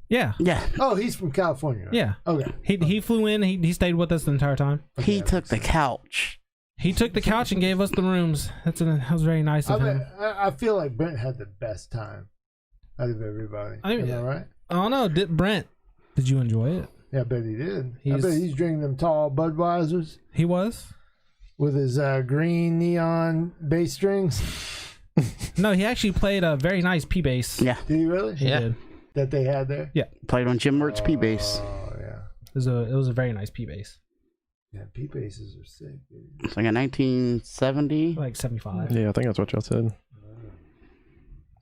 Yeah. Yeah, Oh, he's from California. Right? Yeah. Okay. He flew in. He stayed with us the entire time. he took the couch. He took the couch and gave us the rooms. That was very nice of him. I feel like Brent had the best time out of everybody. I mean, Am I right? I don't know. Brent, did you enjoy it? Yeah, I bet he did. I He's- bet he's drinking them tall Budweisers He was. with his green neon bass strings. No, he actually played a very nice P bass. Yeah, Did he really? He Yeah. did. That they had there? Yeah. played on Jim Works P bass. Oh, yeah. It was a very nice P bass. Yeah, P bases are sick, dude. It's like a 1970. Like 75. Yeah, I think that's what y'all said.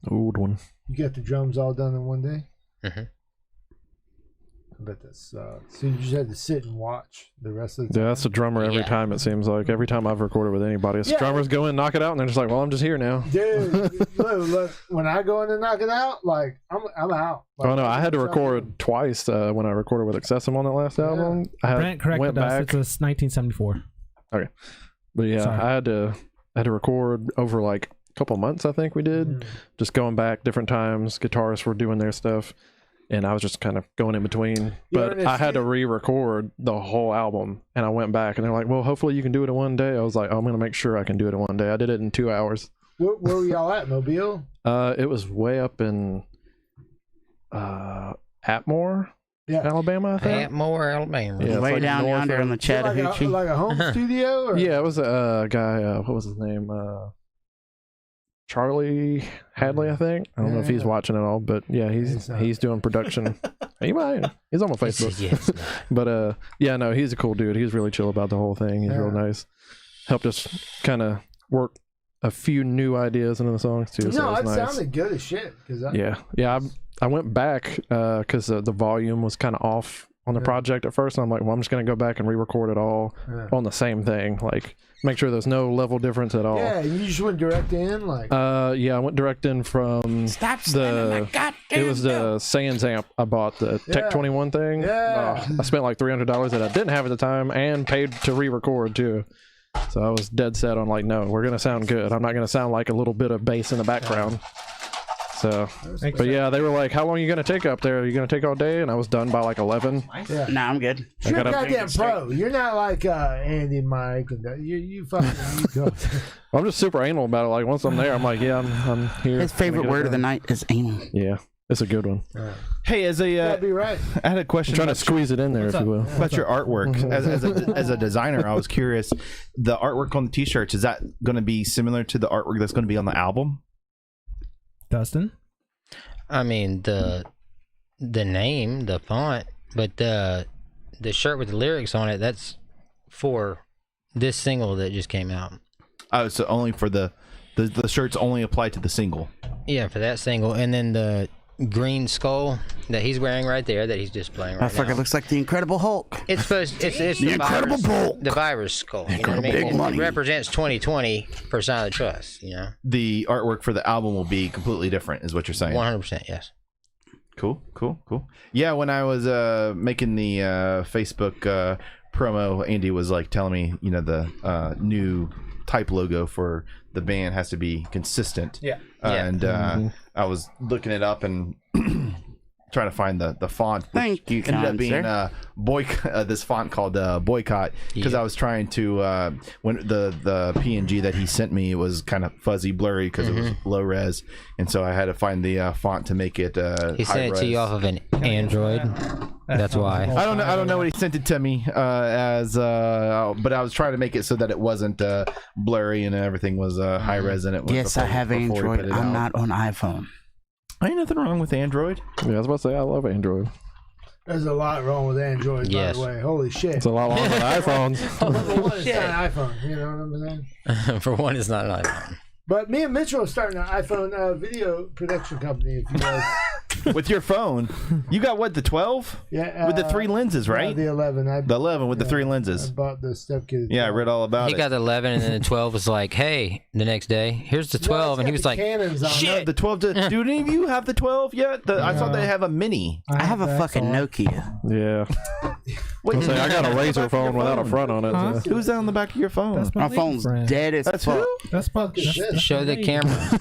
Old one. You got the drums all done in one day? Mm-hmm. I bet that sucks. So you just had to sit and watch the rest of the time? Yeah, that's the drummer every Yeah. time, it seems like. Every time I've recorded with anybody, it's Yeah. drummers go in, knock it out, and they're just like, well, I'm just here now. Dude, look, when I go in and knock it out, like, I'm out. Like, Oh, no, I had to record twice when I recorded with Excessum on that last album. I Brent corrected went us. back. It was 1974. But yeah, Sorry. I had to record over like a couple months, I think we did. Just going back different times. Guitarists were doing their stuff, and I was just kind of going in between. But I had to re-record the whole album, and I went back, and they're like, well, hopefully you can do it in one day. I was like, I'm going to make sure I can do it in one day. I did it in 2 hours. Where were y'all at, Mobile? It was way up in Atmore, Yeah. Alabama, I think. Atmore, Alabama. Yeah, it's Way like down north yonder of- in the Chattahoochee. Like a home studio? Or? Yeah, it was a guy. What was his name? Charlie Hadley, I think. I don't know if he's Yeah. watching it all, but yeah, he's doing production. He might. He's on my Facebook. Yes. But yeah, no, he's a cool dude. He's really chill about the whole thing. He's real nice. Helped us kind of work a few new ideas into the songs too. So No, it it was nice. sounded good as shit. Yeah. I went back because the volume was kind of off on the project at first, and I'm like, well, I'm just gonna go back and re-record it all on the same thing, like make sure there's no level difference at all. Yeah, you just went direct in, like. Yeah, I went direct in from it was the Sans amp I bought, the Tech 21 thing. Yeah. I spent like $300 that I didn't have at the time and paid to re-record too. So I was dead set on like, no, we're gonna sound good. I'm not gonna sound like a little bit of bass in the background. So, but yeah, they were like, how long are you gonna take up there? Are you gonna take all day? And I was done by like 11. Yeah. Nah, I'm good. You're a gotta- goddamn pro. You're not like Andy, Mike, and you fucking. You go. I'm just super anal about it. Like once I'm there, I'm like, yeah, I'm here. His favorite I'm gonna word get of the it night is anal. done. Yeah, it's a good one. Hey, as a That'd be right. I had a question I'm trying to about, squeeze it in there, if you will. about your artwork. As a designer, I was curious. The artwork on the t-shirts, is that going to be similar to the artwork that's going to be on the album? Dustin? I mean the name, the font, but the shirt with the lyrics on it, that's for this single that just came out. Oh, so only for the shirts only apply to the single. Yeah, for that single, and then the green skull that he's wearing right there, that he's displaying right That fucker now. looks like the Incredible Hulk. It's supposed. It's The the Incredible virus, Hulk. the virus skull. You know what I mean? Big It money. represents 2020 for Silent Trust. You know, The artwork for the album will be completely different, is what you're saying. 100%. Yes. Cool. Yeah, when I was making the Facebook promo, Andy was like telling me, the new type logo for the band has to be consistent. Yeah. And I was looking it up and trying to find the font. Which Thank you, ended up kind being sir. this font called Boycott, because I was trying to when the PNG that he sent me, it was kind of fuzzy, blurry because it was low res, and so I had to find the font to make it He high sent it to res. you off of an Android. That's why. I don't know what he sent it to me but I was trying to make it so that it wasn't blurry and everything was high res in it. Yes, I have before we put Android. it I'm out. not on iPhone. Ain't nothing wrong with Android. Yeah, I was about to say, I love Android. There's a lot wrong with Android, Yes. by the way. Holy shit. It's a lot longer than iPhones. Number one, it's not an iPhone. You know what I'm saying? For one, it's not an iPhone. But me and Mitchell are starting an iPhone video production company. If you guys, With your phone, you got what, the 12 yeah, with the 3 lenses, right? The 11. The 11 with the 3 lenses. I bought the step kid. Yeah, I read all about He it. got the 11, and then the 12 was like, "Hey," the next day, "Here's the 12," and he was like, cannons on No, it. the 12. Do any of you have the 12 yet? I saw they have a mini. I have a fucking Nokia. Yeah. Wait, I got a razor phone without a front on it. Huh? so- who's that on the back of your phone? That's My my phone's friend. dead as That's fuck. who? That's fuck. "Show the camera."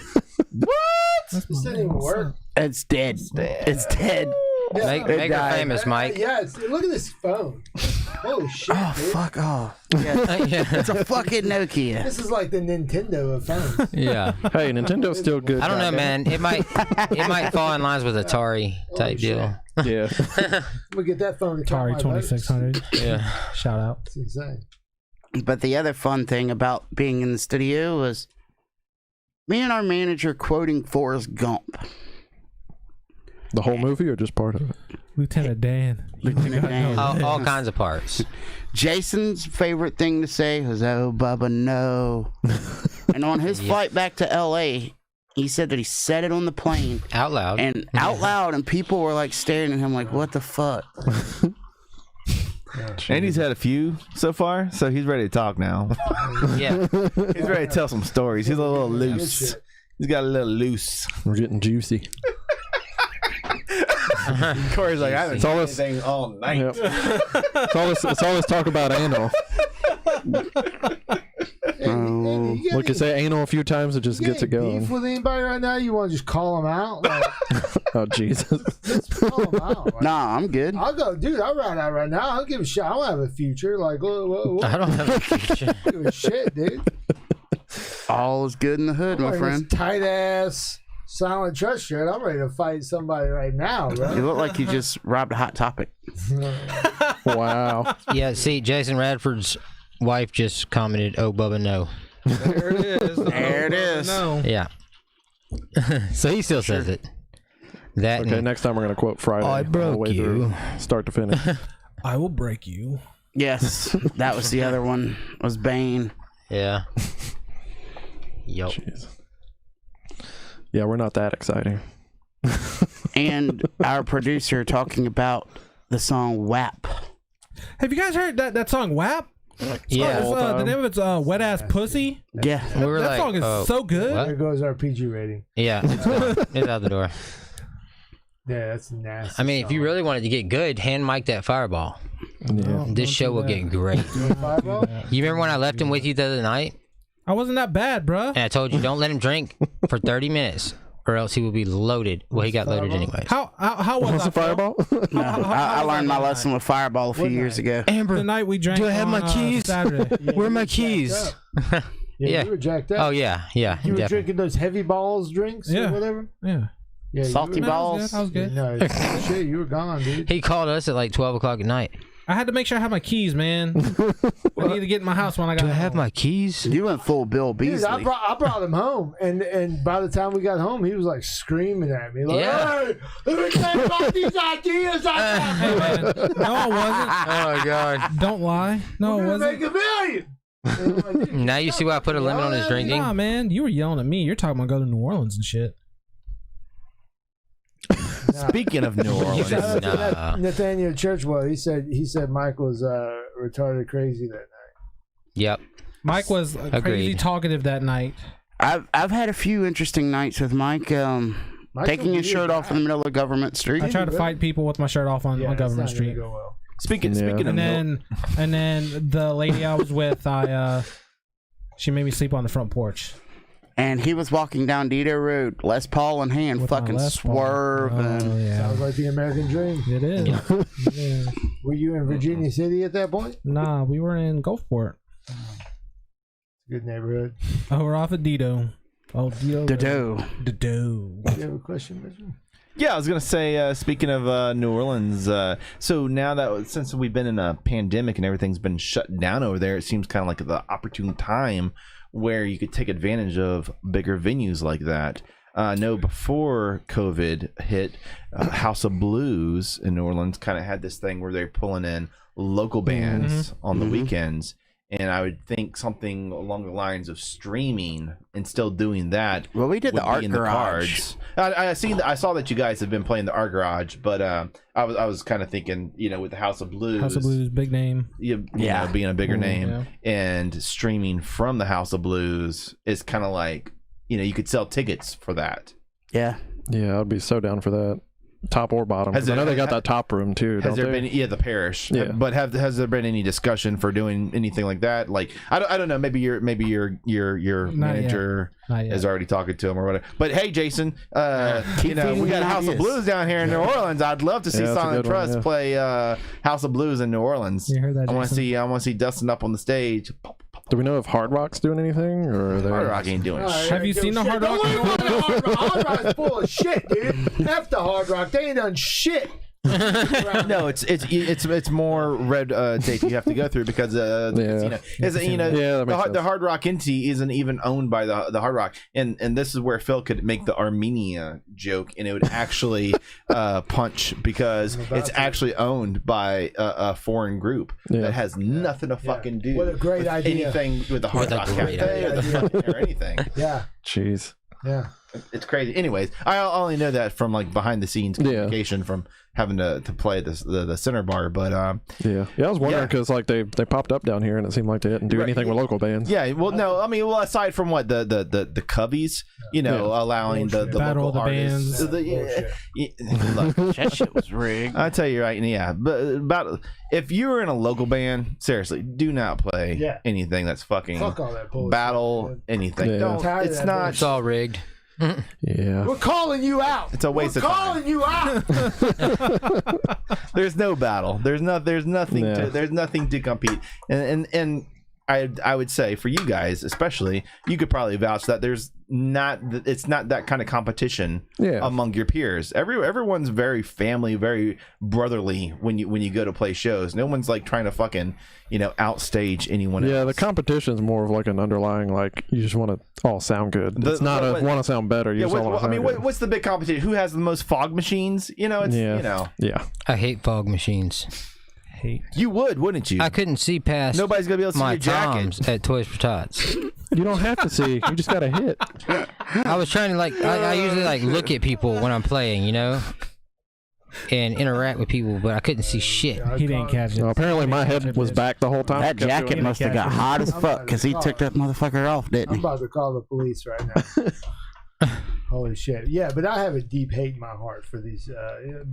This didn't even work. It's dead. It's dead. Make It her died. famous, Mike. Yeah, look at this phone. Holy shit, Oh, dude. fuck off. Yeah, Yeah. it's a fucking Nokia. This is like the Nintendo of phones. Yeah. Hey, Nintendo's still good. I don't know, goddamn man. It might fall in lines with Atari type deal. it. Yeah. We get that phone to count Atari my votes. 2600. Yeah. Shout out. It's insane. But the other fun thing about being in the studio was me and our manager quoting Forrest Gump. The whole movie or just part of it? Lieutenant Dan. Lieutenant Dan. All kinds of parts. Jason's favorite thing to say was, "Oh, Bubba, no." And on his flight back to L.A., he said that he said it on the plane. Out loud. And out loud, and people were like staring at him like, what the fuck? Andy's had a few so far, so he's ready to talk now. Yeah. He's ready to tell some stories. He's a little loose. He's got a little loose. We're getting juicy. Corey's like, I haven't It's all done this- anything all night. Yep. It's all this talk about anal. Look, you say anal a few times, it just gets it going. Beef with anybody right now? You want to just call them out? Like, Oh, Jesus. just call them out. Like, Nah, I'm good. I'll go, dude. I'll ride out right now. I don't give a shit. I don't have a future. Like, what I don't have a future. I don't give a shit, dude. All is good in the hood, my friend. Tight ass Silent Trust shirt. I'm ready to fight somebody right now, You bro. look like you just robbed a Hot Topic. Wow. Yeah, see, Jason Radford's wife just commented, "Oh, Bubba, no." There it is. There it is. No. Yeah. So he still says it. That Okay, and, next time we're going to quote Friday. I all the broke way you. through, start to finish. I will break you. Yes, that was the other one. Was Bane. yeah. Yup. Jeez. Yeah, we're not that exciting. And our producer talking about the song WAP. Have you guys heard that song WAP? Yeah. It's, the name of it's Wet Ass Pussy. Yeah. We were That like, song is oh, so good. what? There goes our PG rating. Yeah. It's out the door. Yeah, that's nasty. I mean, if you really wanted to get good, hand Mike that fireball. Yeah. This show will get great. Fireball? You remember when I left him with you the other night? I wasn't that bad, bruh. And I told you, don't let him drink for 30 minutes or else he will be loaded. Well, he got loaded anyways. How was What's I, a fireball? No, I learned my lesson with Fireball a few years ago. Amber, The night we drank. do I have my on, keys? Saturday. Where are my keys? Yeah, Yeah. you were jacked up. Oh, yeah. Yeah. You were definitely. drinking those heavy balls drinks Yeah. or whatever? Yeah. Yeah, Salty you balls. I was good. were, no, shit, you were gone, dude. He called us at like 12 o'clock at night. I had to make sure I had my keys, man. I need to get in my house when I got Do I have home. my keys? You went full Bill Dude, Beasley. I brought him home, and by the time we got home, he was like screaming at me, like, Yeah. "Hey, let me think about these ideas I got. Hey, man. No, I wasn't. Oh, God. Don't lie. No, We're I gonna make wasn't. $1 million." And I'm like, dude, Now you see why I put a limit on his drinking? Nah, man. You were yelling at me. You're talking about going to New Orleans and shit. Speaking of New Orleans, shout out to Nah. Nathaniel Churchwell. He said Mike was retarded crazy that night. Yep. Mike was crazy Agreed. talkative that night. I've had a few interesting nights with Mike. Mike's Taking a his weird shirt off guy. in the middle of Government Street. I tried to fight people with my shirt off on Yeah, that's Government not Street. gonna go well. speaking Yeah. of And then the lady I was with, she made me sleep on the front porch. And he was walking down Dido Road, Les Paul in hand, With my fucking Les Paul. swerving. Oh, yeah. Sounds like the American dream. It is. Yeah. Were you in Virginia City at that point? Nah, we were in Gulfport. Good neighborhood. Oh, we're off at Dido. Oh, Dido. Dido. Dido. Do you have a question, Mitchell? Yeah, I was gonna say. Speaking of New Orleans, so now that since we've been in a pandemic and everything's been shut down over there, it seems kind of like the opportune time where you could take advantage of bigger venues like that. I know before COVID hit, House of Blues in New Orleans kind of had this thing where they're pulling in local bands on the weekends. And I would think something along the lines of streaming and still doing that. Well, we did the would be Art in Garage. I saw that you guys have been playing the Art Garage, but I was kind of thinking, with the House of Blues, House of Blues, big name. you know, being a bigger name, yeah. and streaming from the House of Blues is kind of like, you could sell tickets for that. Yeah. Yeah, I'd be so down for that. Top or bottom. 'Cause I know they got that top room too. Has don't there they? been the parish? Yeah. But has there been any discussion for doing anything like that? Like I don't know. Maybe your manager Not yet. is already talking to him or whatever. But hey, Jason, we feeding got me House of ideas. Blues down here in New Orleans. I'd love to see Yeah, that's a Silent good one, Trust yeah. play House of Blues in New Orleans. You heard that, I want to Jason? see Dustin up on the stage. Do we know if Hard Rock's doing anything, or are they? Hard Rock ain't doing All right, shit. Have you give seen a the shit. Hard Don't Rock? worry about the Hard Rock. Hard Rock's full of shit, dude. F the Hard Rock. They ain't done shit No, it's more red tape you have to go through because the casino is the Hard Rock entity isn't even owned by the Hard Rock, and this is where Phil could make the Armenia joke, and it would actually punch because it's actually owned by a foreign group that has nothing to fucking do What a great with idea. anything with the Hard Rock Cafe or anything. Yeah. Jeez. Yeah. It's crazy. Anyways, I only know that from like behind the scenes communication from having to play the center bar. But I was wondering because like they popped up down here and it seemed like they didn't do anything with local bands. Yeah, well, no, I mean, aside from what the Coveys, allowing the Battle local of the artists. bands. Look, That shit was rigged. I tell you right, but about if you were in a local band, seriously, do not play anything that's fucking Fuck all that bullshit. battle anything. Yeah. Don't. Tired of It's that not. It's all rigged. Yeah. We're calling you out. It's a waste of We're time. calling you out. There's no battle. There's nothing. Yeah. There's nothing to compete. And I would say for you guys especially, you could probably vouch that it's not that kind of competition among your peers. Everyone's very family, very brotherly when you go to play shows. No one's like trying to fucking outstage anyone else. Yeah, the competition's more of like an underlying like you just want to all sound good. It's not want to sound better. You just want to sound good. What's the big competition? Who has the most fog machines? Yeah. I hate fog machines. You would, wouldn't you? I couldn't see past Nobody's gonna be able to see my your jacket. toms at Toys for Tots. You don't have to see. You just got to hit. I was trying to I usually look at people when I'm playing, and interact with people, but I couldn't see shit. He didn't catch it. Well, apparently my head was back the whole time. That jacket must have got hot as fuck because he took that motherfucker off, didn't I'm he? about to call the police right now. Holy shit. Yeah, but I have a deep hate in my heart for these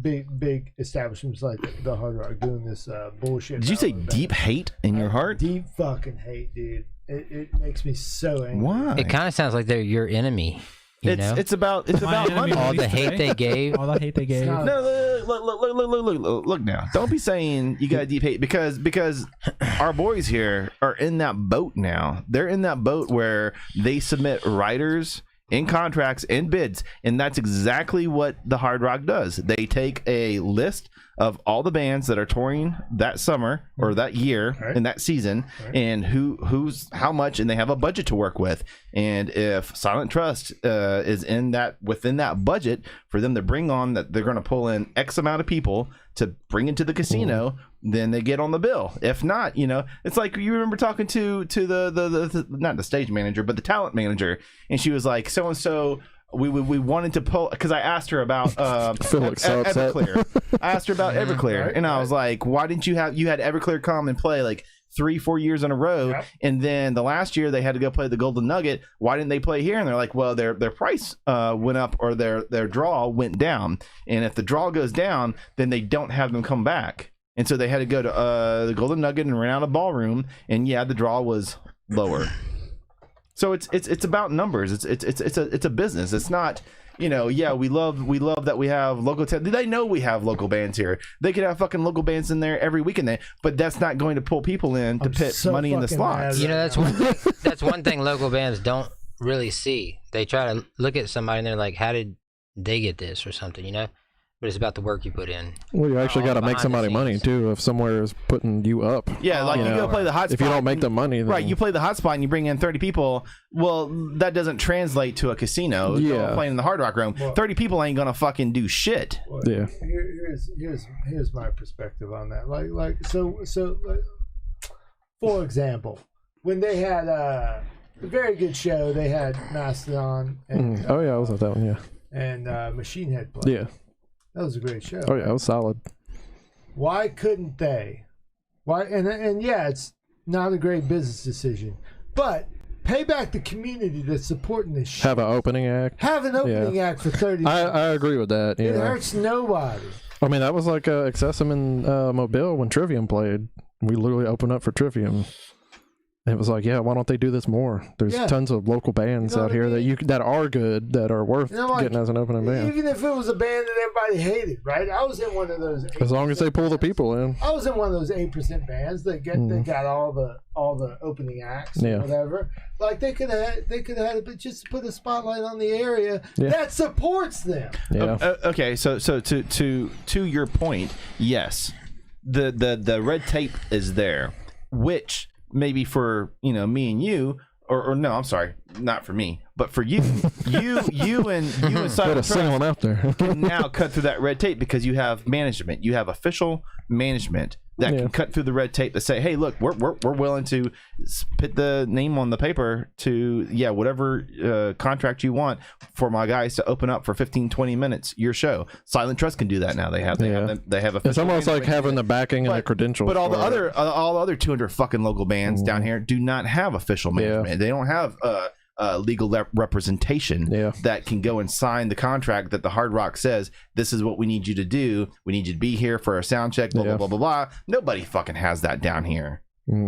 big establishments like the Hard Rock doing this bullshit. Did you say deep hate in your heart? Deep fucking hate, dude. It makes me so angry. Why? It kind of sounds like they're your enemy. It's about money. All the hate they gave. All the hate they gave. not- No, look now. Don't be saying you got deep hate because our boys here are in that boat now. They're in that boat where they submit writers in contracts and bids, and that's exactly what the Hard Rock does. They take a list of all the bands that are touring that summer or that year in that season, and who's how much, and they have a budget to work with. And if Silent Trust is within that budget for them to bring on, that they're going to pull in X amount of people to bring into the casino, then they get on the bill. If not, it's like you remember talking to the not the stage manager but the talent manager, and she was like, so and so. We wanted to pull because I asked her about Everclear. I asked her about Everclear, and I was like, "Why didn't you had Everclear come and play like 3-4 years in a row, and then the last year they had to go play the Golden Nugget? Why didn't they play here?" And they're like, "Well, their price went up or their draw went down, and if the draw goes down, then they don't have them come back." And so they had to go to the Golden Nugget and rent out a ballroom, and the draw was lower. So it's about numbers. It's a business. It's not, we love that we have local. They know we have local bands here. They could have fucking local bands in there every weekend, but that's not going to pull people in to put money in the slots. That's one thing local bands don't really see. They try to look at somebody and they're like, how did they get this or something, But it's about the work you put in. Well, you actually got to make behind somebody the money scenes. too. If somewhere is putting you up, Yeah, like you go play the hotspot. if you don't make the money, then... right? You play the hotspot and you bring in 30 people. Well, that doesn't translate to a casino. Yeah. Playing in the Hard Rock Room, 30 people ain't gonna fucking do shit. Well, Yeah. Here's my perspective on that. So for example, when they had a very good show, they had Mastodon and Oh yeah, I was at that one. Yeah. and Machine Head play. Yeah. That was a great show. Oh yeah, it was solid. Why couldn't they? Why? And yeah, it's not a great business decision, but pay back the community that's supporting this shit. Have an opening act. Have an opening act for 30 I minutes. agree with that. It Yeah. hurts nobody. I mean, that was like Excessum in Mobile when Trivium played. We literally opened up for Trivium. It was like, yeah, why don't they do this more? There's tons of local bands out here that are good, that are worth getting as an opening band. Even if it was a band that everybody hated, right? I was in one of those. As long as they pull the people in. I was in one of those 8% bands that got all the opening acts or whatever. Like they could have had it, but just to put a spotlight on the area that supports them. Yeah. Okay, so to your point, yes, the red tape is there, which maybe for me and you, or no, I'm sorry, not for me, but for you, you and Silent Trust out there. can now cut through that red tape because you have management, you have official management that can cut through the red tape to say, hey, look, we're willing to put the name on the paper to whatever contract you want for my guys to open up for 15-20 minutes your show. Silent Trust can do that now. They have official. It's almost like having the backing and the credentials. But all the other 200 fucking local bands down here do not have official management. They don't have legal representation that can go and sign the contract that the Hard Rock says, this is what we need you to do. We need you to be here for a sound check, blah, blah, blah, blah, blah. Nobody fucking has that down here.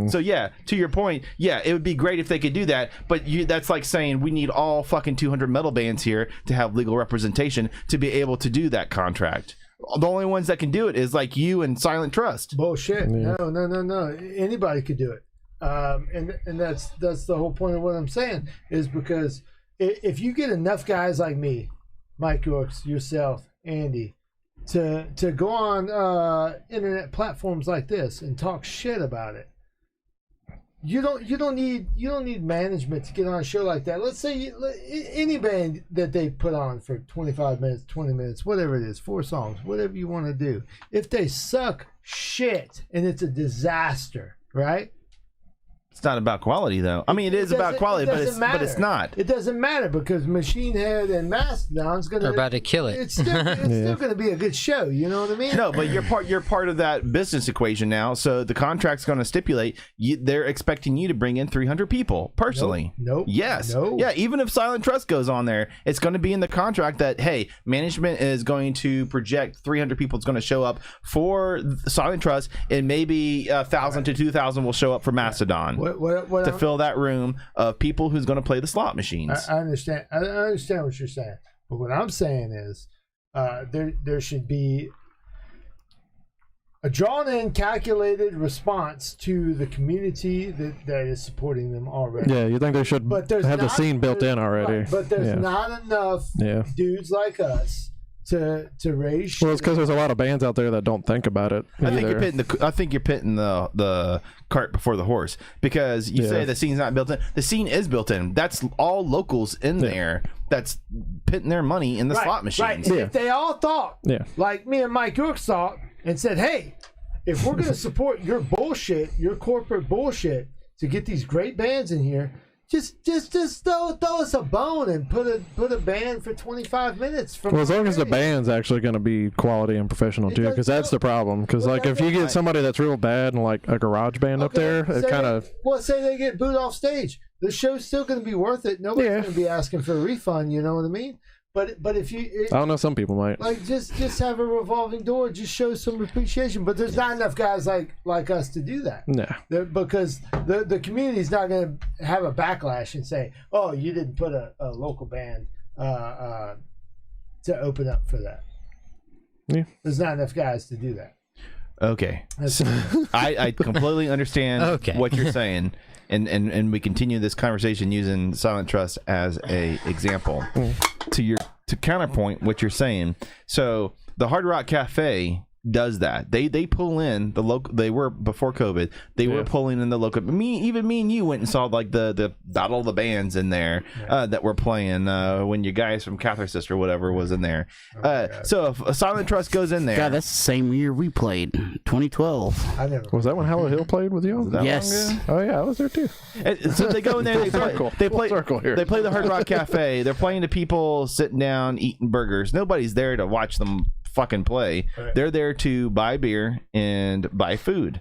So to your point, it would be great if they could do that, but that's like saying we need all fucking 200 metal bands here to have legal representation to be able to do that contract. The only ones that can do it is like you and Silent Trust. Bullshit. No. Anybody could do it. And that's the whole point of what I'm saying, is because if you get enough guys like me, Mike Yorks, yourself, Andy, to go on internet platforms like this and talk shit about it, you don't need management to get on a show like that. Let's say any band that they put on for 25 minutes, 20 minutes, whatever it is, 4 songs, whatever you want to do. If they suck shit and it's a disaster, right? It's not about quality, though. I mean, it is about quality, but it's not. It doesn't matter because Machine Head and Mastodon's They're about to kill it. It's still going to be a good show. You know what I mean? No, but you're part of that business equation now. So the contract's going to stipulate they're expecting you to bring in 300 people personally. Nope. Yes. No. Yeah. Even if Silent Trust goes on there, it's going to be in the contract that hey, management is going to project 300 people is going to show up for Silent Trust, and maybe 1,000 to 2,000 will show up for Mastodon. What to fill that room of people who's going to play the slot machines. I understand. I understand what you're saying, but what I'm saying is, there should be a drawn-in, calculated response to the community that is supporting them already. Yeah, you think they should have the scene built in already? Right, but there's not enough dudes like us to raise shit. Well, it's because there's a lot of bands out there that don't think about it. I think you're pitting the cart before the horse, because you say the scene's not built in. The scene is built in. That's all locals in there that's putting their money in the slot machines. Right. If they all thought like me and Mike Yorks thought and said, hey, if we're going to support your bullshit, your corporate bullshit, to get these great bands in here, just throw us a bone and put a band for 25 minutes. Well, as long as the band's actually going to be quality and professional too, because that's the problem. Because like if you get somebody that's real bad and like a garage band up there, it kind of say they get booed off stage, the show's still going to be worth it. Nobody's going to be asking for a refund. You know what I mean? But if you, I don't know, some people might like just have a revolving door, just show some appreciation. But there's not enough guys like us to do that. No, because the community's not going to have a backlash and say, "Oh, you didn't put a local band to open up for that." Yeah, there's not enough guys to do that. Okay, I completely understand what you're saying. And we continue this conversation using Silent Trust as a example. To counterpoint what you're saying. So the Hard Rock Cafe does that. They pull in the local. They were before COVID. They were pulling in the local. Me and you went and saw like the battle of the bands in there that were playing when you guys from Catholic Sister or whatever was in there. So if a Silent Trust goes in there, God, that's the same year we played, 2012. I never. Was that when Hello Hill played with you? Yes. Oh yeah, I was there too. And so they go in there. They play the Hard Rock Cafe. They're playing to people sitting down eating burgers. Nobody's there to watch them fucking play. Right. They're there to buy beer and buy food.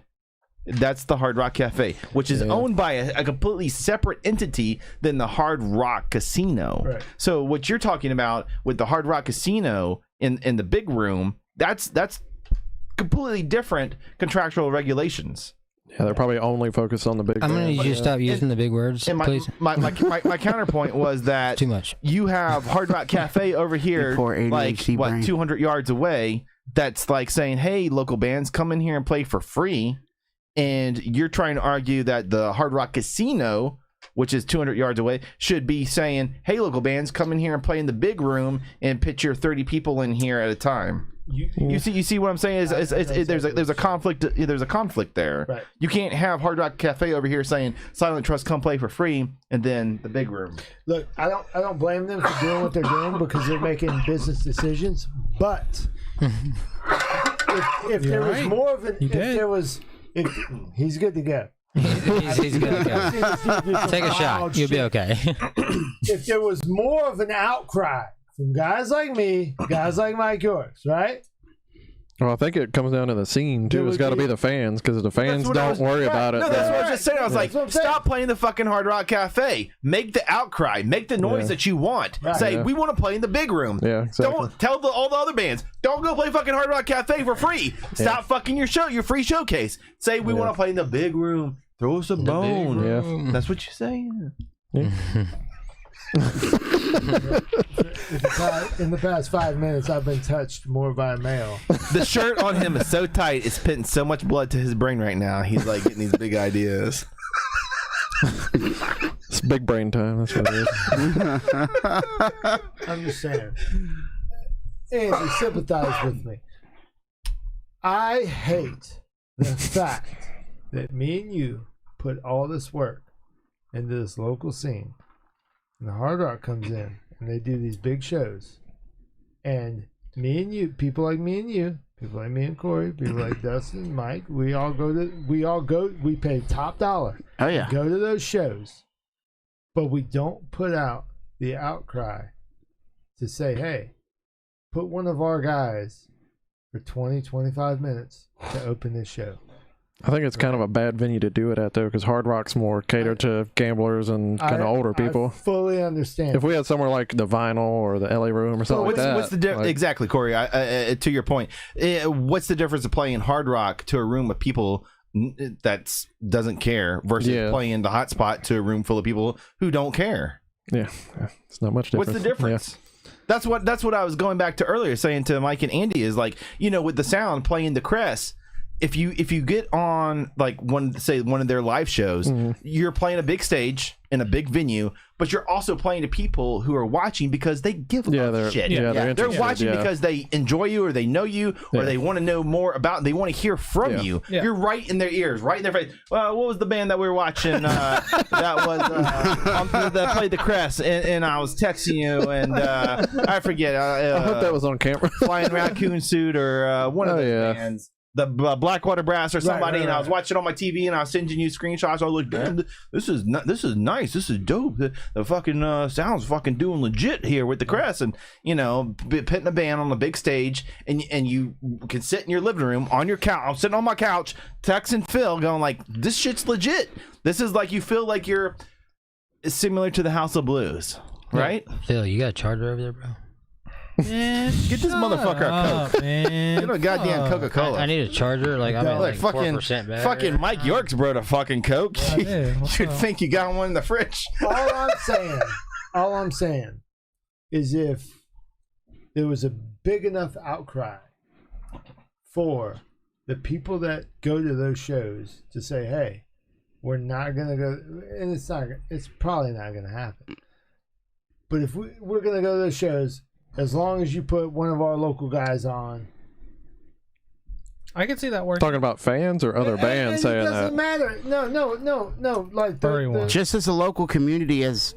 That's the Hard Rock Cafe, which is owned by a completely separate entity than the Hard Rock Casino. Right. So what you're talking about with the Hard Rock Casino in the big room, that's completely different contractual regulations. Yeah, they're probably only focused on the big. I'm gonna need you to stop using the big words, And please. my counterpoint was that Too much. you have Hard Rock Cafe over here, Poor like ADHD brain. 200 yards away. That's like saying, "Hey, local bands, come in here and play for free," and you're trying to argue that the Hard Rock Casino, which is 200 yards away, should be saying, "Hey, local bands, come in here and play in the big room and pitch your 30 people in here at a time." You see what I'm saying? There's a conflict. There's a conflict there. Right. You can't have Hard Rock Cafe over here saying Silent Trust come play for free, and then the big room. Look, I don't blame them for doing what they're doing because they're making business decisions. But if there was more of an, if he's good to go. He's good to go. Take a shot. You'll be okay. If there was more of an outcry from guys like me, guys like Mike Yorks, right? Well, I think it comes down to the scene too. It's got to be the fans, because if the fans don't worry about it, No, that's what I was just saying. I was That's what I'm like, saying. stop playing the fucking Hard Rock Cafe. Make the outcry. Make the noise that you want. Right. Say, Yeah. we want to play in the big room. Yeah, exactly. Don't tell all the other bands, don't go play fucking Hard Rock Cafe for free. Stop fucking your free showcase. Say, we want to play in the big room. Throw us a bone. Yeah. That's what you say. In the past 5 minutes, I've been touched more by a male. The shirt on him is so tight, it's putting so much blood to his brain right now. He's like getting these big ideas. It's big brain time. That's what it is. I'm just saying. Andy, sympathize with me. I hate the fact that me and you put all this work into this local scene, and the Hard Rock comes in and they do these big shows, and me and you, people like me and you, people like me and Corey, people like Dustin, Mike, we pay top dollar. Oh yeah. Go to those shows, but we don't put out the outcry to say, hey, put one of our guys for 20-25 minutes to open this show. I think it's kind of a bad venue to do it at, though, because Hard Rock's more catered to gamblers and kind of older people. I fully understand. If we had somewhere like the Vinyl or the LA Room or something like that. What's the like, exactly, Corey? To your point, what's the difference of playing Hard Rock to a room of people that doesn't care versus playing the hot spot to a room full of people who don't care? Yeah, it's not much difference. What's the difference? That's what I was going back to earlier, saying to Mike and Andy is like, with the sound playing the Crest. If you get on like one of their live shows, you're playing a big stage in a big venue, but you're also playing to people who are watching because they give a shit. They're watching because they enjoy you or they know you or they want to know more about. They want to hear from you. Yeah. You're right in their ears, right in their face. Well, what was the band that we were watching? That was that played the Crest, and I was texting you, and I forget. I hope that was on camera. Flying Raccoon Suit or one of those bands. The Blackwater Brass or somebody, and I was watching on my TV, and I was sending you screenshots. I was like, "Damn, this is nice. This is dope. The fucking sounds fucking doing legit here with the Crest." And putting a band on the big stage, and you can sit in your living room on your couch. I'm sitting on my couch, texting Phil, going like, "This shit's legit. This is like you feel like you're similar to the House of Blues, right?" Phil, you got a charger over there, bro? Man, get this motherfucker a Coke. Man. Get a goddamn Coca-Cola. I need a charger. Like I'm at like fucking 4% battery. fucking Mike Yorks brought a fucking Coke. You'd think you got one in the fridge. All I'm saying is if there was a big enough outcry for the people that go to those shows to say, hey, we're not gonna go, and it's probably not gonna happen. But if we're gonna go to those shows, as long as you put one of our local guys on. I can see that working. Talking about fans or other bands saying that. It doesn't matter. No. Like just as a local community as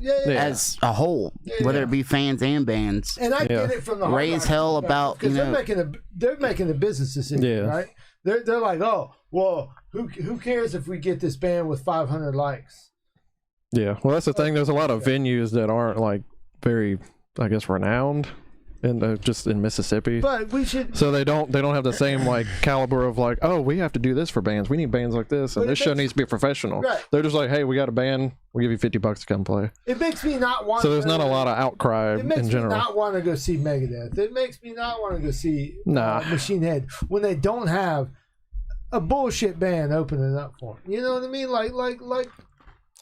a whole, whether it be fans and bands. And I get it from the Hard raise Rock hell about because they're making a business decision, right? They're like, oh, well, who cares if we get this band with 500 likes? Yeah, well, that's the thing. There's a lot of venues that aren't like very, I guess, renowned. Just in Mississippi, but we should. So they don't have the same like caliber of like, oh, we have to do this for bands. We need bands like this, and this show needs to be professional. Right. They're just like, hey, we got a band. We'll give you $50 to come play. It makes me not want. So there's not a lot of outcry in general. It makes me not want to go see Megadeth. It makes me not want to go see Machine Head when they don't have a bullshit band opening up for him? You know what I mean? Like.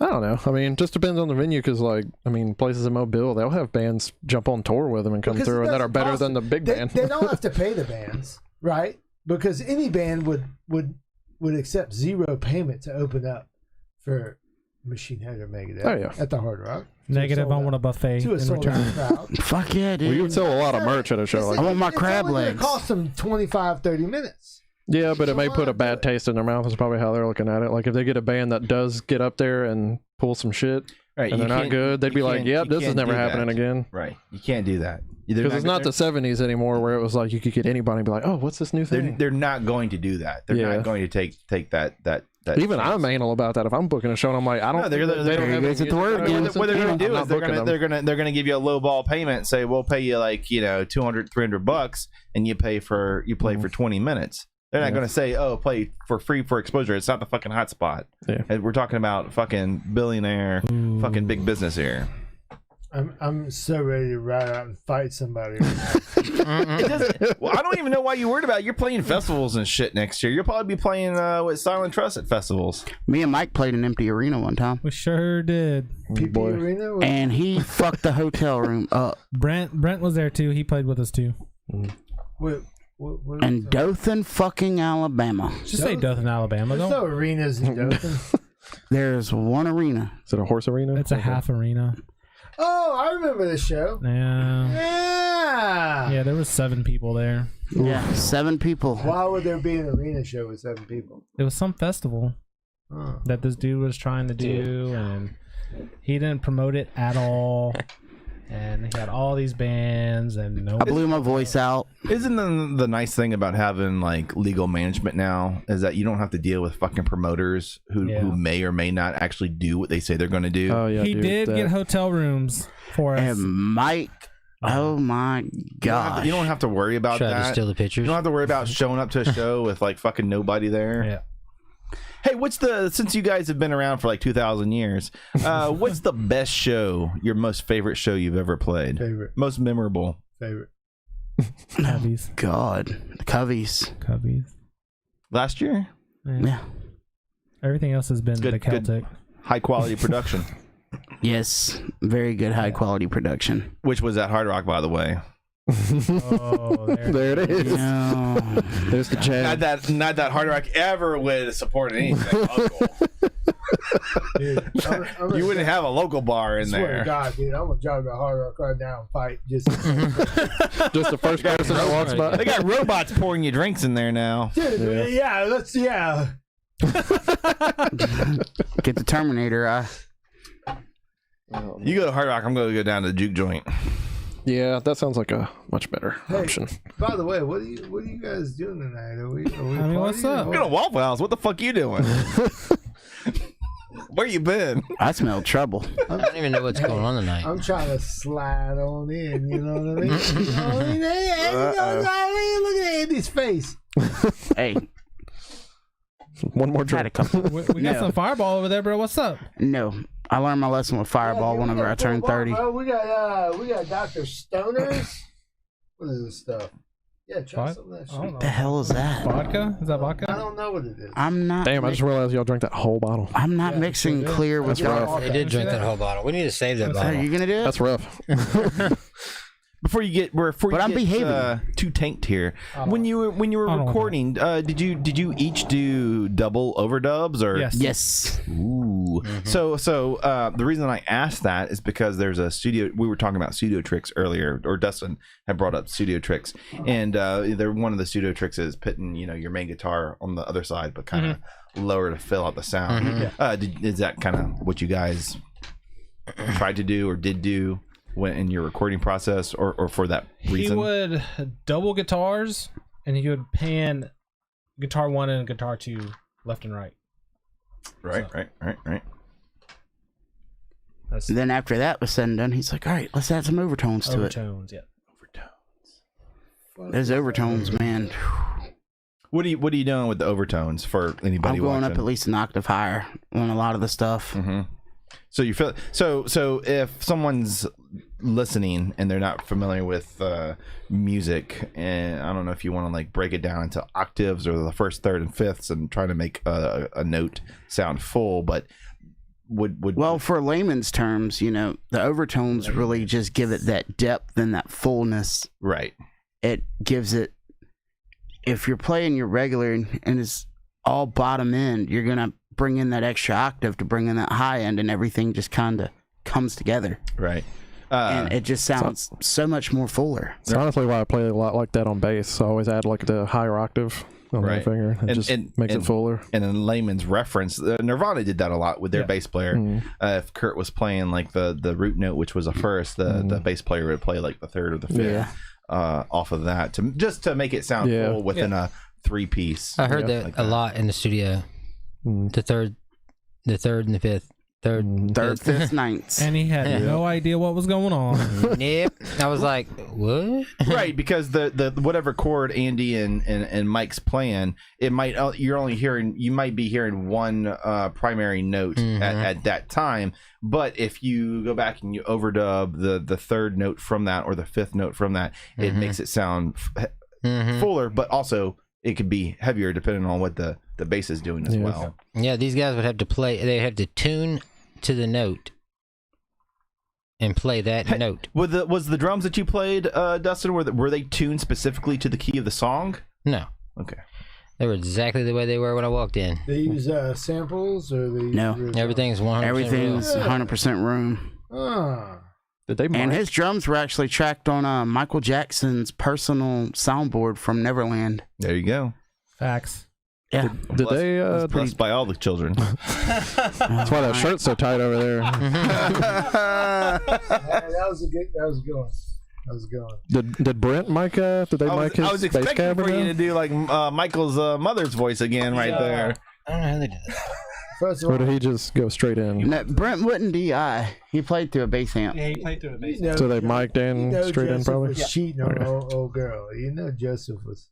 I don't know. I mean, it just depends on the venue because, like, I mean, places in Mobile, they'll have bands jump on tour with them and come Because through, it and that are doesn't better cost than the big band. They don't have to pay the bands, right? Because any band would accept zero payment to open up for Machine Head or Megadeth Oh, yeah. at the Hard Rock. Negative, I want a buffet To a in sold return. out crowd. Fuck yeah, dude. Well, you would sell a lot of merch at a show like I that. want my It's crab only gonna legs. cost them 25, 30 minutes. Yeah, but it may So put a what? bad taste in their mouth. Is probably how they're looking at it. Like, if they get a band that does get up there and pull some shit, Right, and you they're not can't- good, they'd you be like, can't- yep, you this is can't never do happening that. again. Right, you can't do that. Because it's not the 70s anymore where it was like you could get anybody and be like, oh, what's this new thing? They're not going to do that. They're Yeah. not going to take that. Even chance. I'm anal about that. If I'm booking a show and I'm like, I don't. No, they're- they don't there have you any guys at the music word I again. listen What they're to, going to do I'm is not booking them. they're going to give you a low ball payment and say we'll pay you like $200-$300 and you play for 20 minutes. They're not Yeah. going to say play for free for exposure. It's not the fucking hot spot. Yeah. And we're talking about fucking billionaire, fucking big business here. I'm so ready to ride out and fight somebody. It doesn't. Well, I don't even know why you're worried about it. You're playing festivals and shit next year. You'll probably be playing with Silent Trust at festivals. Me and Mike played an empty arena one time, We sure did. PP boy. Arena? and he fucked the hotel room up. Brent was there too. He played with us too. What In Dothan, fucking Alabama. Just say Dothan, Alabama. There's Don't. no arenas in Dothan. There's one arena. Is it a horse arena? It's a half arena. Oh, I remember this show. Yeah. Yeah. Yeah, there was 7 people there. Yeah, 7 people. Why would there be an arena show with 7 people? It was some festival Oh. that this dude was trying to do, and he didn't promote it at all. And he had all these bands, and no. I blew my voice out. Isn't the nice thing about having like legal management now is that you don't have to deal with fucking promoters who may or may not actually do what they say they're going to do. Oh yeah, He dude, did that- get hotel rooms for us. And Mike, oh my gosh. You don't have to worry about Tried to that. steal the You pictures. don't have to worry about showing up to a show with like fucking nobody there. Yeah. Hey, since you guys have been around for like 2,000 years, what's the best show, your most favorite show you've ever played? Favorite. Most memorable? Favorite. Cubbies. God. The Coveys. Last year? Yeah. Everything else has been Good- the Celtic. High quality production. Yes. Very good high quality production. Which was at Hard Rock, by the way. Oh, There it is. No. There's the jab. Not that Hard Rock ever would support anything local. Dude, I'm You wouldn't have a local bar in swear to there. God, dude, I'm gonna drive to Hard Rock right now and fight. Just, Just the first person that walks by. They got robots pouring you drinks in there now. dude, yeah, yeah. Get the Terminator. You go to Hard Rock, I'm going to go down to the juke joint. Yeah, that sounds like a much better option. By the way, what are you guys doing tonight? Are we I mean, what's partying up? or You're going to Waffle House. What the fuck you doing? Where you been? I smell trouble. I don't even know what's going on tonight. I'm trying to slide on in, you know what I mean? You know what I mean? Hey, look at Andy's face. Hey, One more had a drink. couple. We got No. some Fireball over there, bro. What's up? No. I learned my lesson with Fireball Yeah, dude, we whenever got I turned full bar, 30. bro. We got Dr. Stoners. What is this stuff? Yeah, try What? some of that I shit. don't know. What the hell is that? Vodka? Is that I vodka? don't know what it is. I'm not. Damn, I just realized y'all drank that whole bottle. I'm not mixing sure did. clear with Yeah. rough. They did drink that whole bottle. We need to save that Are bottle. you gonna do it? That's rough. Before you get I'm behaving. too tanked here. When you were I don't recording, did you each do double overdubs or Yes. Yes. Ooh. So the reason I asked that is because there's a studio. We were talking about Studio Tricks earlier, or Dustin had brought up Studio Tricks, and one of the Studio Tricks is putting your main guitar on the other side, but kind of lower to fill out the sound. Is that kind of what you guys tried to do or did do when in your recording process, or for that reason? He would double guitars, and he would pan guitar 1 and guitar 2 left and right. Right. That's Then after that was said and done, he's like, all right, let's add some overtones to it. overtones. Yeah. Those overtones, man. What are you doing with the overtones for anybody I'm going watching? up at least an octave higher on a lot of the stuff. So you feel so if someone's listening and they're not familiar with music, and I don't know if you want to like break it down into octaves or the first, third, and fifths, and try to make a note sound full, but well, for layman's terms, the overtones really just give it that depth and that fullness. Right. It gives it. If you're playing your regular and it's all bottom end, you're gonna bring in that extra octave to bring in that high end, and everything just kind of comes together. Right. And it just sounds so much more fuller. It's honestly why I play a lot like that on bass. I always add like the higher octave on my finger. It just makes it fuller. And in layman's reference, Nirvana did that a lot with their bass player. If Kurt was playing like the root note, which was a first, the bass player would play like the third or the fifth off of that to make it sound full within a 3-piece. I heard that like a lot in the studio. The third and the fifth. Third, fifth, ninths. And he had no idea what was going on. Yep. I was like, what? Right, because the whatever chord Andy and Mike's playing, it might you might be hearing one primary note at that time, but if you go back and you overdub the third note from that or the fifth note from that, it makes it sound fuller, but also it could be heavier depending on what the bass is doing as well. Yeah, these guys would have to play. They have to tune to the note and play that note. Was the drums that you played, Dustin, were they tuned specifically to the key of the song? No. Okay. They were exactly the way they were when I walked in. They use samples, or they Everything's 100%. Everything's 100% room. Did they? And his drums were actually tracked on Michael Jackson's personal soundboard from Neverland. There you go. Facts. Yeah. Did they? Blessed by all the children. That's why that shirt's so tight over there. That was a good one. That was a good one. Did Brent mic? Did they mic his I was bass expecting cab for you to do like Michael's mother's voice again right there. I don't know how they did that. First of Or all, did he just go straight in? No, Brent wouldn't DI. He played through a bass amp. Yeah, he played through a bass. So they mic'd in straight in, Joseph probably? was cheating on old girl. Joseph was.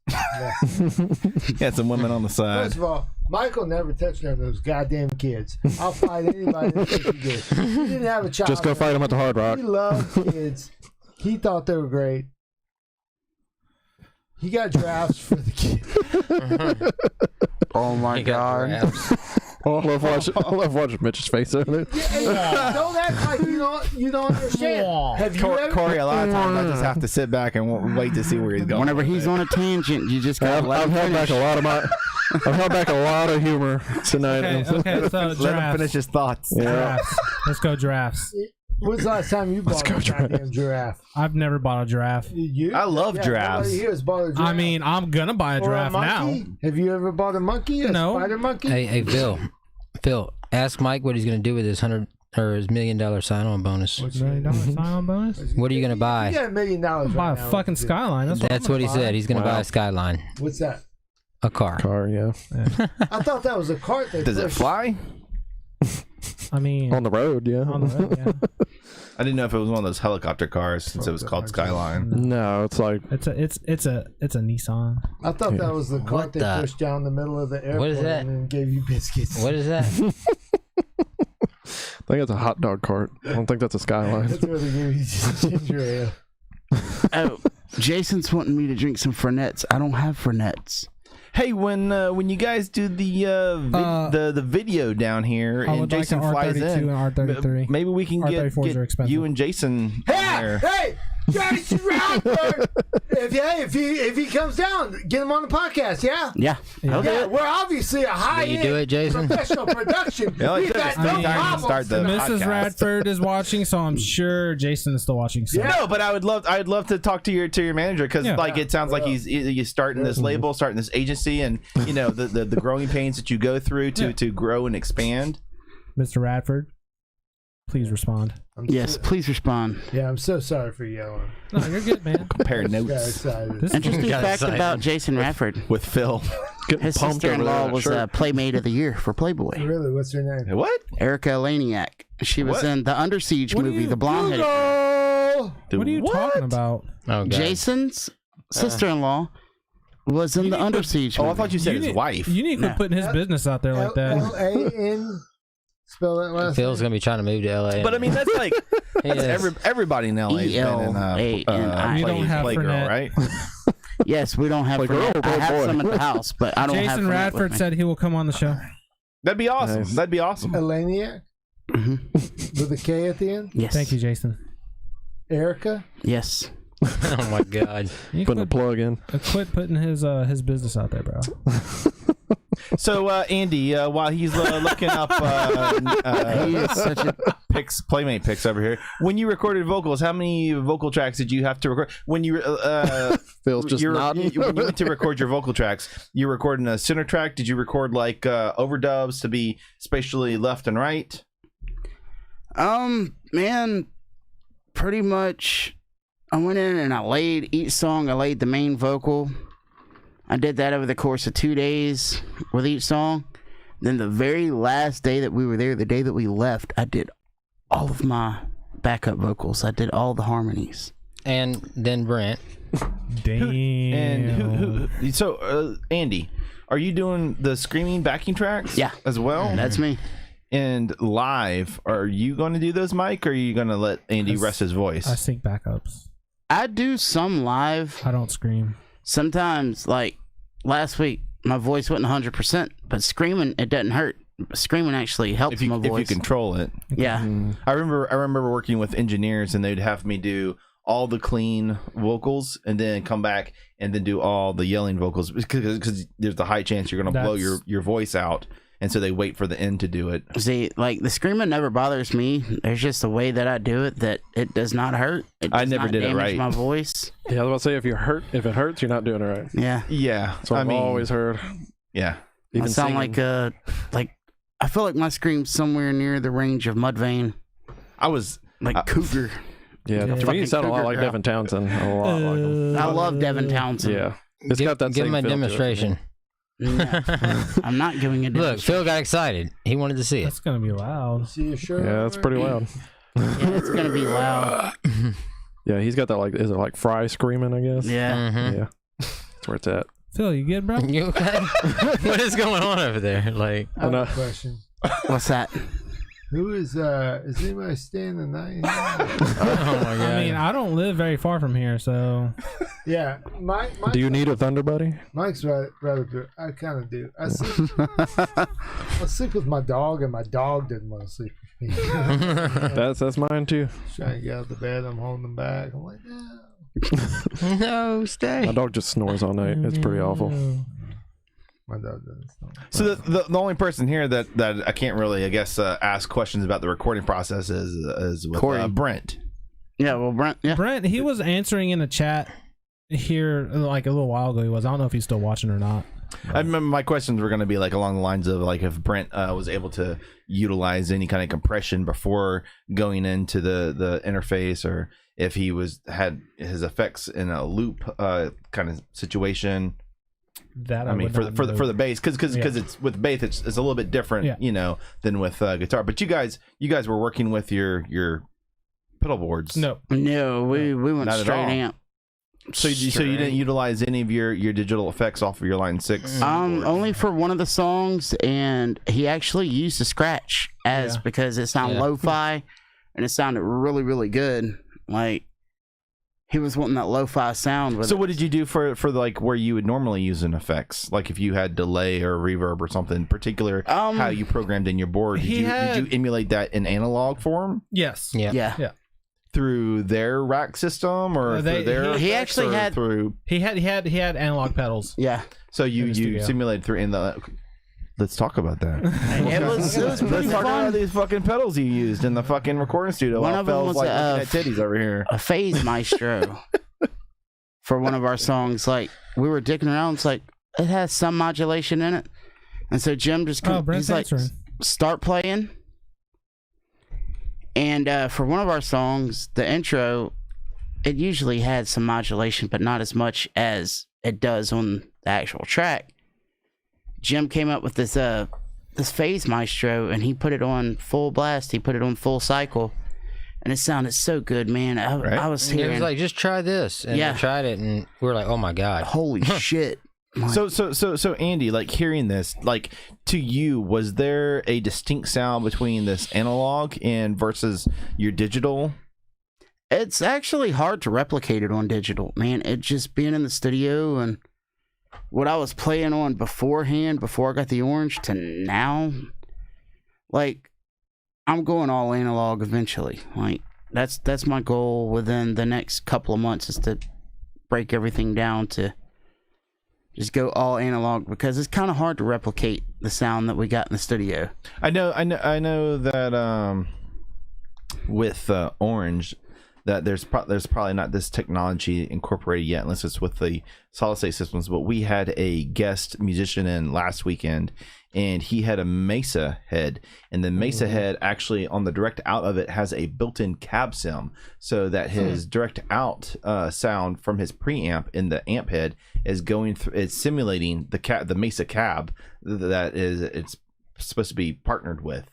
Had some women on the side. First of all, Michael never touched none of those goddamn kids. I'll fight anybody that thinks he did. He didn't have a child. Just go fight him at the Hard Rock. He loved kids. He thought they were great. He got drafts for the kids. Oh my God. I love watching Mitch's face over there. Don't act like you don't understand. Have you ever? Corey, a lot of times I just have to sit back and wait to see where he's going. Whenever he's on a tangent, you just gotta I've held back a lot of I've held back a lot of humor tonight. Okay, so Let him drafts. finish his thoughts. Drafts. Let's go drafts. When's the last time you bought a goddamn giraffe? I've never bought a giraffe. I love giraffes. Nobody here has bought a giraffe. I mean, I'm gonna buy a Or giraffe now. monkey? Have you ever bought a monkey? A No. spider monkey? Hey, Phil, ask Mike what he's going to do with his $100 or his $1 million sign-on bonus. What's $1 million sign-on bonus? What are you going to buy? You got $1 million. Buy a fucking Skyline. That's what he said. He's going to buy a Skyline, What's that? a car. Yeah. I thought that was a cart. Does it fly? I mean, On the road, yeah. on the road, yeah. I didn't know if it was one of those helicopter cars since it was called Skyline. No, it's like It's a Nissan. I thought that was the cart What they the- pushed down the middle of the airport What is that? and then gave you biscuits. What is that? I think it's a hot dog cart. I don't think that's a Skyline. That's where they gave you ginger ale. Oh, Jason's wanting me to drink some Fernets. I don't have Fernets. Hey, when you guys do the video down here I and would Jason like flies an R32 in, and R33. maybe we can get R34s are expensive. you and Jason on there. Hey, Jason Radford! If he comes down, get him on the podcast, yeah? Yeah. Yeah, we're obviously a high-end you do it, Jason? professional production. Yeah, We've got no time to problems start the tonight. Mrs. podcast. Radford is watching, so I'm sure Jason is still watching. So. No, but I'd love to talk to your manager because it sounds like he's starting this label, starting this agency, and the growing pains that you go through to grow and expand. Mr. Radford, please respond. Yes, please respond. Yeah, I'm so sorry for yelling. No, you're good, man. Compare Got notes excited. This Interesting Got fact excited. about Jason Radford. with Phil. Getting His pumped over sister-in-law that was shirt. Playmate of the Year for Playboy. Really, what's her name? What? Erica Laniak. She was What? in the Under Siege What are movie, you- the blonde-headed girl. Oh, What are you talking about? Oh, God. Jason's sister-in-law was in the need to Under put- Siege Oh, I movie. thought you said his wife. You need to quit putting his business out there like that. L-A-N Spell that last Phil's name. gonna be trying to move to LA. But I mean, that's like Yes. everybody in LA has been in ELANI. You don't have Playgirl, Fernet. right? Yes, we don't have. Like, Fernet. oh, I have boy. some at the house, but I don't have. Jason Fernet with Radford me. said he will come on the show. That'd be awesome. Nice. That'd be awesome. Elaniac with a K at the end. Yes. Thank you, Jason. Erica. Yes. Oh my god. You Putting a plug in. quit putting his business out there, bro. So, Andy, while he's looking up He is such a. Playmate picks over here, when you recorded vocals, how many vocal tracks did you have to record? When you Phil's just nodding. when you went to record your vocal tracks, you recorded a center track. Did you record like overdubs to be spatially left and right? Man, pretty much. I went in and I laid each song. I laid the main vocal. I did that over the course of 2 days with each song. Then the very last day that we were there, the day that we left, I did all of my backup vocals. I did all the harmonies. And then Brent. Damn. And who so Andy, are you doing the screaming backing tracks? Yeah. as well. That's me. And live, are you going to do those, Mike, or are you going to let Andy rest his voice? I sync backups. I do some live. I don't scream. Sometimes, like last week, my voice wasn't 100%, but screaming, it doesn't hurt. Screaming actually helps my if you voice. control it. Yeah. I remember working with engineers, and they'd have me do all the clean vocals and then come back and then do all the yelling vocals because there's a high chance you're going to blow your voice out, and so they wait for the end to do it. See, like the screaming never bothers me. There's just a way that I do it that it does not hurt. It does I never not did it damage right. my voice. Yeah, I was about to say if it hurts, you're not doing it right. Yeah. Yeah, So I've always heard. yeah. I sound like I feel like my scream's somewhere near the range of Mudvayne, I was like Cougar. Yeah, to me Fucking you sound a lot cougar like girl. Devin Townsend. A lot like him. I love Devin Townsend. Yeah, it's got that Give same him a feel to it. demonstration. No, I'm not giving a Look, demonstration. Phil got excited. He wanted to see it. That's gonna be loud. See your shirt. Yeah, it's pretty loud. Yeah, it's gonna be loud. Yeah, he's got that like, is it like Fry screaming? I guess. Yeah. Mhm. Yeah, that's where it's at. Phil, you good, bro? You okay? What is going on over there? Like, I have a question. What's that? Who is anybody staying the night? oh my god. I mean, I don't live very far from here, so Yeah, Mike. Do you need a Thunder Buddy? Mike's rather good. I kind of do. I sleep with my dog, and my dog didn't want to sleep with me. That's mine too. Trying to get out of the bed, I'm holding him back. I'm like, no. no, stay. My dog just snores all night. It's pretty awful. My dog doesn't. So the only person here that I can't really, I guess, ask questions about the recording process is with Corey. Brent. Yeah, well, Brent. Yeah. Brent, he was answering in the chat here like a little while ago. He was. I don't know if he's still watching or not. I remember my questions were going to be like along the lines of like if Brent was able to utilize any kind of compression before going into the interface, or if he had his effects in a loop kind of situation. That I mean, would for not the know. for the bass, because it's with bass, it's a little bit different, Yeah. than with guitar. But you guys were working with your pedal boards. No, No, we went Not at straight all. amp. So you didn't utilize any of your digital effects off of your Line 6? Only for one of the songs, and he actually used a scratch because it sounded lo-fi, and it sounded really, really good. Like he was wanting that lo-fi sound with So it. what did you do for like where you would normally use an effects? Like if you had delay or reverb or something in particular, how you programmed in your board? Did you emulate that in analog form yes, Yeah. through their rack system or They- through their? he effects, actually or had- through. he had analog pedals. Yeah. So in the you studio. simulated through in the. Let's talk about that. It was pretty Let's talk about fun. these fucking pedals you used in the fucking recording studio. One while of them Phil's, was like a- looking at titties over here. A phase maestro for one of our songs. Like we were dicking around, it's like it has some modulation in it, and so Jim just Brent's he's like, answering. start playing. And for one of our songs, the intro, it usually had some modulation, but not as much as it does on the actual track. Jim came up with this phase maestro, and he put it on full blast. He put it on full cycle, and it sounded so good, man. I was He hearing, was like, just try this. And Yeah. we tried it, and we were like, oh my god. holy shit. So Andy, like hearing this, like to you, was there a distinct sound between this analog and versus your digital? It's actually hard to replicate it on digital, man. It just being in the studio and what I was playing on beforehand, before I got the orange, to now, like, I'm going all analog eventually. Like, that's my goal within the next couple of months, is to break everything down to just go all analog, because it's kind of hard to replicate the sound that we got in the studio. I know that with Orange, that there's probably not this technology incorporated yet, unless it's with the solid state systems. But we had a guest musician in last weekend, and he had a Mesa head, and the Mesa head actually on the direct out of it has a built-in cab sim, so that his direct out sound from his preamp in the amp head is going through. It's simulating the Mesa cab that it's supposed to be partnered with.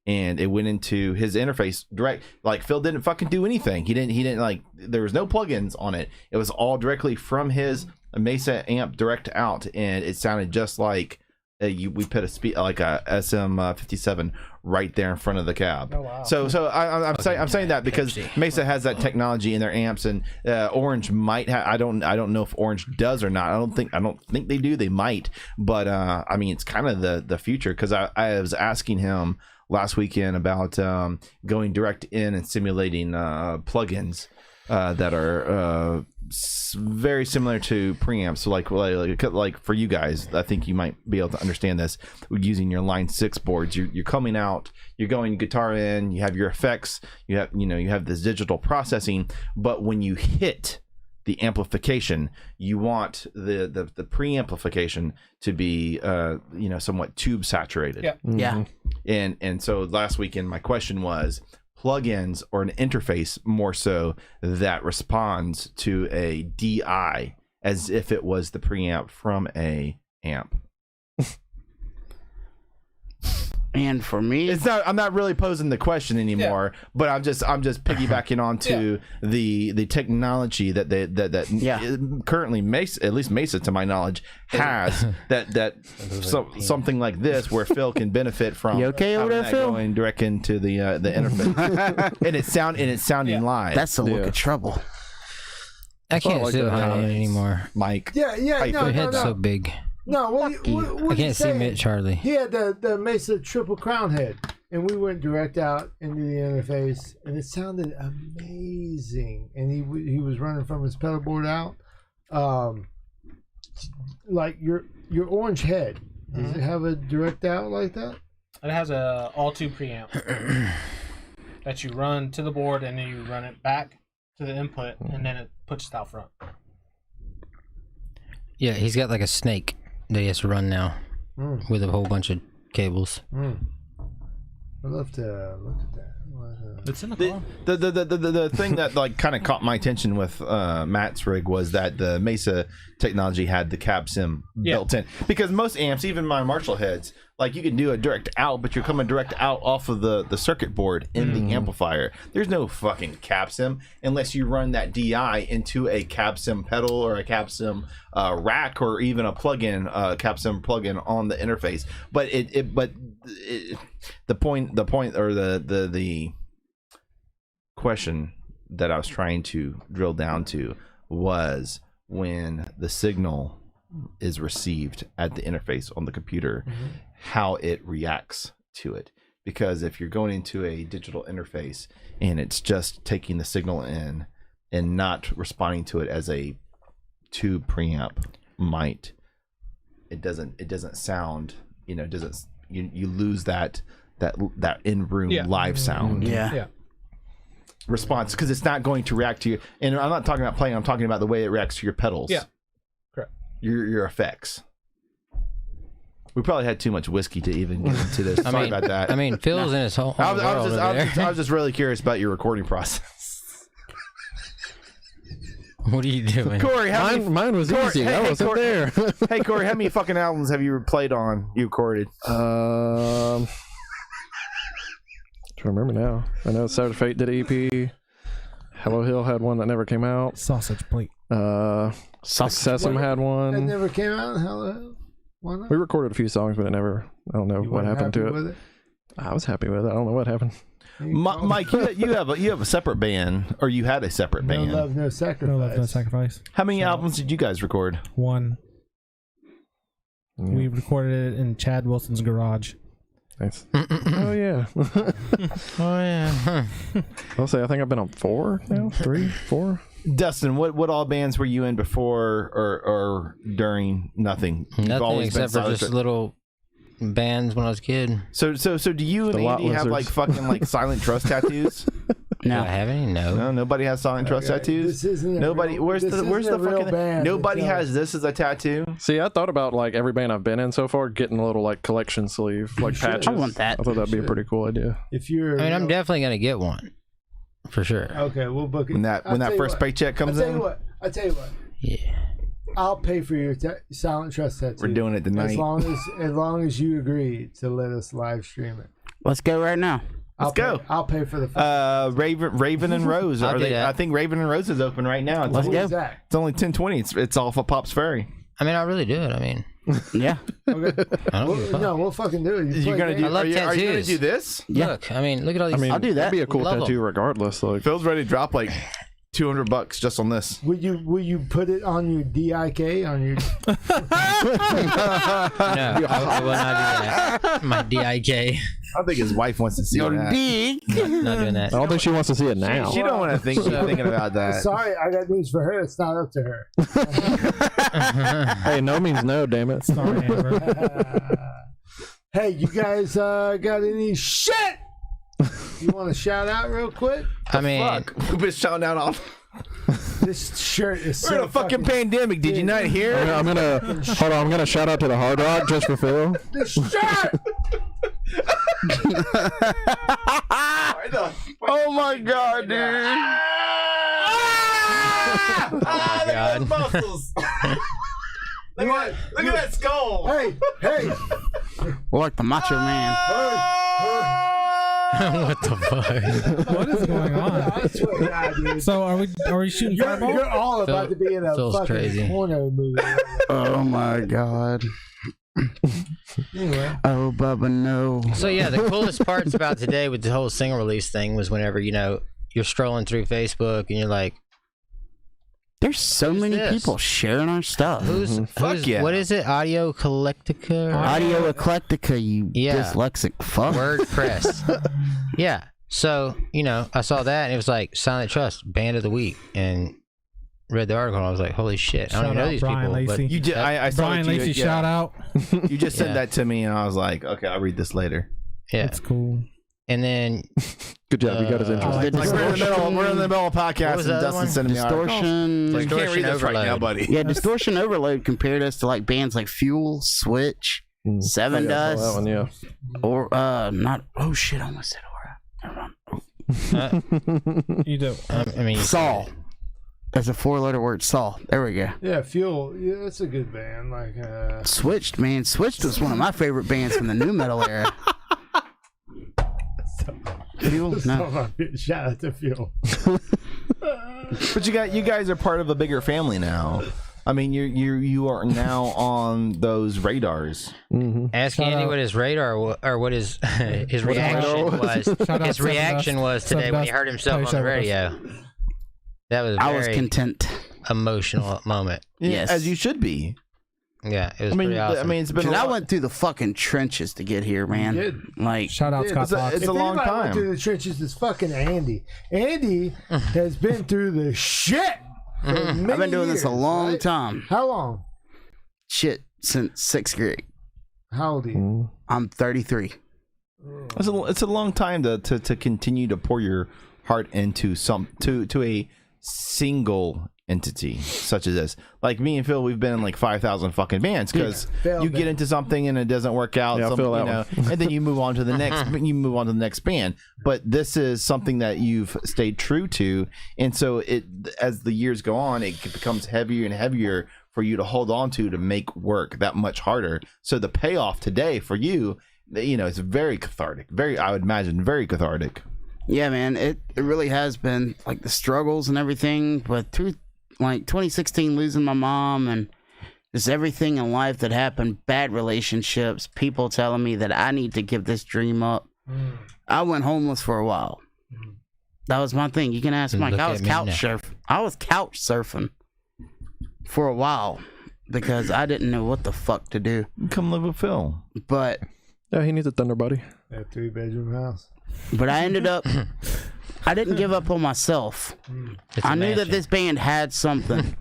And it went into his interface direct. Like, Phil didn't fucking do anything. He didn't like, there was no plugins on it. It was all directly from his Mesa amp direct out, and it sounded just like we put like a SM57 right there in front of the cab. Oh, wow. So I'm saying that because Mesa has that technology in their amps, and Orange might have. I don't know if Orange does or not. I don't think they do. They might, but I mean, it's kind of the future, because I was asking him last weekend about going direct in and simulating plugins that are very similar to preamps. So like for you guys, I think you might be able to understand this using your Line 6 boards. You're coming out, you're going guitar in, you have your effects, you have this digital processing, but when you hit the amplification, you want the preamplification to be somewhat tube saturated. Yeah. Yeah. And so last weekend my question was plugins or an interface more so that responds to a DI as if it was the preamp from a amp. And for me, I'm not really posing the question anymore, but I'm just piggybacking onto the technology that currently Mesa, at least Mesa to my knowledge, has something like this where Phil can benefit from. You okay over there, Phil? Going direct into the interface, and it's sounding live. that's a look of trouble. I can't sit behind it anymore. Mike. Yeah. Your head's so big. No, what I can't see Mitch hardly. He had the Mesa triple crown head, and we went direct out into the interface, and it sounded amazing. And he was running from his pedal board out, like your Orange head. Does it have a direct out like that? It has a all-tube preamp that you run to the board, and then you run it back to the input, and then it puts it out front. Yeah, he's got like a snake that he has to run now with a whole bunch of cables. I'd love to look at that. It's in the car. The thing that like kind of caught my attention with Matt's rig was that the Mesa technology had the cab sim built in, because most amps, even my Marshall heads, like you can do a direct out, but you're coming direct out off of the circuit board in the amplifier. There's no fucking cab sim unless you run that DI into a cab sim pedal or a cab sim rack, or even a plug-in cab sim plug-in on the interface. But the point or the question that I was trying to drill down to was when the signal is received at the interface on the computer, how it reacts to it. Because if you're going into a digital interface and it's just taking the signal in and not responding to it as a tube preamp might, it doesn't sound, you lose that in-room live sound. Yeah. Response, because it's not going to react to you. And I'm not talking about playing, I'm talking about the way it reacts to your pedals. Yeah, correct. Your effects. We probably had too much whiskey to even get into this. Sorry about that. I mean, Phil's in his whole I world over there. was just really curious about your recording process. What are you doing? Corey, Mine was easy. I wasn't Corey, there. Hey, Corey, how many fucking albums have you played on? You recorded? Trying to remember now. I know Sour Fate did an EP. Hello Hill had one that never came out. Sausage plate. Sesame had It one. never came out. Hell, why not? We recorded a few songs, but it never. I don't know You what weren't happened happy to it. with I was happy with it. I don't know what happened. Mike, you have a separate band, or you had a separate No band. love, no sacrifice. No love, no sacrifice. How many albums did you guys record? One. Yeah. We recorded it in Chad Wilson's garage. Nice. Oh yeah. Oh yeah. I'll say I think I've been on 4 now. 3, 4. Dustin, what all bands were you in before or during? Nothing. You've Nothing always been except for solid. just little bands when I was a kid. So do you and The Lot Andy have like Lizards. fucking like Silent Trust tattoos? Do I No. have any? No. No, nobody has Silent Trust tattoos. This isn't a Nobody. real- Where's this the isn't a real fucking? band. Nobody It's, has this as a tattoo. See, I thought about like every band I've been in so far getting a little like collection sleeve, like should. patches. I want that. I thought that'd be a should. pretty cool idea. If you're, I mean, I'm definitely gonna get one, for sure. okay. We'll book it When that I'll tell you first what. paycheck comes I'll tell in, you what. I tell you what. Yeah. I'll pay for your Silent Trust tattoo. we're doing it tonight. as long as you agree to let us live stream it. Let's go right now. Let's go. I'll pay for the. Raven and Rose. I'll Are do they? that. I think Raven and Rose is open right now. It's Let's only, go. Who's that? it's only 10:20. It's off of Pops Ferry. I mean, I'll really do it. I mean, Yeah. Okay. I don't give a fuck. No, we'll fucking do it. You're gonna do? I love Are you gonna tattoos. do this? Yeah. Look, I mean, look at all these. I mean, I'll do that. That'd be a cool Love 'em. tattoo, regardless. Like, Phil's ready to drop like $200 just on this. Will you put it on your DIK on your? no, I will not do that. My DIK. I think his wife wants to see that. Big. Not doing that. I don't think she wants to see it now. She don't want to think. She's thinking about that. Sorry, I got news for her. It's not up to her. Hey, no means no. Damn it. Sorry, Amber. Hey, you guys got any shit? You want to shout out real quick? I mean, Fuck, we've been shouting out all. This shirt is We're so in a fucking pandemic. Did you not hear? I'm gonna hold on. I'm gonna shout out to the Hard Rock just for Phil. This shirt. Oh my god, dude! oh my god. Muscles. Look at that skull. Hey, Like the Macho Man. What the fuck? What is going on? I swear to God, dude. So are we shooting fireball? You're all about to be in a Phil's fucking crazy. porno movie. Oh my God. Anyway, Oh, Bubba, no. So yeah, the coolest parts about today with the whole single release thing was whenever you're strolling through Facebook and you're like, There's so Who's many this? people sharing our stuff. who's yeah. what is it? Audio Collectica? Audio Eclectica, you Yeah. dyslexic fuck. WordPress. Yeah. So, I saw that and it was like Silent Trust, Band of the Week, and read the article and I was like, holy shit. I don't Shout even know out these Brian people. Lacey. But You just, I saw Brian that you, Lacey, yeah. shout out. You just sent Yeah. that to me, and I was like, okay, I'll read this later. yeah. That's cool. And then Good job. You got his interest. like The Like we're in the middle of a What podcast, was and the other Dustin one? sending me articles. Distortion. You can't read this right now, Overload. buddy. Yeah, Distortion Overload compared us to like bands like Fuel, Switch, Seven Oh, yeah, I saw Dust, that one, yeah. or not. Oh shit! I almost said Aura. You do. I mean, Saul. That's a 4-letter word. Saul. There we go. yeah, Fuel. Yeah, that's a good band. Like, Switched, man. Switched was one of my favorite bands from the new metal era. Fuel? No. Shout out to Fuel. But you guys are part of a bigger family now. I mean, you are now on those radars. ask Shout Andy out. what his radar or what his his reaction was. Shout out His Seven reaction Dust. was today Seven when he Dust. heard himself Play on the Seven Dust. radio. That was a I was very content. emotional moment. Yes. As you should be. Yeah, it was I mean, pretty awesome. it's been. Because a I lot- went through the fucking trenches to get here, man. You did. Like, Shout out Yeah, Scott Fox. it's If a long anybody went time. through the trenches, it's fucking Andy. Andy has been through the shit. for I've many been doing this a years, long right? time. How long? Shit, since 6th grade. How old are you? I'm 33. It's a long time to continue to pour your heart into to a single entity such as this. Like me and Phil, we've been in like 5,000 fucking bands because failed you get band. into something and it doesn't work out. Yeah, I feel that and then you move on to the next. You move on to the next band. But this is something that you've stayed true to, and so it as the years go on, it becomes heavier and heavier for you to hold on to make work that much harder. So the payoff today for you, it's very cathartic. I would imagine, very cathartic. Yeah, man, it really has been like the struggles and everything, but through like 2016 losing my mom and just everything in life that happened, bad relationships, people telling me that I need to give this dream up. I went homeless for a while. That was my thing. You can ask Mike. I was couch surfing for a while because I didn't know what the fuck to do. Come live with Phil. But Yeah, he needs a thunder buddy. A 3-bedroom house. But I ended up, I didn't give up on myself. I knew that this band had something.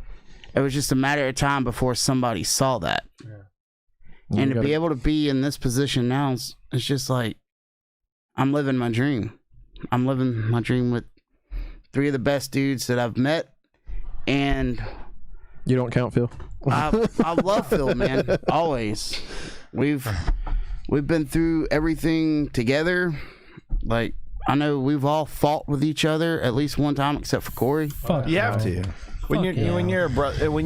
It was just a matter of time before somebody saw that. Yeah. And to be able to be in this position now, it's just like, I'm living my dream. I'm living my dream with 3 of the best dudes that I've met. And You don't count Phil. I love Phil, man. Always. We've been through everything together. Like, I know we've all fought with each other at least one time, except for Corey. Fuck. You have to. When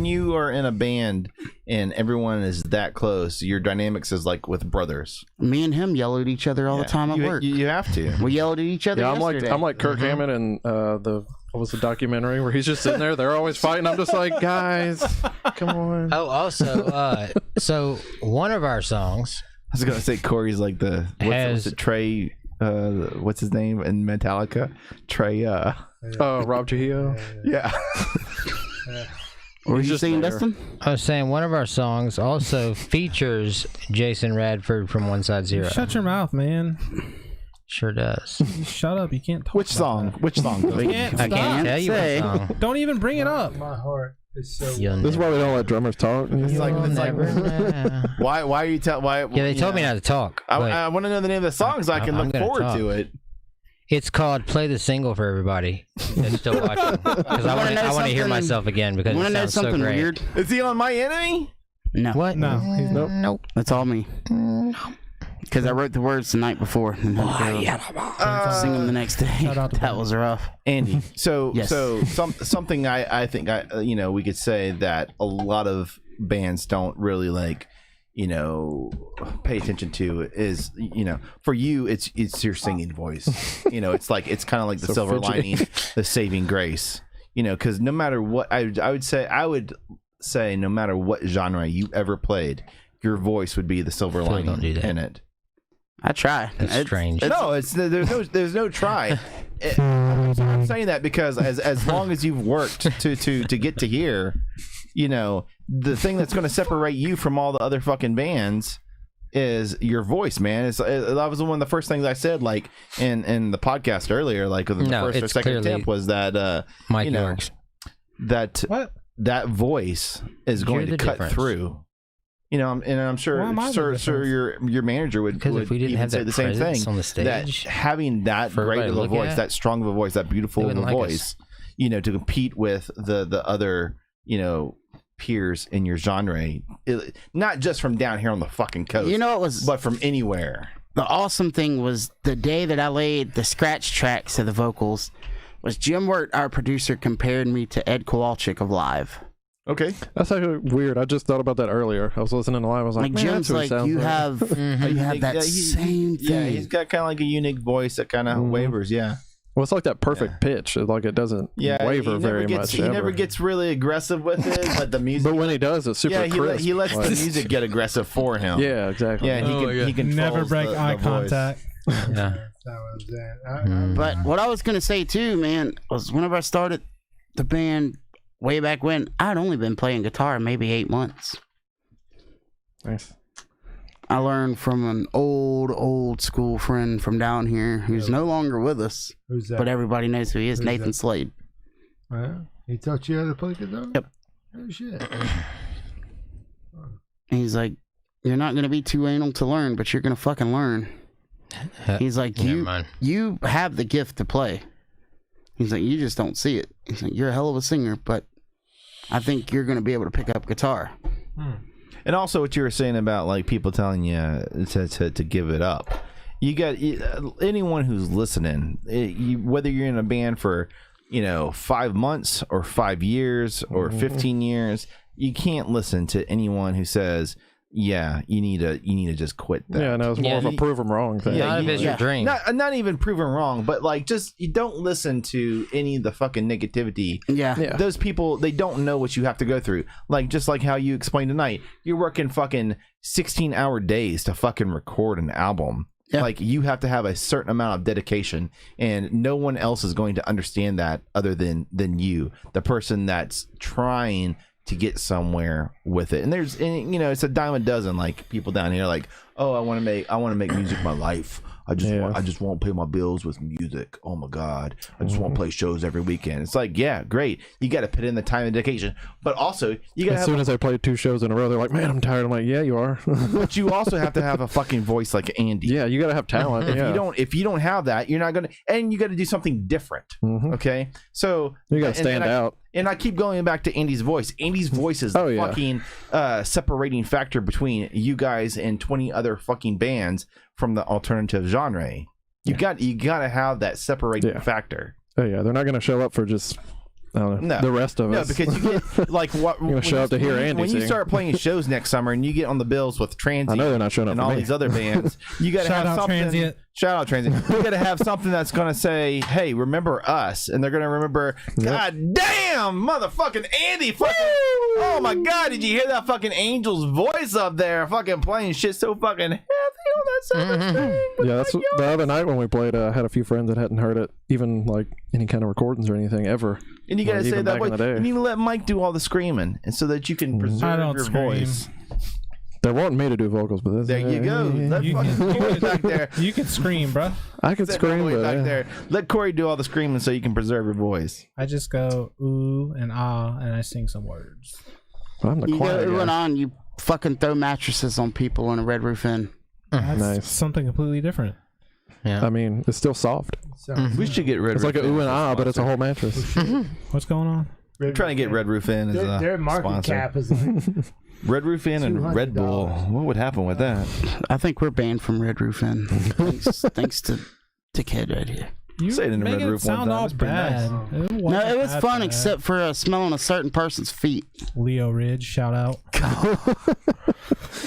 you are in a band and everyone is that close, your dynamics is like with brothers. Me and him yell at each other all the time at work. You have to. We yelled at each other. Yeah, yesterday. I'm like Kirk Hammett and what was the documentary where he's just sitting there? They're always fighting. I'm just like, guys, come on. Oh, also, so one of our songs I was gonna say Corey's like the what's it, Trey? What's his name in Metallica? Trey. Rob Trujillo. Yeah. What were you just saying, there. Dustin? I was saying one of our songs also features Jason Radford from One Side Zero. Shut your mouth, man. Sure does. Just shut up. You can't talk. Which song? Which song? Can't I can't stop. tell you say. what song. Don't even bring it up. My heart is so. You'll This is why we don't let drummers talk. It's like never know. why are you tell why? Yeah, they told me not to talk. but I want to know the name of the song so I can I'm look gonna forward talk. to it. It's called "Play the Single" for everybody that's still watching, because I want to hear something- myself again because You it want to know sounds so something great. weird? Is he on My Enemy? No. What? No, he's not. Nope. That's all me. Because I wrote the words the night before and had to sing them the next day. Shout out to That was rough. Andy. So Yes. something I think we could say that a lot of bands don't really like pay attention to is for you it's your singing voice. It's kind of like the So silver fidgety. lining, the saving grace. Because no matter what I would say no matter what genre you ever played, your voice would be the silver Phil, don't lining do that. in it. I try. That's strange. No, there's no try. I'm saying that because as long as you've worked to get to here, the thing that's going to separate you from all the other fucking bands is your voice, man. That was one of the first things I said, like in the podcast earlier, like the No, first or it's second clearly attempt was that Mike Yorks. that voice is going to Hear the cut difference. through. I'm sure, Why am I the sure your manager would Because if we didn't even have say that the same presence thing. on the stage, That having that for great of a everybody to look voice, at, that strong of a voice, that beautiful they of a wouldn't like voice, to compete with the other peers in your genre, not just from down here on the fucking coast, It was but from anywhere. the awesome thing was the day that I laid the scratch tracks of the vocals was Jim Wirt, our producer, compared me to Ed Kowalczyk of Live. Okay, That's actually weird. I just thought about that earlier. I was listening to live. I was like, Like man, Jim's that's what he like, sounds you have that same thing. Yeah, he's got kind of like a unique voice that kind of wavers. Yeah. Well, it's like that perfect pitch. Like it doesn't waver very much. He never gets really aggressive with it, but the music. But when he does, it's super crisp. he lets the music get aggressive for him. Yeah, exactly. Yeah, and he controls Never break the eye voice. contact. Yeah. That's what I'm saying. But what I was gonna say too, man, was whenever I started the band way back when, I'd only been playing guitar maybe 8 months. Nice. I learned from an old school friend from down here who's no longer with us, Who's that? but everybody knows who he is, Who's Nathan that? Slade. Well, he taught you how to play guitar? Yep. Oh, shit. He's like, you're not gonna be too anal to learn, but you're gonna fucking learn. He's like, Never mind. you have the gift to play. He's like, you just don't see it. He's like, you're a hell of a singer, but I think you're gonna be able to pick up guitar. And also what you were saying about like people telling you to give it up. You got anyone who's listening, whether you're in a band for 5 months or 5 years or 15 years, you can't listen to anyone who says yeah, you need to just quit that. Yeah, no, it's more of a prove them wrong thing. Not if it's your dream. Not even proven wrong, but like just you don't listen to any of the fucking negativity. Yeah. Those people, they don't know what you have to go through. Like just like how you explained tonight, you're working fucking 16-hour days to fucking record an album. Yeah. Like you have to have a certain amount of dedication, and no one else is going to understand that other than you, the person that's trying to get somewhere with it. And it's a dime a dozen like people down here like, oh, I want to make music my life. I just won't pay my bills with music. Oh my god, I just want to play shows every weekend. It's like, yeah, great. You got to put in the time and dedication, but also you got. As soon as I play 2 shows in a row, they're like, "Man, I'm tired." I'm like, "Yeah, you are." But you also have to have a fucking voice like Andy. Yeah, you got to have talent. If you don't have that, you're not gonna. And you got to do something different. Okay, so you got to stand out. And I keep going back to Andy's voice. Andy's voice is the fucking separating factor between you guys and 20 other fucking bands from the alternative genre. You got to have that separating factor. Oh yeah, they're not going to show up for just the rest of us. No, because you get like what you're going to show up to hear Andy when sing. You start playing shows next summer and you get on the bills with Transient. I know they're not showing up and for all me. these other bands. You got to have something. Transient. Shout out Transient. You got to have something that's going to say, "Hey, remember us," and they're going to remember. God damn, motherfucking Andy! Fucking, oh my god, did you hear that fucking Angel's voice up there, fucking playing shit so fucking heavy on that seventh string? Yeah, that's the other night when we played. I had a few friends that hadn't heard it, even like any kind of recordings or anything ever. And you gotta say that voice. And even let Mike do all the screaming, and so that you can preserve your voice. They're wanting me to do vocals, but there you go. Let Corey back there. You can scream, bro. I can scream, but back there. Let Corey do all the screaming so you can preserve your voice. I just go ooh and ah, and I sing some words. I'm the You choir go ooh guy. and on. You fucking throw mattresses on people in a Red Roof Inn. That's Nice. something completely different. Yeah. I mean, it's still soft. We should get Red It's Roof like an Inn ooh as and a ah, but it's a sponsor. whole mattress. What's going on? I'm trying to get Red Roof Inn as Their a market sponsor. cap is like Red Roof Inn and Red Bull. $200. What would happen with that? I think we're banned from Red Roof Inn. thanks to Dickhead right here. You Say it in the make Red it Roof one sound time. all It's pretty bad. nice. No, it was fun except for smelling a certain person's feet. Leo Ridge, shout out.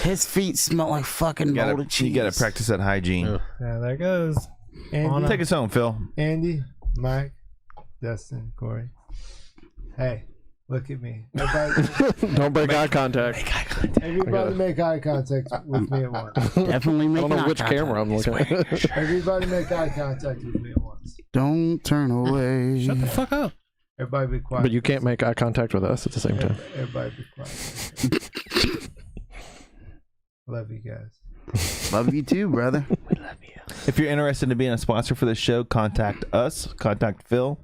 His feet smell like fucking molded cheese. You got to practice that hygiene. Yeah, there it goes. Andy, Take us home, Phil. Andy, Mike, Dustin, Corey. Hey, look at me. Everybody, Don't break eye contact. everybody make eye contact with me at once. Definitely I make don't know eye which contact. camera I'm looking at. Everybody make eye contact with me at once. Don't turn away. Shut the fuck up. Everybody be quiet. But you can't make eye contact with us at the same time. Everybody be quiet. Love you guys. Love you too, brother. If you're interested in being a sponsor for the show, contact us. Contact Phil.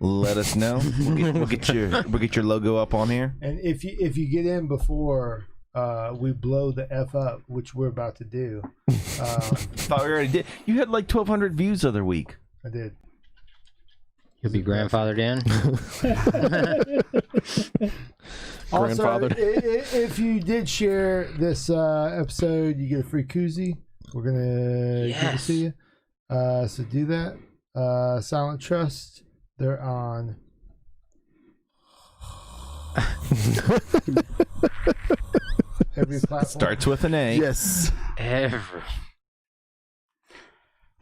Let us know. We'll get your logo up on here. And if you get in before we blow the F up, which we're about to do, Thought we already did. You had like 1,200 views the other week. I did. You'll be grandfathered in. Also, Grandfathered. if you did share this episode, you get a free koozie. We're gonna give it to you. So do that. Silent Trust. They're on. Every platform. Starts with an A. Yes. Ever.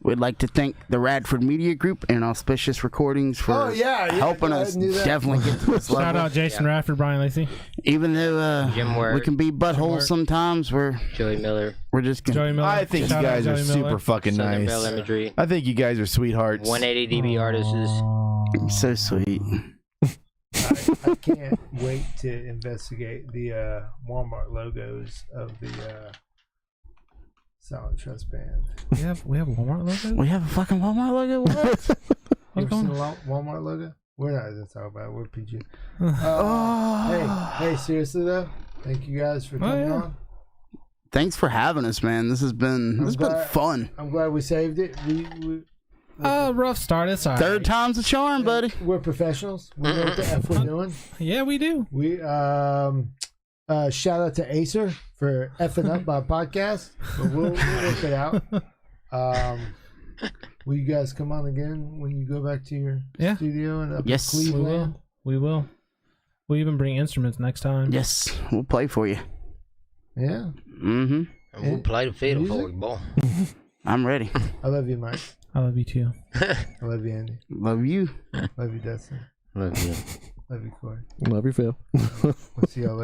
We'd like to thank the Radford Media Group and Auspicious Recordings for helping I us knew that. definitely get to this Shout level. out Jason Radford, Brian Lacey, Even though Jim Ward. we can be buttholes sometimes, we're Joey Miller. just gonna. Joey Miller. I think you Shout out guys are Joey super Miller. fucking Southern nice. Bell Imagery. I think you guys are sweethearts. 180 dB artists. So sweet. I can't wait to investigate the Walmart logos of the Silent Trust band. We have Walmart logo. We have a fucking Walmart logo. What? You What's ever going seen on? the Walmart logo? We're not going to talk about it. We're PG. Oh. Hey, seriously though, thank you guys for coming yeah. on. Thanks for having us, man. This has been glad- fun. I'm glad we saved it. Rough start. It's all Third right. time's a charm, buddy. We're professionals. We know what the F we're doing. Yeah, we do. We shout out to Acer for effing up my podcast, but we'll work it out. Will you guys come on again when you go back to your Yeah. studio and up Yes. in We Cleveland? will. We will. We'll even bring instruments next time. Yes, we'll play for you. Yeah. Mm-hmm. And we'll play the fiddle for you, boy. I'm ready. I love you, Mike. I love you too. I love you, Andy. Love you. Love you, Dustin. Love you. Love you, Corey. Love you, Phil. We'll see y'all later.